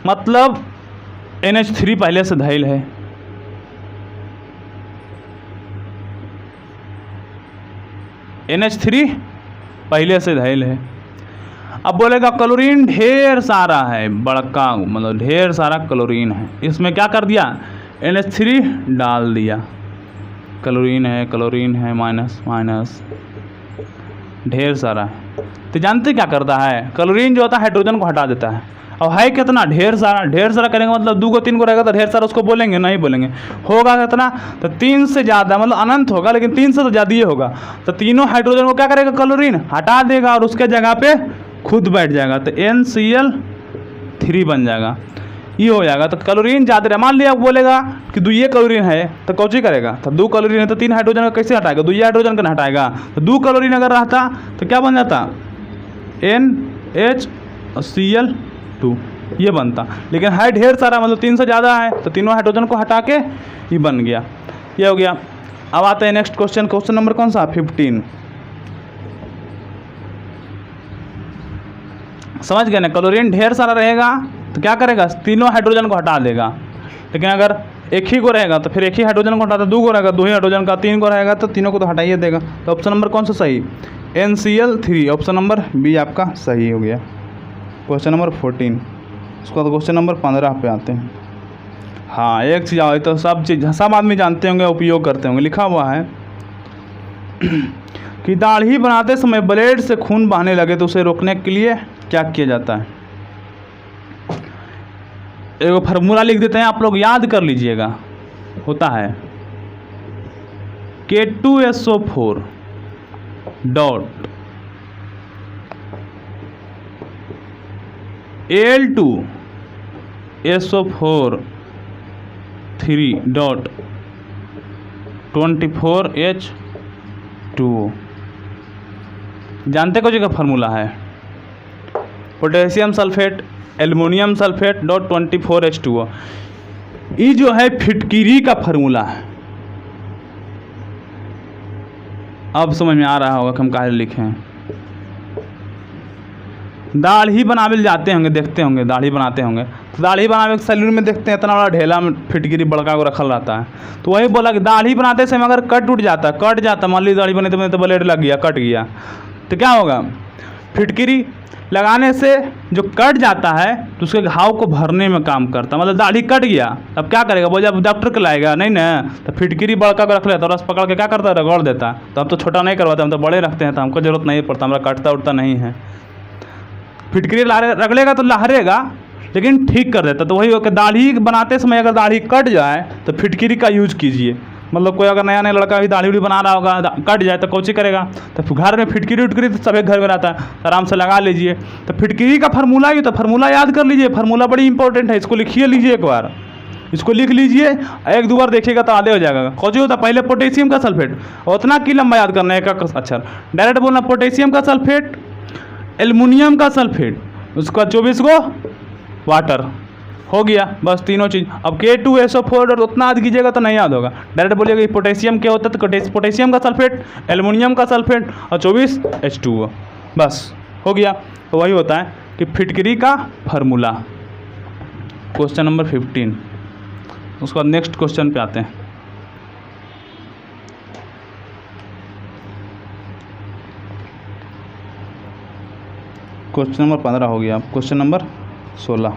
मतलब NH3 पहले से धैल है। NH3 पहले से धैल है। अब बोलेगा क्लोरीन ढेर सारा है, बड़का मतलब ढेर सारा क्लोरीन है, इसमें क्या कर दिया, NH3 डाल दिया। क्लोरीन है माइनस माइनस ढेर सारा है। तो जानते क्या करता है, क्लोरीन जो होता है हाइड्रोजन को हटा देता है। अब है कितना, ढेर सारा करेंगे मतलब 2 को 3 को रहेगा तो ढेर सारा उसको बोलेंगे, नहीं बोलेंगे। होगा कितना, तो 3 से ज़्यादा, मतलब अनंत होगा लेकिन 3 से तो ज़्यादा ही होगा। तो तीनों हाइड्रोजन को क्या करेगा, क्लोरीन हटा देगा और उसके जगह पे खुद बैठ जाएगा, तो NCl3 बन जाएगा, ये हो जाएगा। तो क्लोरीन ज़्यादा है, मान लिया बोलेगा कि 2 क्लोरीन है तो कौची करेगा, तो 2 क्लोरीन है तो 3 हाइड्रोजन का कैसे हटाएगा, 2 हाइड्रोजन का हटाएगा। तो 2 क्लोरीन अगर रहता तो क्या बन जाता, NHCl2 ये बनता। लेकिन है ढेर सारा, मतलब 3 से ज़्यादा है, तो तीनों हाइड्रोजन को हटा के ये बन गया, ये हो गया। अब आते हैं नेक्स्ट क्वेश्चन, क्वेश्चन नंबर कौन सा, 15। समझ गए ना, क्लोरीन ढेर सारा रहेगा तो क्या करेगा, तीनों हाइड्रोजन को हटा देगा। लेकिन अगर एक ही को रहेगा तो फिर एक ही हाइड्रोजन को हटाता, 2 को रहेगा 2 ही हाइड्रोजन का, 3 को रहेगा तो तीनों को तो हटाइए देगा। तो ऑप्शन नंबर कौन सा सही, NCl3, ऑप्शन नंबर बी आपका सही हो गया। Question number 14। उसके बाद क्वेश्चन नंबर 15 पे आते हैं। हाँ, एक चीज़ आओ, तो सब आदमी जानते होंगे, उपयोग करते होंगे। लिखा हुआ है कि दाढ़ी बनाते समय ब्लेड से खून बहने लगे तो उसे रोकने के लिए क्या किया जाता है। एक फार्मूला लिख देते हैं, आप लोग याद कर लीजिएगा। होता है K2SO4 dot Al2SO4 3 dot 24H2O। जानते कुछ का फार्मूला है, potassium sulphate aluminium sulphate dot 24H2O। ये जो है फिटकिरी का फार्मूला है। अब समझ में आ रहा होगा कि हम काहे लिखे हैं। दाढ़ी बनावे जाते होंगे, देखते होंगे दाढ़ी बनाते होंगे, तो दाढ़ी बनावे के सैलून में देखते हैं इतना बड़ा ढेला में फिटकिरी बड़का को रखल रहता है। तो वही बोला कि दाढ़ी बनाते समय अगर कट जाता, मान ली दाढ़ी बने तो ब्लेड लग गया, कट गया, तो क्या होगा, फिटकिरी लगाने से जो कट जाता है तो उसके घाव को भरने में काम करता है। मतलब दाढ़ी कट गया, अब क्या करेगा, बोले अब डॉक्टर को लाएगा नहीं ना, तो फिटकिरी बड़का को रख लेता और रस पकड़ के क्या करता है, रगड़ देता। तो हम तो छोटा नहीं करवाते, हम तो बड़े रखते हैं, तो हमको जरूरत नहीं पड़ता, हमारा कटता उठता नहीं है। फिटकिरी रगड़ेगा तो लहरेगा लेकिन ठीक कर देता। तो वही हो कि दाढ़ी बनाते समय अगर दाढ़ी कट जाए तो फिटकिरी का यूज कीजिए। मतलब कोई अगर नया नया लड़का भी दाढ़ी उड़ी बना रहा होगा, कट जाए तो कौची करेगा, तो घर में फिटकिरी उटकिरी तो सभी घर में रहता है, तो आराम से लगा लीजिए। तो फिटकिरी का फार्मूला ही, तो फार्मूला याद कर लीजिए, फार्मूला बड़ी इंपॉर्टेंट है, इसको लिखिए लीजिए एक बार, इसको लिख लीजिए, 1-2 बार देखिएगा तो आधे हो जाएगा। कौची होता है, पहले पोटेशियम का सल्फेट, उतना की लंबा याद करना है एक अक्षर, डायरेक्ट बोलना पोटेशियम का सल्फेट एल्युमिनियम का सल्फेट, उसका 24 को वाटर, हो गया बस तीनों चीज़। अब K2SO4 और उतना याद कीजिएगा तो नहीं याद होगा, डायरेक्ट बोलिएगा कि पोटेशियम क्या होता है, तो पोटेशियम का सल्फेट एल्युमिनियम का सल्फेट और 24H2O, बस हो गया। तो वही होता है कि फिटकिरी का फार्मूला। Question number 15। उसके बाद नेक्स्ट क्वेश्चन पे आते हैं। क्वेश्चन नंबर 15 हो गया। Question number 16।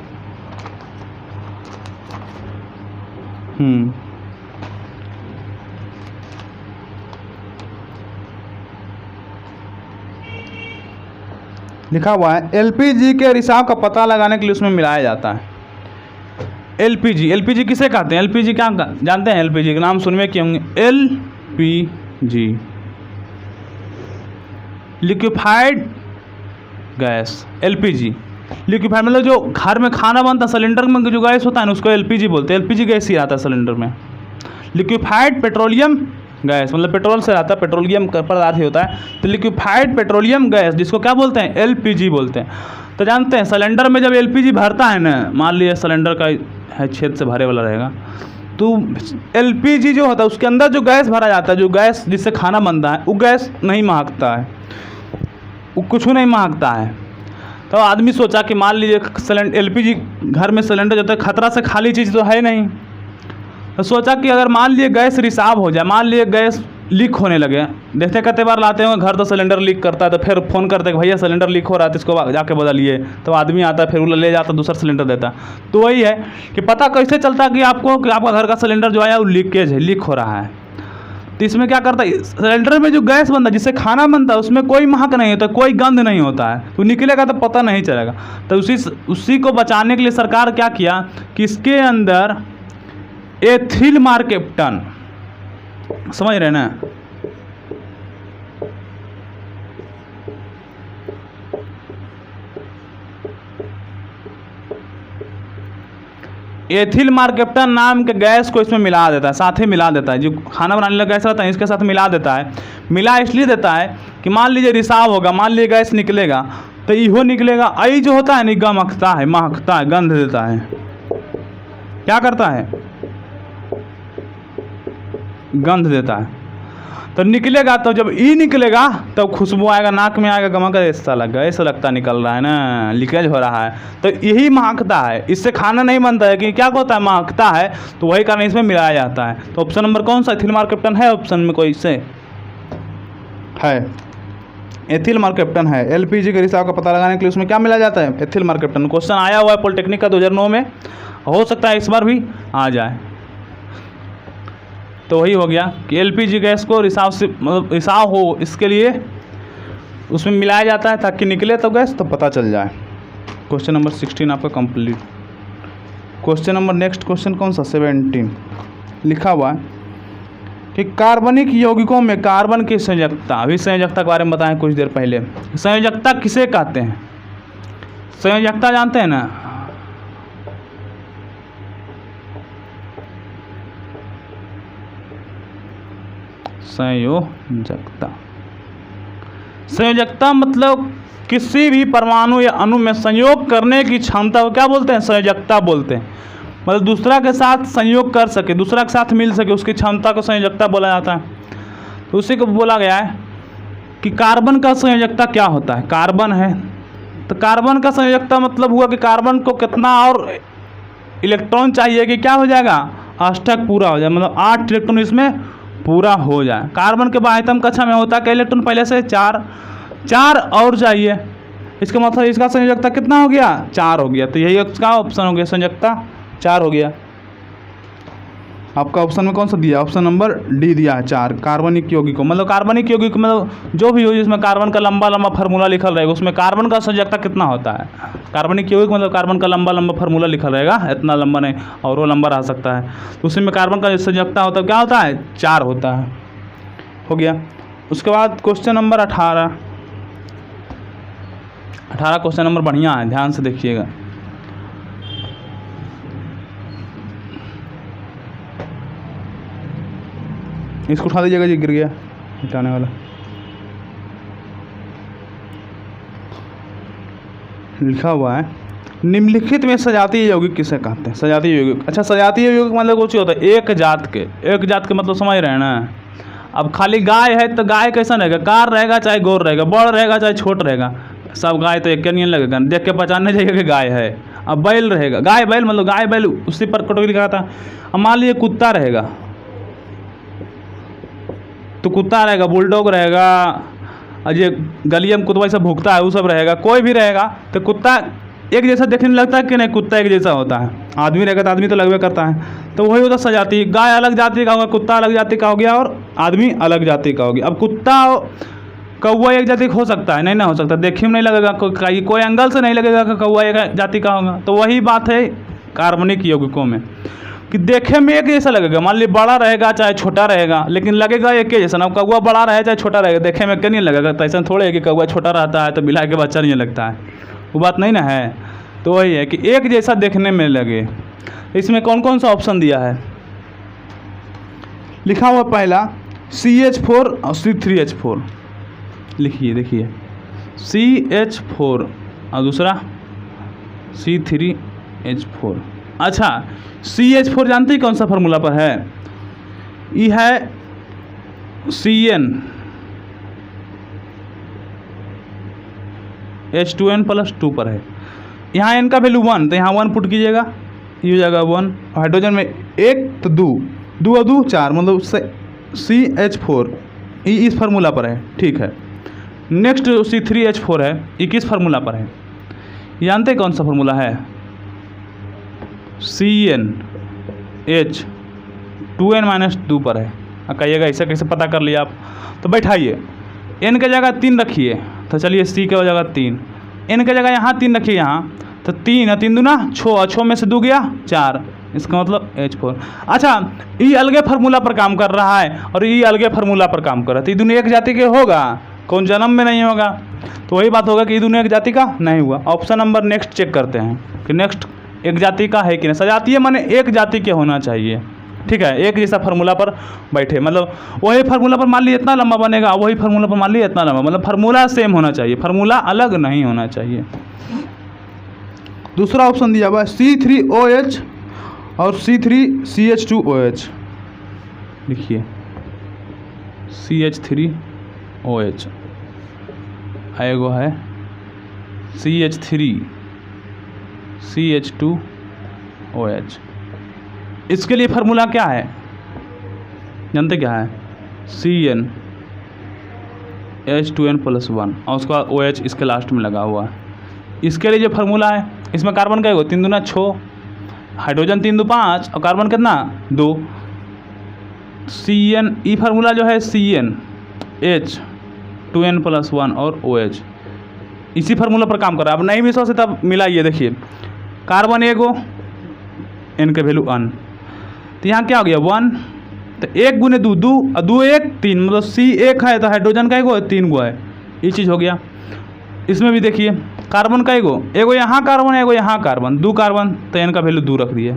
लिखा हुआ है एलपीजी के रिसाव का पता लगाने के लिए उसमें मिलाया जाता है। एलपीजी किसे कहते हैं, एलपीजी क्या जानते हैं, एलपीजी का नाम सुनने के होंगे। LPG liquefied gas, LPG liquefied मतलब जो घर में खाना बनता है सिलेंडर में जो गैस होता है ना उसको एलपीजी बोलते हैं। एलपीजी गैस ही आता है सिलेंडर में। लिक्विफाइड पेट्रोलियम गैस मतलब पेट्रोल से आता है, पेट्रोलियम पदार्थ ही होता है। तो लिक्विफाइड पेट्रोलियम गैस जिसको क्या बोलते हैं, एलपीजी बोलते हैं। तो जानते हैं सिलेंडर में जब एलपीजी भरता है ना, मान लिया सिलेंडर का है छेद से भरे वाला रहेगा, तो एलपीजी जो होता है उसके अंदर जो गैस भरा जाता है, जो गैस जिससे खाना बनता है, वो गैस नहीं महकता है, वो कुछ नहीं महकता है। तो आदमी सोचा कि मान लीजिए सिलेंडर LPG घर में सिलेंडर जो है खतरा से खाली चीज़ तो है नहीं, तो सोचा कि अगर मान लीजिए गैस रिसाव हो जाए, मान लीजिए गैस लीक होने लगे, देखते कितने बार लाते होंगे घर तो सिलेंडर लीक करता है, तो फिर फ़ोन करते हैं भैया सिलेंडर लीक हो रहा है तो इसको जाके बदलिए, तो आदमी आता है फिर वो ले जाता दूसरा सिलेंडर देता। तो वही है कि पता कैसे चलता कि आपको कि आपका घर का सिलेंडर जो है वो लीकेज है, लीक हो रहा है। तो इसमें क्या करता है, सिलेंडर में जो गैस बनता है जिससे खाना बनता है उसमें कोई महक नहीं होता, कोई गंध नहीं होता है, तो निकलेगा तो पता नहीं चलेगा। तो उसी को बचाने के लिए सरकार क्या किया कि इसके अंदर एथिल मार्केप्टन, समझ रहे ना, एथिल मार्केप्टन नाम के गैस को इसमें मिला देता है, साथ ही मिला देता है। जो खाना बनाने वाला गैस रहता है इसके साथ मिला देता है। मिला इसलिए देता है कि मान लीजिए रिसाव होगा, मान लीजिए गैस निकलेगा तो इहो निकलेगा, आई जो होता है निगाह महकता है, गंध देता है। क्या करता है, गंध देता है। तो निकलेगा, तो जब ई निकलेगा तब तो खुशबू आएगा, नाक में आएगा, गमक ऐसा लगा, ऐसा लगता निकल रहा है ना, लीकेज हो रहा है, तो यही महकता है। इससे खाना नहीं बनता है कि क्या होता है, महकता है, तो वही कारण इसमें मिलाया जाता है। तो ऑप्शन नंबर कौन सा, एथिल मार्केप्टन है ऑप्शन में, कोई से है एथिल मार्केप्टन है। LPG के रिसाव का पता लगाने के लिए उसमें क्या मिलाया जाता है, एथिल मार्केप्टन। क्वेश्चन आया हुआ है पॉलिटेक्निक का 2009 में, हो सकता है इस बार भी आ जाए। तो वही हो गया कि LPG गैस को रिसाव हो इसके लिए उसमें मिलाया जाता है ताकि निकले तो गैस तो पता चल जाए। क्वेश्चन नंबर 16 आपका complete. Question number next question कौन सा, 17 लिखा हुआ है कि कार्बनिक यौगिकों में कार्बन की संयोजकता, अभी संयोजकता के बारे में बताएं कुछ देर पहले। संयोजकता किसे कहते हैं, संयोजकता जानते हैं ना, संयोजकता, संयोजकता मतलब किसी भी परमाणु या अणु में संयोग करने की क्षमता को क्या बोलते हैं, संयोजकता बोलते हैं। मतलब दूसरा के साथ संयोग कर सके, दूसरा के साथ मिल सके, उसकी क्षमता को संयोजकता बोला जाता है। तो उसी को बोला गया है कि कार्बन का संयोजकता क्या होता है, कार्बन है तो कार्बन का संयोजकता मतलब हुआ कि कार्बन को कितना और इलेक्ट्रॉन चाहिए कि क्या हो जाएगा, अष्टक पूरा हो जाए, मतलब 8 इलेक्ट्रॉन इसमें पूरा हो जाए। कार्बन के बाह्यतम कक्षा में होता है कि इलेक्ट्रॉन पहले से 4 और चाहिए, इसका मतलब इसका संयोजकता कितना हो गया, 4 हो गया। तो यही इसका ऑप्शन हो गया, संयोजकता 4 हो गया। आपका ऑप्शन में कौन सा दिया, ऑप्शन नंबर डी दिया है 4, कार्बनिक यौगिकों। मतलब कार्बनिक यौगिक मतलब जो भी हो जिसमें कार्बन का लंबा लंबा फार्मूला लिखल रहेगा, उसमें कार्बन का संयोजकता कितना होता है। कार्बनिक यौगिक मतलब कार्बन का लंबा लंबा फार्मूला लिखल रहेगा, इतना लंबा नहीं और वो लंबा रह सकता है, तो उसी में कार्बन का संयोजकता होता है, क्या होता है, 4 होता है। हो गया। उसके बाद क्वेश्चन नंबर 18 क्वेश्चन नंबर बढ़िया है, ध्यान से देखिएगा। इसको उठा दीजिएगा जी, गिर गया हटाने वाला। लिखा हुआ है निम्नलिखित में सजातीय यौगिक किसे कहते हैं, सजातीय यौगिक। अच्छा, सजातीय यौगिक मतलब कुछ होता है एक जात के मतलब समझ रहे हैं ना। अब खाली गाय है तो गाय कैसा रहेगा, कार रहेगा चाहे गोर रहेगा, बड़ रहेगा चाहे छोट रहेगा, सब गाय तो एक नहीं लगेगा, देख के पहचानने चाहिए कि गाय है। अब बैल रहेगा, गाय बैल मतलब गाय बैल उसी पर कैटेगरी का था। अब मान लीजिए कुत्ता रहेगा तो कुत्ता रहेगा, बुलडॉग रहेगा, और ये गलिया में कुत्ता ऐसा भूखता है वो सब रहेगा, कोई भी रहेगा। तो कुत्ता एक जैसा देखने लगता है कि नहीं, कुत्ता एक जैसा होता है। आदमी रहेगा तो आदमी तो लगभग करता है, तो वही होता सजाती। गाय अलग जाति का होगा, कुत्ता अलग जाति का हो गया और आदमी अलग जाति का हो गया। अब कुत्ता कौवा एक जाति हो सकता है, नहीं ना हो सकता, देखने में नहीं लगेगा, कोई एंगल से नहीं लगेगा कि कौवा एक जाति का होगा। तो वही बात है कार्बनिक यौगिकों में कि देखे में एक जैसा लगेगा, मान लीजिए बड़ा रहेगा चाहे छोटा रहेगा, लेकिन लगेगा एक ही जैसा। ना कौवा बड़ा रहे चाहे छोटा रहेगा, देखे में क्या नहीं लगेगा। तो ऐसा थोड़े है कि कौवा छोटा रहता है तो बिलाई के बच्चा नहीं लगता है, वो बात नहीं ना है। तो वही है कि एक जैसा देखने में लगे। इसमें कौन कौन सा ऑप्शन दिया है, लिखा हुआ पहला CH4 और C3H4 लिखिए, देखिए CH4 और दूसरा C3H4। अच्छा, CH4 जानते ही कौन सा फार्मूला पर है, ये है CN H2n+2 पर है। यहाँ n का वैल्यू 1, तो यहाँ 1 पुट कीजिएगा, ये हो जाएगा 1। हाइड्रोजन में 1 तो 2 और 2 4, मतलब CH4 इस फार्मूला पर है। ठीक है, नेक्स्ट C3H4 है, ये किस फार्मूला पर है जानते हैं कौन सा फार्मूला है? CnH2n-2 पर है। कहिएगा ऐसा कैसे पता कर लिया आप? तो बैठाइए, n की जगह 3 रखिए, तो चलिए C की जगह 3, n की जगह यहाँ 3 रखिए, यहाँ तो 3 3 दूना 6, 6 में से 2 गया 4, इसका मतलब H4। अच्छा, ये अलगे फार्मूला पर काम कर रहा है और ये अलगे फार्मूला पर काम कर रहा है, तो ये दोनों एक जाति के होगा? कौन जन्म में नहीं होगा? तो वही बात होगा कि ये दोनों एक जाति का नहीं हुआ। ऑप्शन नंबर नेक्स्ट चेक करते हैं कि नेक्स्ट एक जाति का है कि नहीं। सजातीय माने एक जाति के होना चाहिए। ठीक है, एक जैसा फार्मूला पर बैठे, मतलब वही फार्मूला पर मान लीजिए इतना लंबा बनेगा, वही फार्मूला पर मान लीजिए इतना लंबा, मतलब फार्मूला सेम होना चाहिए, फार्मूला अलग नहीं होना चाहिए। दूसरा ऑप्शन दिया हुआ है C3OH और C3CH2OH। लिखिए CH3OH, एगो है CH3CH2OH। इसके लिए फार्मूला क्या है जानते क्या है? CnH2n+1 और उसका OH इसके लास्ट में लगा हुआ है। इसके लिए जो फार्मूला है, इसमें कार्बन का 3 दूना 6, हाइड्रोजन 3 2 5 और कार्बन कितना 2। Cn, ई फार्मूला जो है CnH2n+1 और OH इसी फार्मूला पर काम कर रहा है। अब नहीं भी सोचे तब मिलाइए, देखिए कार्बन एगो, n के वैल्यू 1, तो यहाँ क्या हो गया 1, तो 1 गुने 2 2 और 2 1 3, मतलब C 1 है तो हाइड्रोजन का एगो 3 गो है, ये चीज़ हो गया। इसमें भी देखिए कार्बन का एगो यहाँ कार्बन, एगो यहाँ कार्बन, 2 कार्बन, तो n का वैल्यू 2 रख दिए।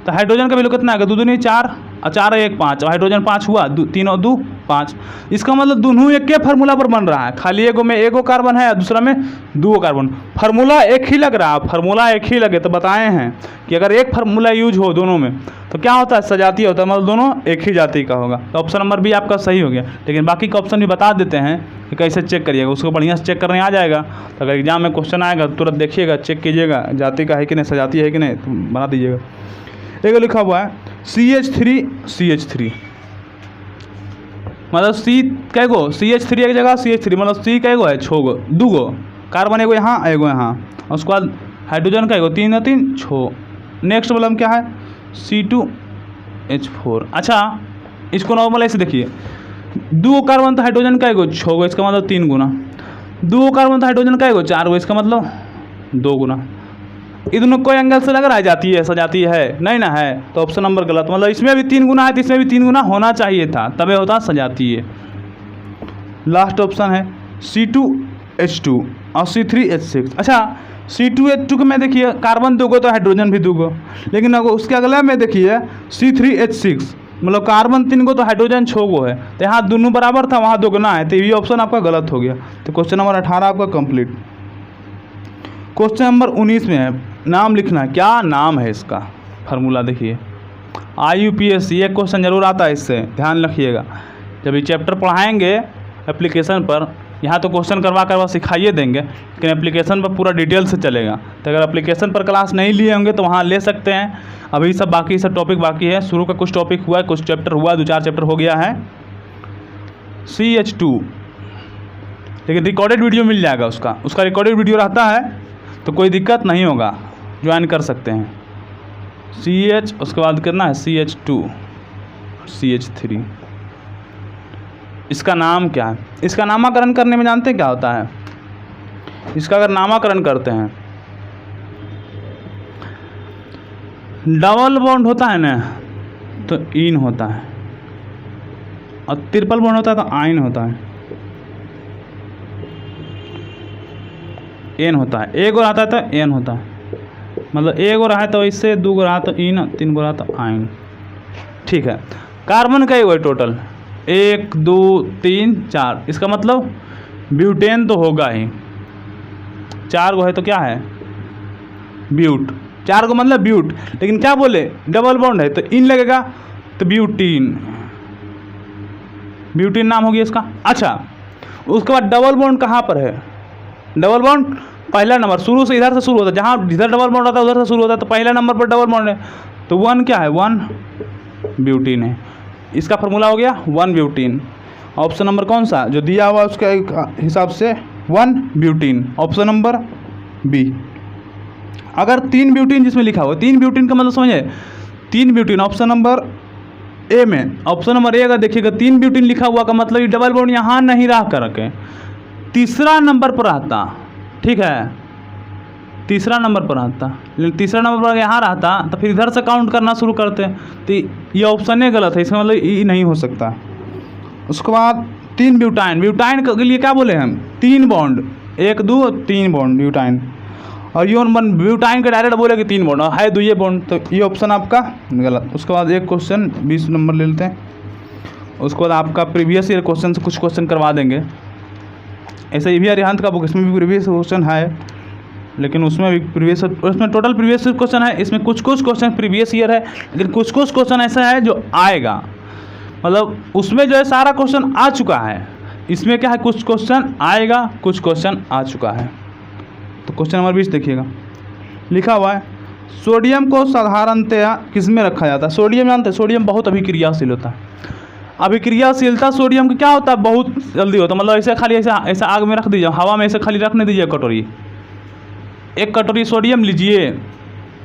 तो हाइड्रोजन का वैल्यू कितना है? 2 दूनी 4 और 4 1 5, और हाइड्रोजन 5 हुआ, 3 और 2 5। इसका मतलब दोनों एक के फार्मूला पर बन रहा है, खाली एगो में एगो कार्बन है और दूसरा में 2 कार्बन। फार्मूला एक ही लग रहा है, फार्मूला एक ही लगे तो बताए हैं कि अगर एक फार्मूला यूज हो दोनों में तो क्या होता है? सजातीय होता है, मतलब दोनों एक ही जाति का होगा। तो ऑप्शन नंबर भी आपका सही हो गया, लेकिन बाकी का ऑप्शन भी बता देते हैं कि कैसे चेक करिएगा, उसको बढ़िया से चेक करने आ जाएगा। तो अगर एग्जाम में क्वेश्चन आएगा तुरंत देखिएगा, चेक कीजिएगा जाति का है कि नहीं, सजातीय है कि नहीं, तो बना दीजिएगा। एक लिखा हुआ है CH3, मतलब C कैगो, CH3 एक जगह CH3, मतलब C कैगो है 6 गो, 2 गो कार्बन, एगो यहाँ एगो यहाँ, और उसके बाद हाइड्रोजन का एगो 3 और 3 6। नेक्स्ट मतलब क्या है? C2H4। अच्छा, इसको नॉर्मल ऐसे देखिए, 2 कार्बन तो हाइड्रोजन का एगो 6 गो, इसका मतलब 3 गुना, 2 कार्बन तो हाइड्रोजन का एगो 4 गो, इसका मतलब 2 गुना। ये दोनों कोई एंगल से लग रहा है जाती है, सजाती है नहीं ना है, तो ऑप्शन नंबर गलत। मतलब इसमें भी 3 गुना है तो इसमें भी 3 गुना होना चाहिए था, तबे होता सजाती है। लास्ट ऑप्शन है C2H2 और C3H6। अच्छा, C2H2 के में देखिए कार्बन 2 गो तो हाइड्रोजन भी 2 गो, लेकिन अगर उसके अगले में देखिए C3H6, मतलब कार्बन 3 गो तो हाइड्रोजन 6 गो है, तो यहाँ दोनों बराबर था, वहाँ 2 गुना है, तो ये ऑप्शन आपका गलत हो गया। तो क्वेश्चन नंबर 18 आपका कंप्लीट। क्वेश्चन नंबर 19 में है, नाम लिखना है, क्या नाम है इसका? फार्मूला देखिए, IUPAC ये क्वेश्चन जरूर आता है, इससे ध्यान रखिएगा। जब ये चैप्टर पढ़ाएंगे एप्लीकेशन पर, यहाँ तो क्वेश्चन करवा सिखाइए देंगे, लेकिन एप्लीकेशन पर पूरा डिटेल से चलेगा। तो अगर एप्लीकेशन पर क्लास नहीं लिए होंगे तो वहाँ ले सकते हैं। अभी सब बाकी सब टॉपिक बाकी है, शुरू का कुछ टॉपिक हुआ है, कुछ चैप्टर हुआ, 2-4 चैप्टर हो गया है। CH2, लेकिन रिकॉर्डेड वीडियो मिल जाएगा, उसका रिकॉर्डेड वीडियो रहता है, तो कोई दिक्कत नहीं होगा, ज्वाइन कर सकते हैं। CH, उसके बाद कितना है CH2, CH3। इसका नाम क्या है? इसका नामकरण करने में जानते हैं क्या होता है? इसका अगर नामकरण करते हैं, डबल बॉन्ड होता है ना तो इन होता है, और ट्रिपल बॉन्ड होता है तो आइन होता है, एन होता है। एक गो रहता है तो एन होता है, मतलब एक गो रहा तो इससे, 2 गो रहा तो इन, 3 गो रहा तो आइन। ठीक है, कार्बन का एगो है टोटल 1 2 3 4, इसका मतलब ब्यूटेन तो होगा ही, 4 गो है तो क्या है? ब्यूट, 4 गो मतलब ब्यूट, लेकिन क्या बोले डबल बॉन्ड है तो इन लगेगा, तो ब्यूटीन, ब्यूटीन नाम हो गया इसका। अच्छा, उसके बाद डबल बॉन्ड कहाँ पर है? डबल बॉन्ड पहला नंबर शुरू से इधर से शुरू होता है, जहाँ जिधर डबल बॉन्ड होता है उधर से शुरू होता है, तो पहला नंबर पर डबल बॉन्ड है, तो 1 क्या है, 1 ब्यूटीन है। इसका फार्मूला हो गया 1 ब्यूटीन। ऑप्शन नंबर कौन सा जो दिया हुआ उसके हिसाब से 1 ब्यूटीन, ऑप्शन नंबर बी। अगर 3 ब्यूटीन जिसमें लिखा हुआ, 3 ब्यूटीन का मतलब समझे, 3 ब्यूटीन ऑप्शन नंबर ए में, ऑप्शन नंबर ए अगर देखिएगा 3 ब्यूटीन लिखा हुआ का मतलब ये डबल बॉन्ड यहाँ नहीं रह कर के तीसरा नंबर पर आता, ठीक है, तीसरा नंबर पर आता, लेकिन तीसरा नंबर पर यहाँ रहता तो फिर इधर से काउंट करना शुरू करते, तो ये ऑप्शन ही गलत है, इसका मतलब ये नहीं हो सकता। उसके बाद 3 ब्यूटाइन, ब्यूटाइन के लिए क्या बोले हम, 3 बॉन्ड, 1 2 3 बॉन्ड ब्यूटाइन, और ये ब्यूटाइन के डायरेक्ट बोले कि 3 बॉन्ड है 2 बॉन्ड, तो ये ऑप्शन आपका गलत। उसके बाद एक क्वेश्चन 20 नंबर ले लेते हैं, उसके बाद आपका प्रीवियस ईयर क्वेश्चन से कुछ क्वेश्चन करवा देंगे। ऐसे ये भी अरिहंत का बुक, इसमें भी प्रीवियस क्वेश्चन है, लेकिन उसमें भी प्रीवियस, उसमें टोटल प्रीवियस क्वेश्चन है, इसमें कुछ क्वेश्चन प्रीवियस ईयर है, लेकिन कुछ क्वेश्चन ऐसा है जो आएगा, मतलब उसमें जो है सारा क्वेश्चन आ चुका है, इसमें क्या है कुछ क्वेश्चन आएगा, कुछ क्वेश्चन आ चुका है। तो क्वेश्चन नंबर 20 देखिएगा, लिखा हुआ है सोडियम को साधारणतया किस में रखा जाता है। सोडियम जानते हैं, सोडियम बहुत अभिक्रियाशील होता है। अभिक्रियाशीलता सोडियम की क्या होता है, बहुत जल्दी होता है, मतलब ऐसे खाली ऐसा आग में रख दीजिए, हवा में ऐसे खाली रख नहीं दीजिए कटोरी, एक कटोरी सोडियम लीजिए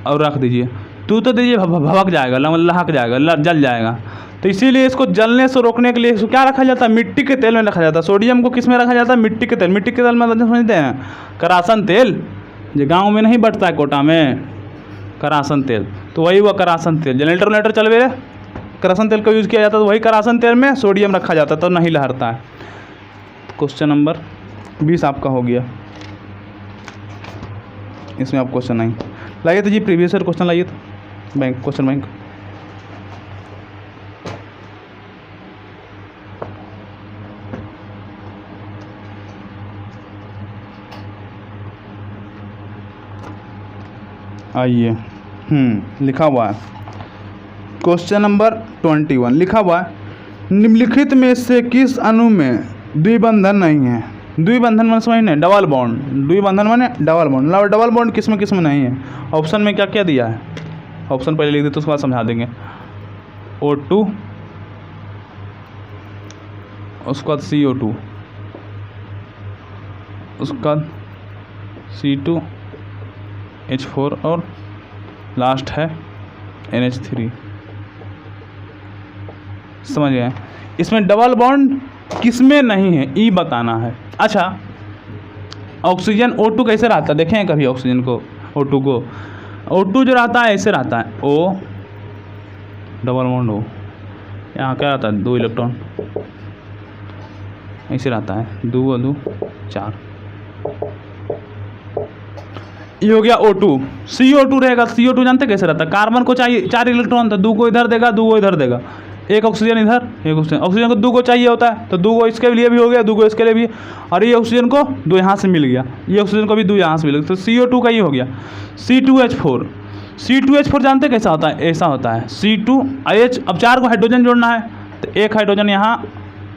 और रख दीजिए, तो दीजिए भभक जाएगा, लहक जाएगा, जल जाएगा। तो इसीलिए इसको जलने से रोकने के लिए इसको क्या रखा जाता है, मिट्टी के तेल में रखा जाता है। सोडियम को किस में रखा जाता है, मिट्टी के तेल। मिट्टी के तेल में समझते हैं, करासन तेल, जो गाँव में नहीं बटता है कोटा में, करासन तेल, तो वही हुआ करासन तेल। जनरेटर वनेटर चलवे रहे, करासन तेल का यूज़ किया जाता है, तो वही करासन तेल में सोडियम रखा जाता है, तो नहीं लहरता है। क्वेश्चन नंबर 20 आपका हो गया, इसमें आप क्वेश्चन नहीं लाइए तो जी, प्रीवियस ईयर क्वेश्चन लाइए तो, बैंक क्वेश्चन बैंक। आइए, लिखा हुआ है क्वेश्चन नंबर 21, लिखा हुआ है निम्नलिखित में से किस अणु में द्विबंधन नहीं है। द्विबंधन मन समझ नहीं, डबल बॉन्ड, द्विबंधन माने डबल बॉन्ड, डबल बॉन्ड किस में नहीं है। ऑप्शन में क्या क्या दिया है, ऑप्शन पहले लिख देते उसके बाद समझा देंगे। O2, उसके बाद CO2, उसके बाद C2H4 और लास्ट है NH3। समझ गए, इसमें डबल बॉन्ड किस में नहीं है, ई बताना है। अच्छा, ऑक्सीजन O2 कैसे रहता है, देखें कभी ऑक्सीजन को, O2 को, O2 जो रहता है ऐसे रहता है, O डबल बॉन्ड O, यहाँ क्या रहता है 2 इलेक्ट्रॉन, ऐसे रहता है 2 और 2 4, ये हो गया O2। CO2 रहेगा, CO2 जानते कैसे रहता है, कार्बन को चाहिए 4 इलेक्ट्रॉन, तो 2 को इधर देगा, 2 को इधर देगा, एक ऑक्सीजन इधर, एक ऑक्सीजन, ऑक्सीजन को 2 को चाहिए होता है, तो 2 को इसके लिए भी हो गया, 2 को इसके लिए भी, और ये ऑक्सीजन को 2 यहाँ से मिल गया, ये ऑक्सीजन को भी 2 यहाँ से मिल गया, तो CO2 का ये हो गया। C2H4, C2H4 जानते कैसा होता है, ऐसा होता है C2H, अब 4 को हाइड्रोजन जोड़ना है, तो एक हाइड्रोजन यहाँ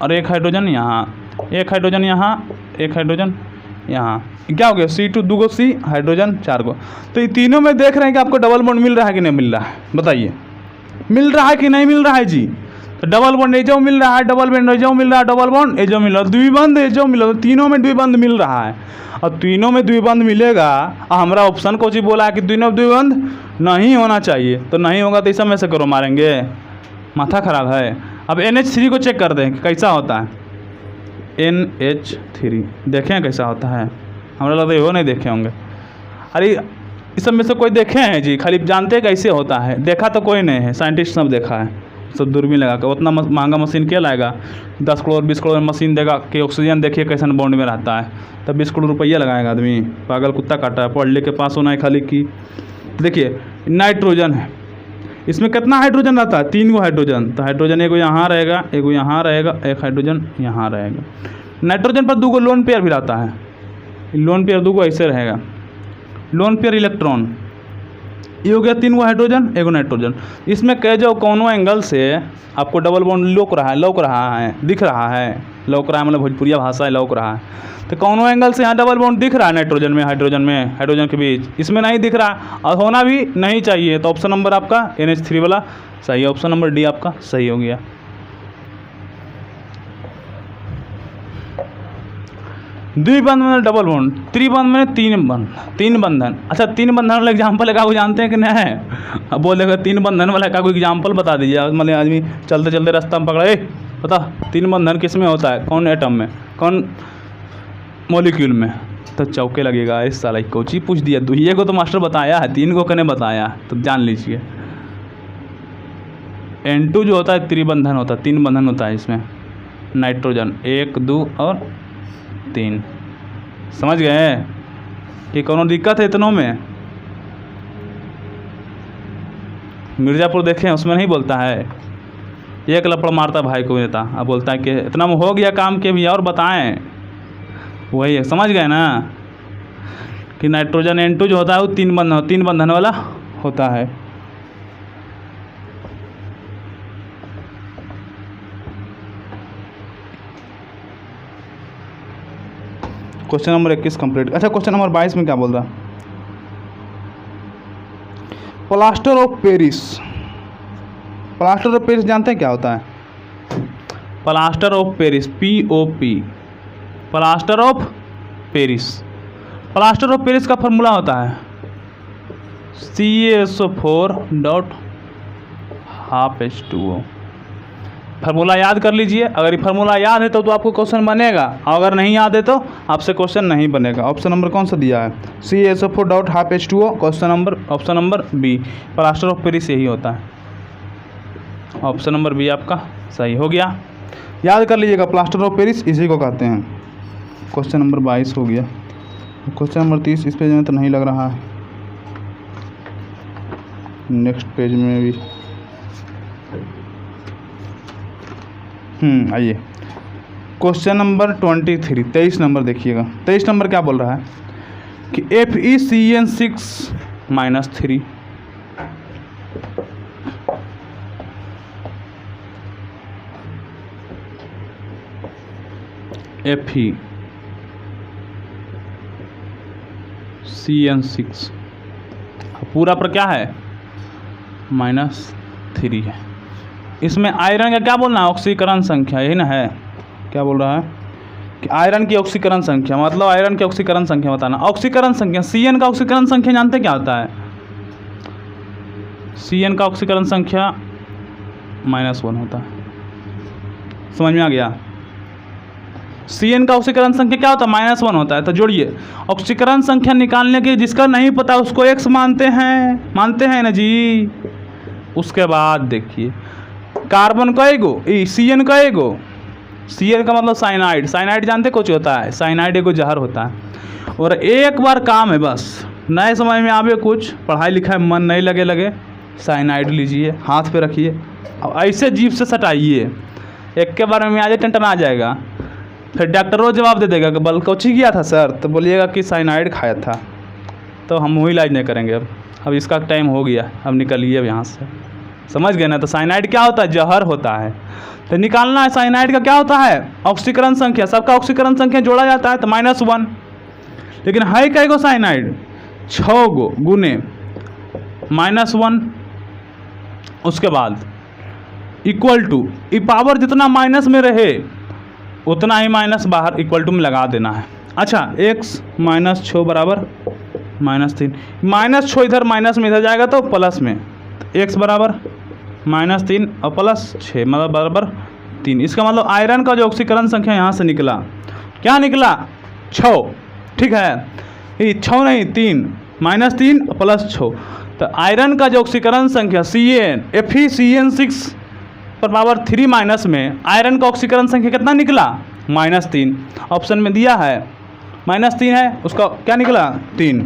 और एक हाइड्रोजन यहाँ, एक हाइड्रोजन यहाँ, एक हाइड्रोजन यहाँ, क्या हो गया C2, 2 को C, हाइड्रोजन 4 को। तो ये तीनों में देख रहे हैं कि आपको डबल बॉन्ड मिल रहा है कि नहीं मिल रहा है, बताइए मिल रहा है कि नहीं मिल रहा है जी। तो डबल बॉन्ड एजो मिल रहा है, डबल बॉन्ड एजो मिल रहा है, डबल बॉन्ड एजो मिल रहा है, द्विबंध एजो मिल रहा है, तीनों में द्विबंध मिल रहा है। और तीनों में द्विबंध मिलेगा, हमारा ऑप्शन को जी बोला है कि तीनों द्विबंध नहीं होना चाहिए, तो नहीं होगा तो इस समय से करो मारेंगे, माथा खराब है। अब NH3 को चेक कर दें कि कैसा होता है, NH3 देखें कैसा होता है, हमारा लगता है वो नहीं देखे होंगे। अरे इस सब में से कोई देखे हैं जी, खाली जानते कैसे होता है, देखा तो कोई नहीं है, साइंटिस्ट सब देखा है, सब दूरबीन लगा कर। उतना महंगा मशीन क्या लाएगा, 10 करोड़ 20 करोड़ मशीन देगा कि ऑक्सीजन देखिए कैसन बॉन्ड में रहता है, तब 20 करोड़ रुपया लगाएगा आदमी, पागल कुत्ता काटा है, पढ़ लिख के पास होना है खाली की। देखिए नाइट्रोजन है, इसमें कितना हाइड्रोजन रहता है, 3 गो हाइड्रोजन, तो हाइड्रोजन एगो यहाँ रहेगा, एगो यहाँ रहेगा, एक हाइड्रोजन यहाँ रहेगा। नाइट्रोजन पर 2 गो लोन पेयर भी रहता है, लोन पेयर 2 गो ऐसे रहेगा, लोन पेयर इलेक्ट्रॉन ये हो गया 3 गो हाइड्रोजन, 1 गो नाइट्रोजन। इसमें कह जाओ कौनों एंगल से आपको डबल बॉन्ड लौक रहा है, दिख रहा है, लौक रहा है मतलब भोजपुरिया भाषा है, लौक रहा है। तो कौनों एंगल से यहाँ डबल बॉन्ड दिख रहा है नाइट्रोजन में, हाइड्रोजन के बीच, इसमें नहीं दिख रहा और होना भी नहीं चाहिए। तो ऑप्शन नंबर आपका NH3 वाला सही है, ऑप्शन नंबर डी आपका सही हो गया। द्विबंध में डबल बॉन्ड, त्रिबंध में 3 बंधन। अच्छा 3 बंधन वाला एग्जाम्पल का जानते हैं कि नहीं है? अब बोलेगा 3 बंधन वाला का कोई एग्जाम्पल बता दीजिए। मतलब आदमी चलते चलते रास्ता में पकड़ा, पता 3 बंधन किस में होता है, कौन एटम में, कौन मॉलिक्यूल में? तो चौके लगेगा। इस साल कोची पूछ दिया, 2 को तो मास्टर बताया है, 3 को कने बताया, तो जान लीजिए। N2 जो होता है त्रिबंधन होता है, 3 बंधन होता है इसमें, नाइट्रोजन 1 2 और 3। समझ गए कि कौन दिक्कत है इतनों में? मिर्ज़ापुर देखें, उसमें नहीं बोलता है, एक लपड़ मारता भाई को नेता, अब बोलता है कि इतना में हो गया काम के भी और बताएं। वही है, समझ गए ना कि नाइट्रोजन N2 जो होता है वो 3 बंधन वाला होता है। Question number 21 complete. अच्छा क्वेश्चन नंबर 22 में क्या बोल रहा? Plaster of Paris. Plaster of Paris जानते हैं क्या होता है? Plaster of Paris, POP, plaster of Paris. Plaster of Paris का फॉर्मूला होता है CaSO4.12H2O। फार्मूला याद कर लीजिए, अगर ये फार्मूला याद है तो आपको क्वेश्चन बनेगा, अगर नहीं याद है तो आपसे क्वेश्चन नहीं बनेगा। ऑप्शन नंबर कौन सा दिया है? CaSO4.12H2O। Option number B, plaster of Paris यही होता है। ऑप्शन नंबर बी आपका सही हो गया, याद कर लीजिएगा, प्लास्टर ऑफ पेरिस इसी को कहते हैं। क्वेश्चन नंबर 22 हो गया। क्वेश्चन नंबर 30 इस पेज में तो नहीं लग रहा है, नेक्स्ट पेज में भी आइए। क्वेश्चन नंबर 23, 23 नंबर देखिएगा। 23 नंबर क्या बोल रहा है कि FeCN6 -3 FeCN6 पूरा पर क्या है -3 है। इसमें आयरन का क्या बोलना है? ऑक्सीकरण संख्या, यही ना है। क्या बोल रहा है कि आयरन की ऑक्सीकरण संख्या, मतलब आयरन की ऑक्सीकरण संख्या बताना। ऑक्सीकरण संख्या, CN का ऑक्सीकरण संख्या जानते क्या होता है? CN का ऑक्सीकरण संख्या -1 होता है। समझ में आ गया? CN का ऑक्सीकरण संख्या क्या होता है? -1 होता है। तो जोड़िए, ऑक्सीकरण संख्या निकालने के जिसका नहीं पता उसको X मानते हैं ना जी। उसके बाद देखिए कार्बन का एगो, CN का एगो, CN का मतलब साइनाइड। साइनाइड जानते कुछ होता है? साइनाइड एगो जहर होता है। और एक बार काम है बस, नए समझ में आवे कुछ, पढ़ाई लिखाई मन नहीं लगे, साइनाइड लीजिए, हाथ पे रखिए और ऐसे जीभ से सटाइए, एक के बार में आ जाए टेंशन आ जाएगा। फिर डॉक्टर रोज जवाब दे देगा कि बल कोची किया था सर, तो बोलिएगा कि साइनाइड खाया था। तो हम वही इलाज नहीं करेंगे। अब इसका टाइम हो गया, अब निकलिए अब यहाँ से। समझ गए ना? तो साइनाइड क्या होता है? जहर होता है। तो निकालना है साइनाइड का क्या होता है? ऑक्सीकरण संख्या। सबका ऑक्सीकरण संख्या जोड़ा जाता है तो -1, लेकिन है कई गो साइनाइड? 6 गो गुने -1। उसके बाद इक्वल टू, ये पावर जितना माइनस में रहे उतना ही माइनस बाहर इक्वल टू में लगा देना है। अच्छा x -6 बराबर -3, -6 इधर माइनस में इधर जाएगा तो प्लस में, तो x बराबर -3 और +6 मतलब बराबर 3। इसका मतलब आयरन का जो ऑक्सीकरण संख्या यहाँ से निकला, क्या निकला? 6। ठीक है, ये 6 नहीं 3, -3 +6। तो आयरन का जो ऑक्सीकरण संख्या FeCN6 पर पावर 3 माइनस में आयरन का ऑक्सीकरण संख्या कितना निकला? -3। ऑप्शन में दिया है -3 है, उसका क्या निकला? 3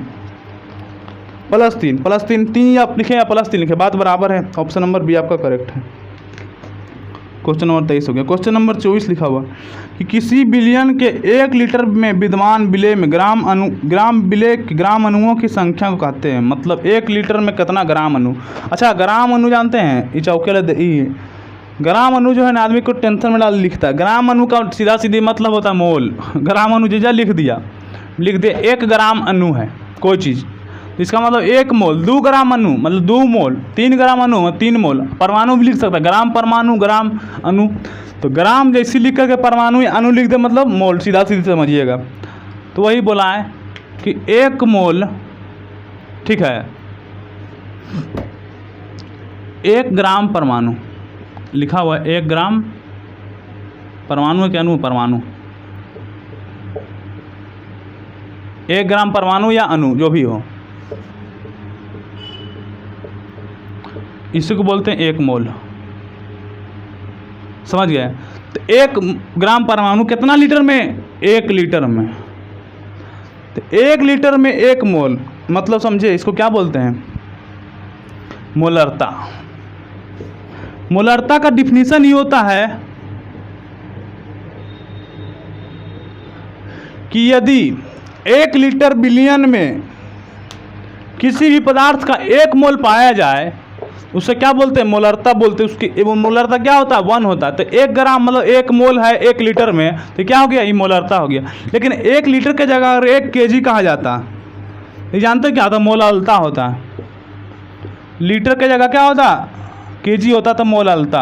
+3 3 या लिखें या +3 लिखें, बात बराबर है। ऑप्शन नंबर बी आपका करेक्ट है। क्वेश्चन नंबर 23 हो गया। क्वेश्चन नंबर 24 लिखा हुआ कि किसी विलयन के 1 लीटर में विद्यमान विलेय में ग्राम विलेय ग्राम अणुओं की संख्या को कहते हैं। मतलब 1 लीटर में कितना ग्राम अणु। अच्छा, ग्राम अणु जानते हैं, ये चौके ग्राम अणु जो है ना, आदमी को टेंशन में डाल लिखता है। ग्राम अणु का सीधा सीधी मतलब होता है मोल। ग्राम अणु जैसा लिख दिया, लिख दे 1 ग्राम अणु है कोई चीज़, इसका मतलब 1 मोल। 2 ग्राम अणु मतलब 2 मोल। 3 ग्राम अणु 3 मोल। परमाणु भी लिख सकता है, ग्राम परमाणु ग्राम अणु। तो ग्राम जैसे लिख करके परमाणु अणु लिख दे मतलब मोल, सीधा सीधी समझिएगा। तो वही बोला है कि 1 मोल, ठीक है, 1 ग्राम परमाणु लिखा हुआ है। 1 ग्राम परमाणु के अणु, परमाणु 1 ग्राम परमाणु या अणु जो भी हो, इसी को बोलते हैं 1 मोल। समझ गए। तो 1 ग्राम परमाणु कितना लीटर में? 1 लीटर में। तो 1 लीटर में 1 मोल मतलब समझे, इसको क्या बोलते हैं? मोलरता। मोलरता का डिफिनीशन ये होता है कि यदि 1 लीटर विलयन में किसी भी पदार्थ का 1 मोल पाया जाए, उससे क्या बोलते हैं? मोलरता बोलते हैं। उसकी मोलरता क्या होता है? 1 होता है। तो 1 ग्राम मतलब 1 मोल है 1 लीटर में, तो क्या हो गया? ये मोलरता हो गया। लेकिन 1 लीटर के जगह अगर 1 केजी कहा जाता, ये जानते क्या होता? मोलरता होता है। लीटर के जगह क्या होता? केजी होता, तो मोलरता।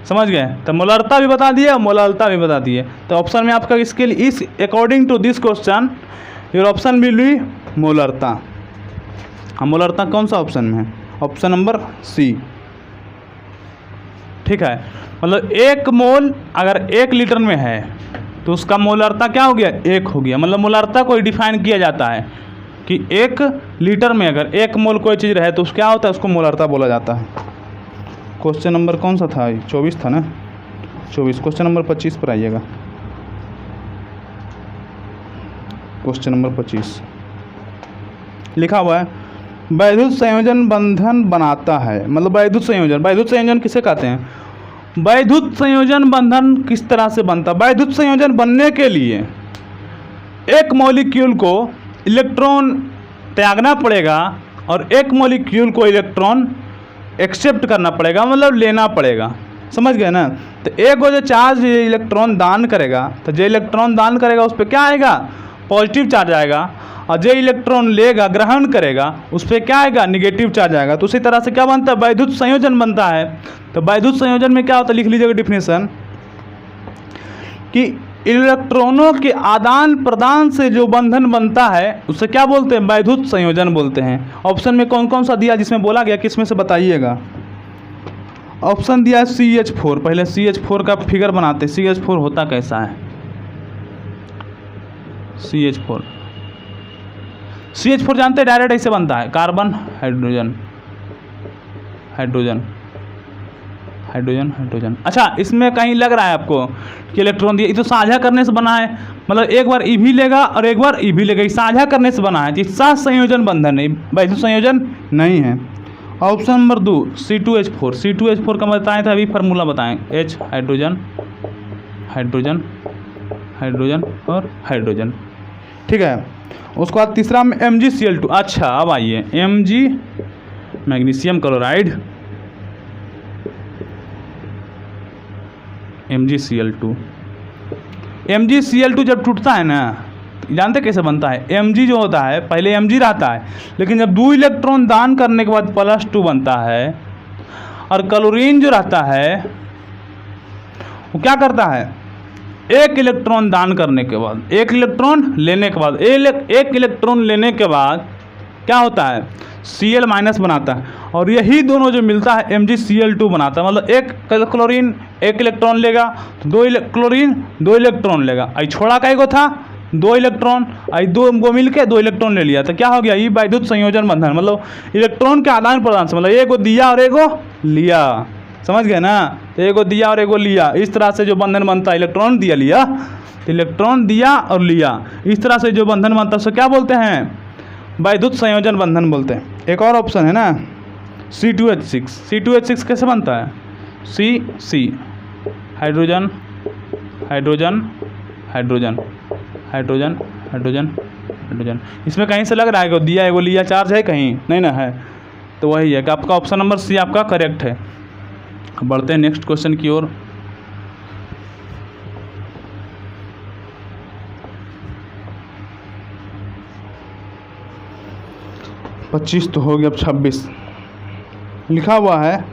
समझ गए। तो मोलरता भी बता दिए और मोलरता भी बता दिए। तो ऑप्शन में आपका इसके लिए इस according to this question your option will be मोलरता। हाँ, मोलरता कौन सा ऑप्शन में है? Option number C. ठीक है, मतलब 1 मोल अगर 1 लीटर में है तो उसका मोलरता क्या हो गया? 1 हो गया। मतलब मोलरता को डिफाइन किया जाता है कि 1 लीटर में अगर 1 मोल कोई चीज़ रहे तो उसको क्या होता है? उसको मोलरता बोला जाता है। क्वेश्चन नंबर कौन सा था? 24 था ना, 24। क्वेश्चन नंबर 25 पर आइएगा। क्वेश्चन नंबर 25 लिखा हुआ है वैद्युत संयोजन बंधन बनाता है। मतलब वैद्युत संयोजन किसे कहते हैं? वैद्युत संयोजन बंधन किस तरह से बनता है? वैद्युत संयोजन बनने के लिए एक मॉलिक्यूल को इलेक्ट्रॉन त्यागना पड़ेगा और एक मॉलिक्यूल को इलेक्ट्रॉन एक्सेप्ट करना पड़ेगा, मतलब लेना पड़ेगा। समझ गए ना। तो एक वो जो चार्ज इलेक्ट्रॉन दान करेगा, तो जो इलेक्ट्रॉन दान करेगा उस पर क्या आएगा? पॉजिटिव चार्ज आएगा। और जो इलेक्ट्रॉन लेगा, ग्रहण करेगा, उस पर क्या आएगा? निगेटिव चार्ज आएगा। तो उसी तरह से क्या बनता है? वैद्युत संयोजन बनता है। तो वैद्युत संयोजन में क्या होता है? लिख लीजिएगा डिफिनेशन कि इलेक्ट्रॉनों के आदान प्रदान से जो बंधन बनता है उसे क्या बोलते हैं? वैद्युत संयोजन बोलते हैं। ऑप्शन में कौन कौन सा दिया जिसमें बोला गया, किसमें से बताइएगा? ऑप्शन दिया है CH4। पहले CH4 का फिगर बनाते हैं। CH4 होता कैसा है? CH4 जानते हैं? डायरेक्ट ऐसे बनता है, carbon hydrogen hydrogen hydrogen hydrogen. अच्छा, इसमें कहीं लग रहा है आपको कि इलेक्ट्रॉन दिया? ये तो साझा करने से बना है। मतलब एक बार ई भी लेगा और एक बार ई भी लेगा, ये साझा करने से बना है। साथ संयोजन बंधन नहीं, वैद्युत संयोजन नहीं है। Option number 2 C2H4। C2H4 का बताएं था अभी, फार्मूला बताएं। H हाइड्रोजन हाइड्रोजन हाइड्रोजन और हाइड्रोजन। ठीक है, उसके बाद तीसरा में MgCl2। अच्छा, अब आइए Mg magnesium chloride, MgCl2। MgCl2 जब टूटता है ना, जानते कैसे बनता है? Mg जो होता है पहले Mg रहता है, लेकिन जब 2 इलेक्ट्रॉन दान करने के बाद +2 बनता है। और क्लोरीन जो रहता है वो क्या करता है? 1 इलेक्ट्रॉन दान करने के बाद, 1 इलेक्ट्रॉन लेने के बाद, 1 इलेक्ट्रॉन लेने के बाद क्या होता है? Cl- बनाता है। और यही दोनों जो मिलता है MgCl2 बनाता है। मतलब 1 क्लोरीन 1 इलेक्ट्रॉन लेगा तो 2 क्लोरीन 2 इलेक्ट्रॉन लेगा। आई छोड़ा का एगो था 2 इलेक्ट्रॉन, आई 2 को मिल के 2 इलेक्ट्रॉन ले लिया। तो क्या हो गया? ये वैद्युत संयोजन बंधन। मतलब इलेक्ट्रॉन के आदान प्रदान से, मतलब एगो दिया और एगो लिया। समझ गए ना। तो एगो दिया और एगो लिया, इस तरह से जो बंधन बनता है, इलेक्ट्रॉन दिया लिया, तो इलेक्ट्रॉन दिया और लिया, इस तरह से जो बंधन बनता है उसे क्या बोलते हैं? वैद्युत संयोजन बंधन बोलते हैं। एक और ऑप्शन है ना C2H6। C2H6 कैसे बनता है? C hydrogen hydrogen hydrogen hydrogen hydrogen hydrogen. इसमें कहीं से लग रहा है कि दिया एगो लिया चार्ज है कहीं नहीं ना है, तो वही है कि आपका ऑप्शन नंबर सी आपका करेक्ट है। बढ़ते हैं नेक्स्ट क्वेश्चन की ओर। पच्चीस तो हो गया, अब 26 लिखा हुआ है,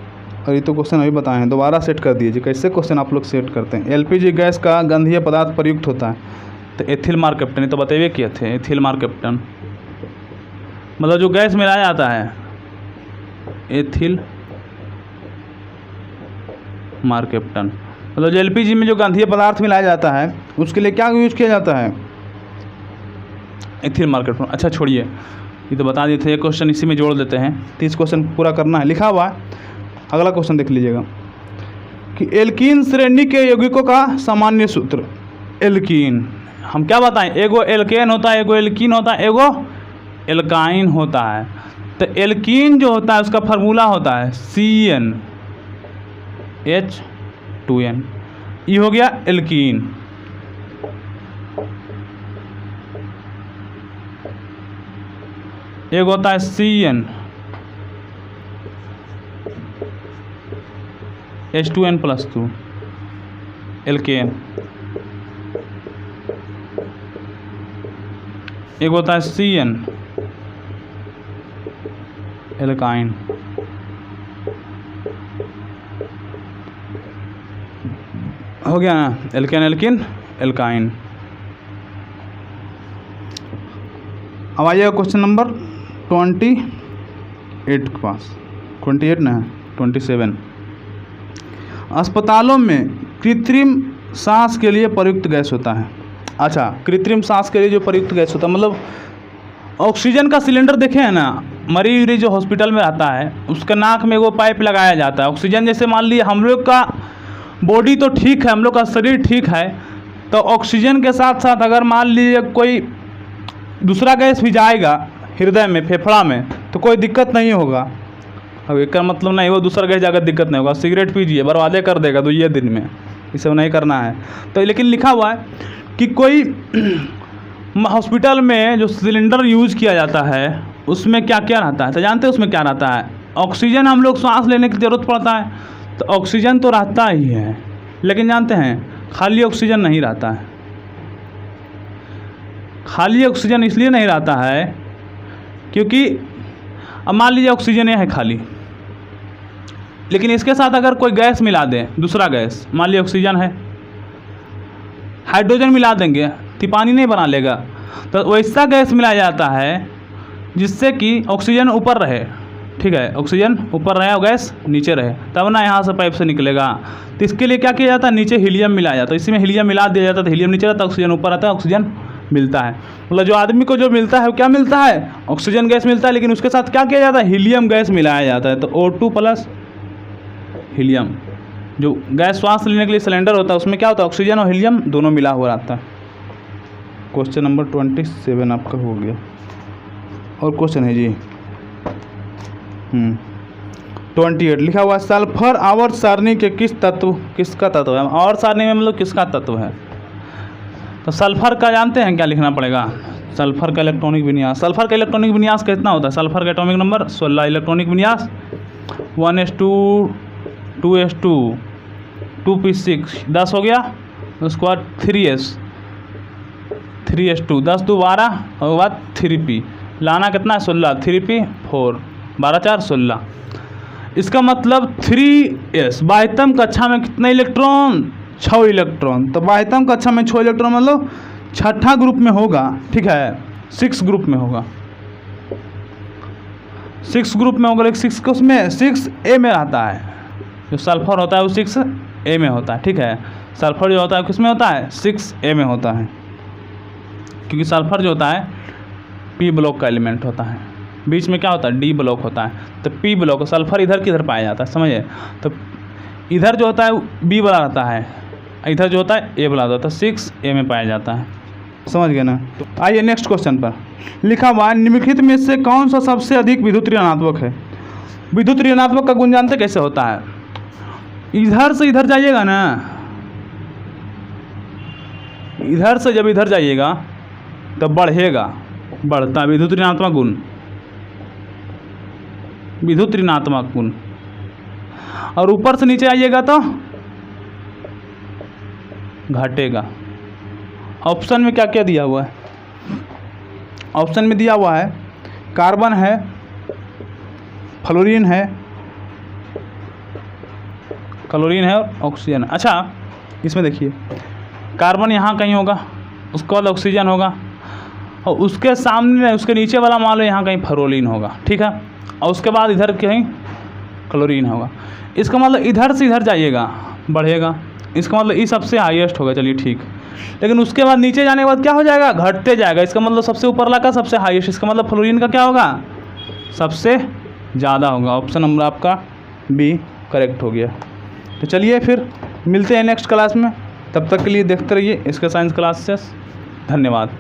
और ये तो क्वेश्चन अभी बताए हैं, दोबारा सेट कर दीजिए। कैसे क्वेश्चन आप लोग सेट करते हैं? एलपीजी गैस का गंधीय पदार्थ प्रयुक्त होता है, तो एथिल मार्केप्टन, ये तो बताइए किए थे। एथिल मार्केप्टन मतलब जो गैस मिलाया जाता है, एथिल मार्केप्टन मतलब जो एलपीजी में जो गंधीय पदार्थ मिलाया जाता है उसके लिए क्या यूज किया जाता है? Ethyl mercaptan. अच्छा छोड़िए, ये तो बता दिए थे, एक क्वेश्चन इसी में जोड़ देते हैं, 30 क्वेश्चन पूरा करना है। लिखा हुआ है, अगला क्वेश्चन देख लीजिएगा कि एल्कीन श्रेणी के यौगिकों का सामान्य सूत्र। एल्कीन हम क्या बताएं? एगो एल्केन होता है, एगो एल्कीन होता है, एगो एल्काइन होता है। तो एल्कीन जो होता है उसका फार्मूला होता है CnH2n, ये हो गया एल्कीन। एक होता है CnH2n+2 एल्केन। एक होता है Cn एल्काइन। हो गया ना, एल्केन एल्किन एल्काइन। अब आइएगा क्वेश्चन नंबर 28 के पास। 28 ना है, 27। अस्पतालों में कृत्रिम सांस के लिए प्रयुक्त गैस होता है। अच्छा, कृत्रिम सांस के लिए जो प्रयुक्त गैस होता है मतलब ऑक्सीजन का सिलेंडर देखे हैं ना, मरीज जो हॉस्पिटल में आता है उसके नाक में वो पाइप लगाया जाता है। ऑक्सीजन जैसे मान लीजिए हम लोग का बॉडी तो ठीक है, हम लोग का शरीर ठीक है, तो ऑक्सीजन के साथ साथ अगर मान लीजिए कोई दूसरा गैस भी जाएगा हृदय में, फेफड़ा में, तो कोई दिक्कत नहीं होगा। अब इसका मतलब नहीं वो दूसरा गैस जाकर दिक्कत नहीं होगा। सिगरेट पीजिए, बर्बादे कर देगा 2 दिन में, इसे नहीं करना है। तो लेकिन लिखा हुआ है कि कोई हॉस्पिटल में जो सिलेंडर यूज़ किया जाता है उसमें क्या क्या रहता है, तो जानते हैं उसमें क्या रहता है? ऑक्सीजन हम लोग सांस लेने की ज़रूरत पड़ता है, तो ऑक्सीजन तो रहता ही है, लेकिन जानते हैं खाली ऑक्सीजन नहीं रहता है। खाली ऑक्सीजन इसलिए नहीं रहता है क्योंकि अब मान लीजिए ऑक्सीजन ये है खाली, लेकिन इसके साथ अगर कोई गैस मिला दें, दूसरा गैस, मान लीजिए ऑक्सीजन है, हाइड्रोजन मिला देंगे तो पानी नहीं बना लेगा, तो वैसा गैस मिलाया जाता है जिससे कि ऑक्सीजन ऊपर रहे। ठीक है, ऑक्सीजन ऊपर रहे और गैस नीचे रहे, तब ना यहाँ से पाइप से निकलेगा। तो इसके लिए क्या किया जाता है? नीचे हीलियम मिलाया जाता है। इसी में हीलियम मिला दिया जाता है तो हीलियम नीचे रहता है, ऑक्सीजन ऊपर आता है, ऑक्सीजन मिलता है। मतलब जो आदमी को जो मिलता है वो क्या मिलता है? ऑक्सीजन गैस मिलता है, लेकिन उसके साथ क्या किया जाता है? हीलियम गैस मिलाया जाता है। तो O2+ हीलियम, जो गैस श्वास लेने के लिए सिलेंडर होता है उसमें क्या होता है? ऑक्सीजन और हीलियम दोनों मिला हुआ रहता है। क्वेश्चन नंबर 27 आपका हो गया। और क्वेश्चन है जी 28 लिखा हुआ है, सल्फर आवर्त सारणी के किसका तत्व है? आवर्त सारणी में मतलब किसका तत्व है? तो सल्फर का जानते हैं क्या लिखना पड़ेगा? सल्फर का इलेक्ट्रॉनिक विन्यास। सल्फर का इलेक्ट्रॉनिक विन्यास कितना होता है? सल्फर का एटॉमिक नंबर 16, इलेक्ट्रॉनिक विन्यास 1s2 2s2 2p6 10 हो गया। उसके बाद 3s2 10 2 12 और बाद 3p लाना कितना है? 16, 3p 4 12 4 16। इसका मतलब 3s बाह्यतम कक्षा में कितने इलेक्ट्रॉन? 6 इलेक्ट्रॉन। तो बाह्यतम कक्षा में 6 इलेक्ट्रॉन मतलब छठा ग्रुप में होगा। ठीक है, 6 ग्रुप में होगा, 6 ग्रुप में होगा। लेकिन 6 उसमें 6a में रहता है। जो सल्फर होता है वो 6a में होता है। ठीक है, सल्फर जो होता है किस में होता है? 6a में होता है, क्योंकि सल्फर जो होता है p ब्लॉक का एलिमेंट होता है। बीच में क्या होता है? d ब्लॉक होता है। तो p ब्लॉक, सल्फर इधर किधर पाया जाता है समझिए? तो इधर जो होता है b वाला रहता है, इधर जो होता है a वाला होता है, तो 6a में पाया जाता है। समझ गए ना? तो आइए नेक्स्ट क्वेश्चन पर। लिखा हुआ निम्नलिखित में से कौन सा सबसे अधिक विद्युत ऋणात्मक है? विद्युत ऋणात्मक का गुण जानते कैसे होता है? इधर से इधर जाइएगा ना, इधर से जब इधर जाइएगा तो बढ़ेगा, बढ़ता विद्युत ऋणात्मक गुण, विद्युत ऋणात्मक गुण। और ऊपर से नीचे आइएगा तो घटेगा। ऑप्शन में क्या क्या दिया हुआ है? ऑप्शन में दिया हुआ है कार्बन है, फ्लोरीन है, क्लोरीन है और ऑक्सीजन। अच्छा, इसमें देखिए कार्बन यहाँ कहीं होगा, उसके बाद ऑक्सीजन होगा, और उसके सामने उसके नीचे वाला मान लो यहाँ कहीं फ्लोरीन होगा, ठीक है, और उसके बाद इधर कहीं क्लोरीन होगा। इसका मतलब इधर से इधर जाइएगा बढ़ेगा, इसका मतलब ये सबसे हाईएस्ट होगा, चलिए ठीक। लेकिन उसके बाद नीचे जाने के बाद क्या हो जाएगा? घटते जाएगा। इसका मतलब सबसे ऊपर का सबसे हाईएस्ट, इसका मतलब फ्लोरीन का क्या होगा? सबसे ज़्यादा होगा। ऑप्शन नंबर आपका बी करेक्ट हो गया। तो चलिए फिर मिलते हैं नेक्स्ट क्लास में, तब तक के लिए देखते रहिए इसके साइंस क्लासेस। धन्यवाद।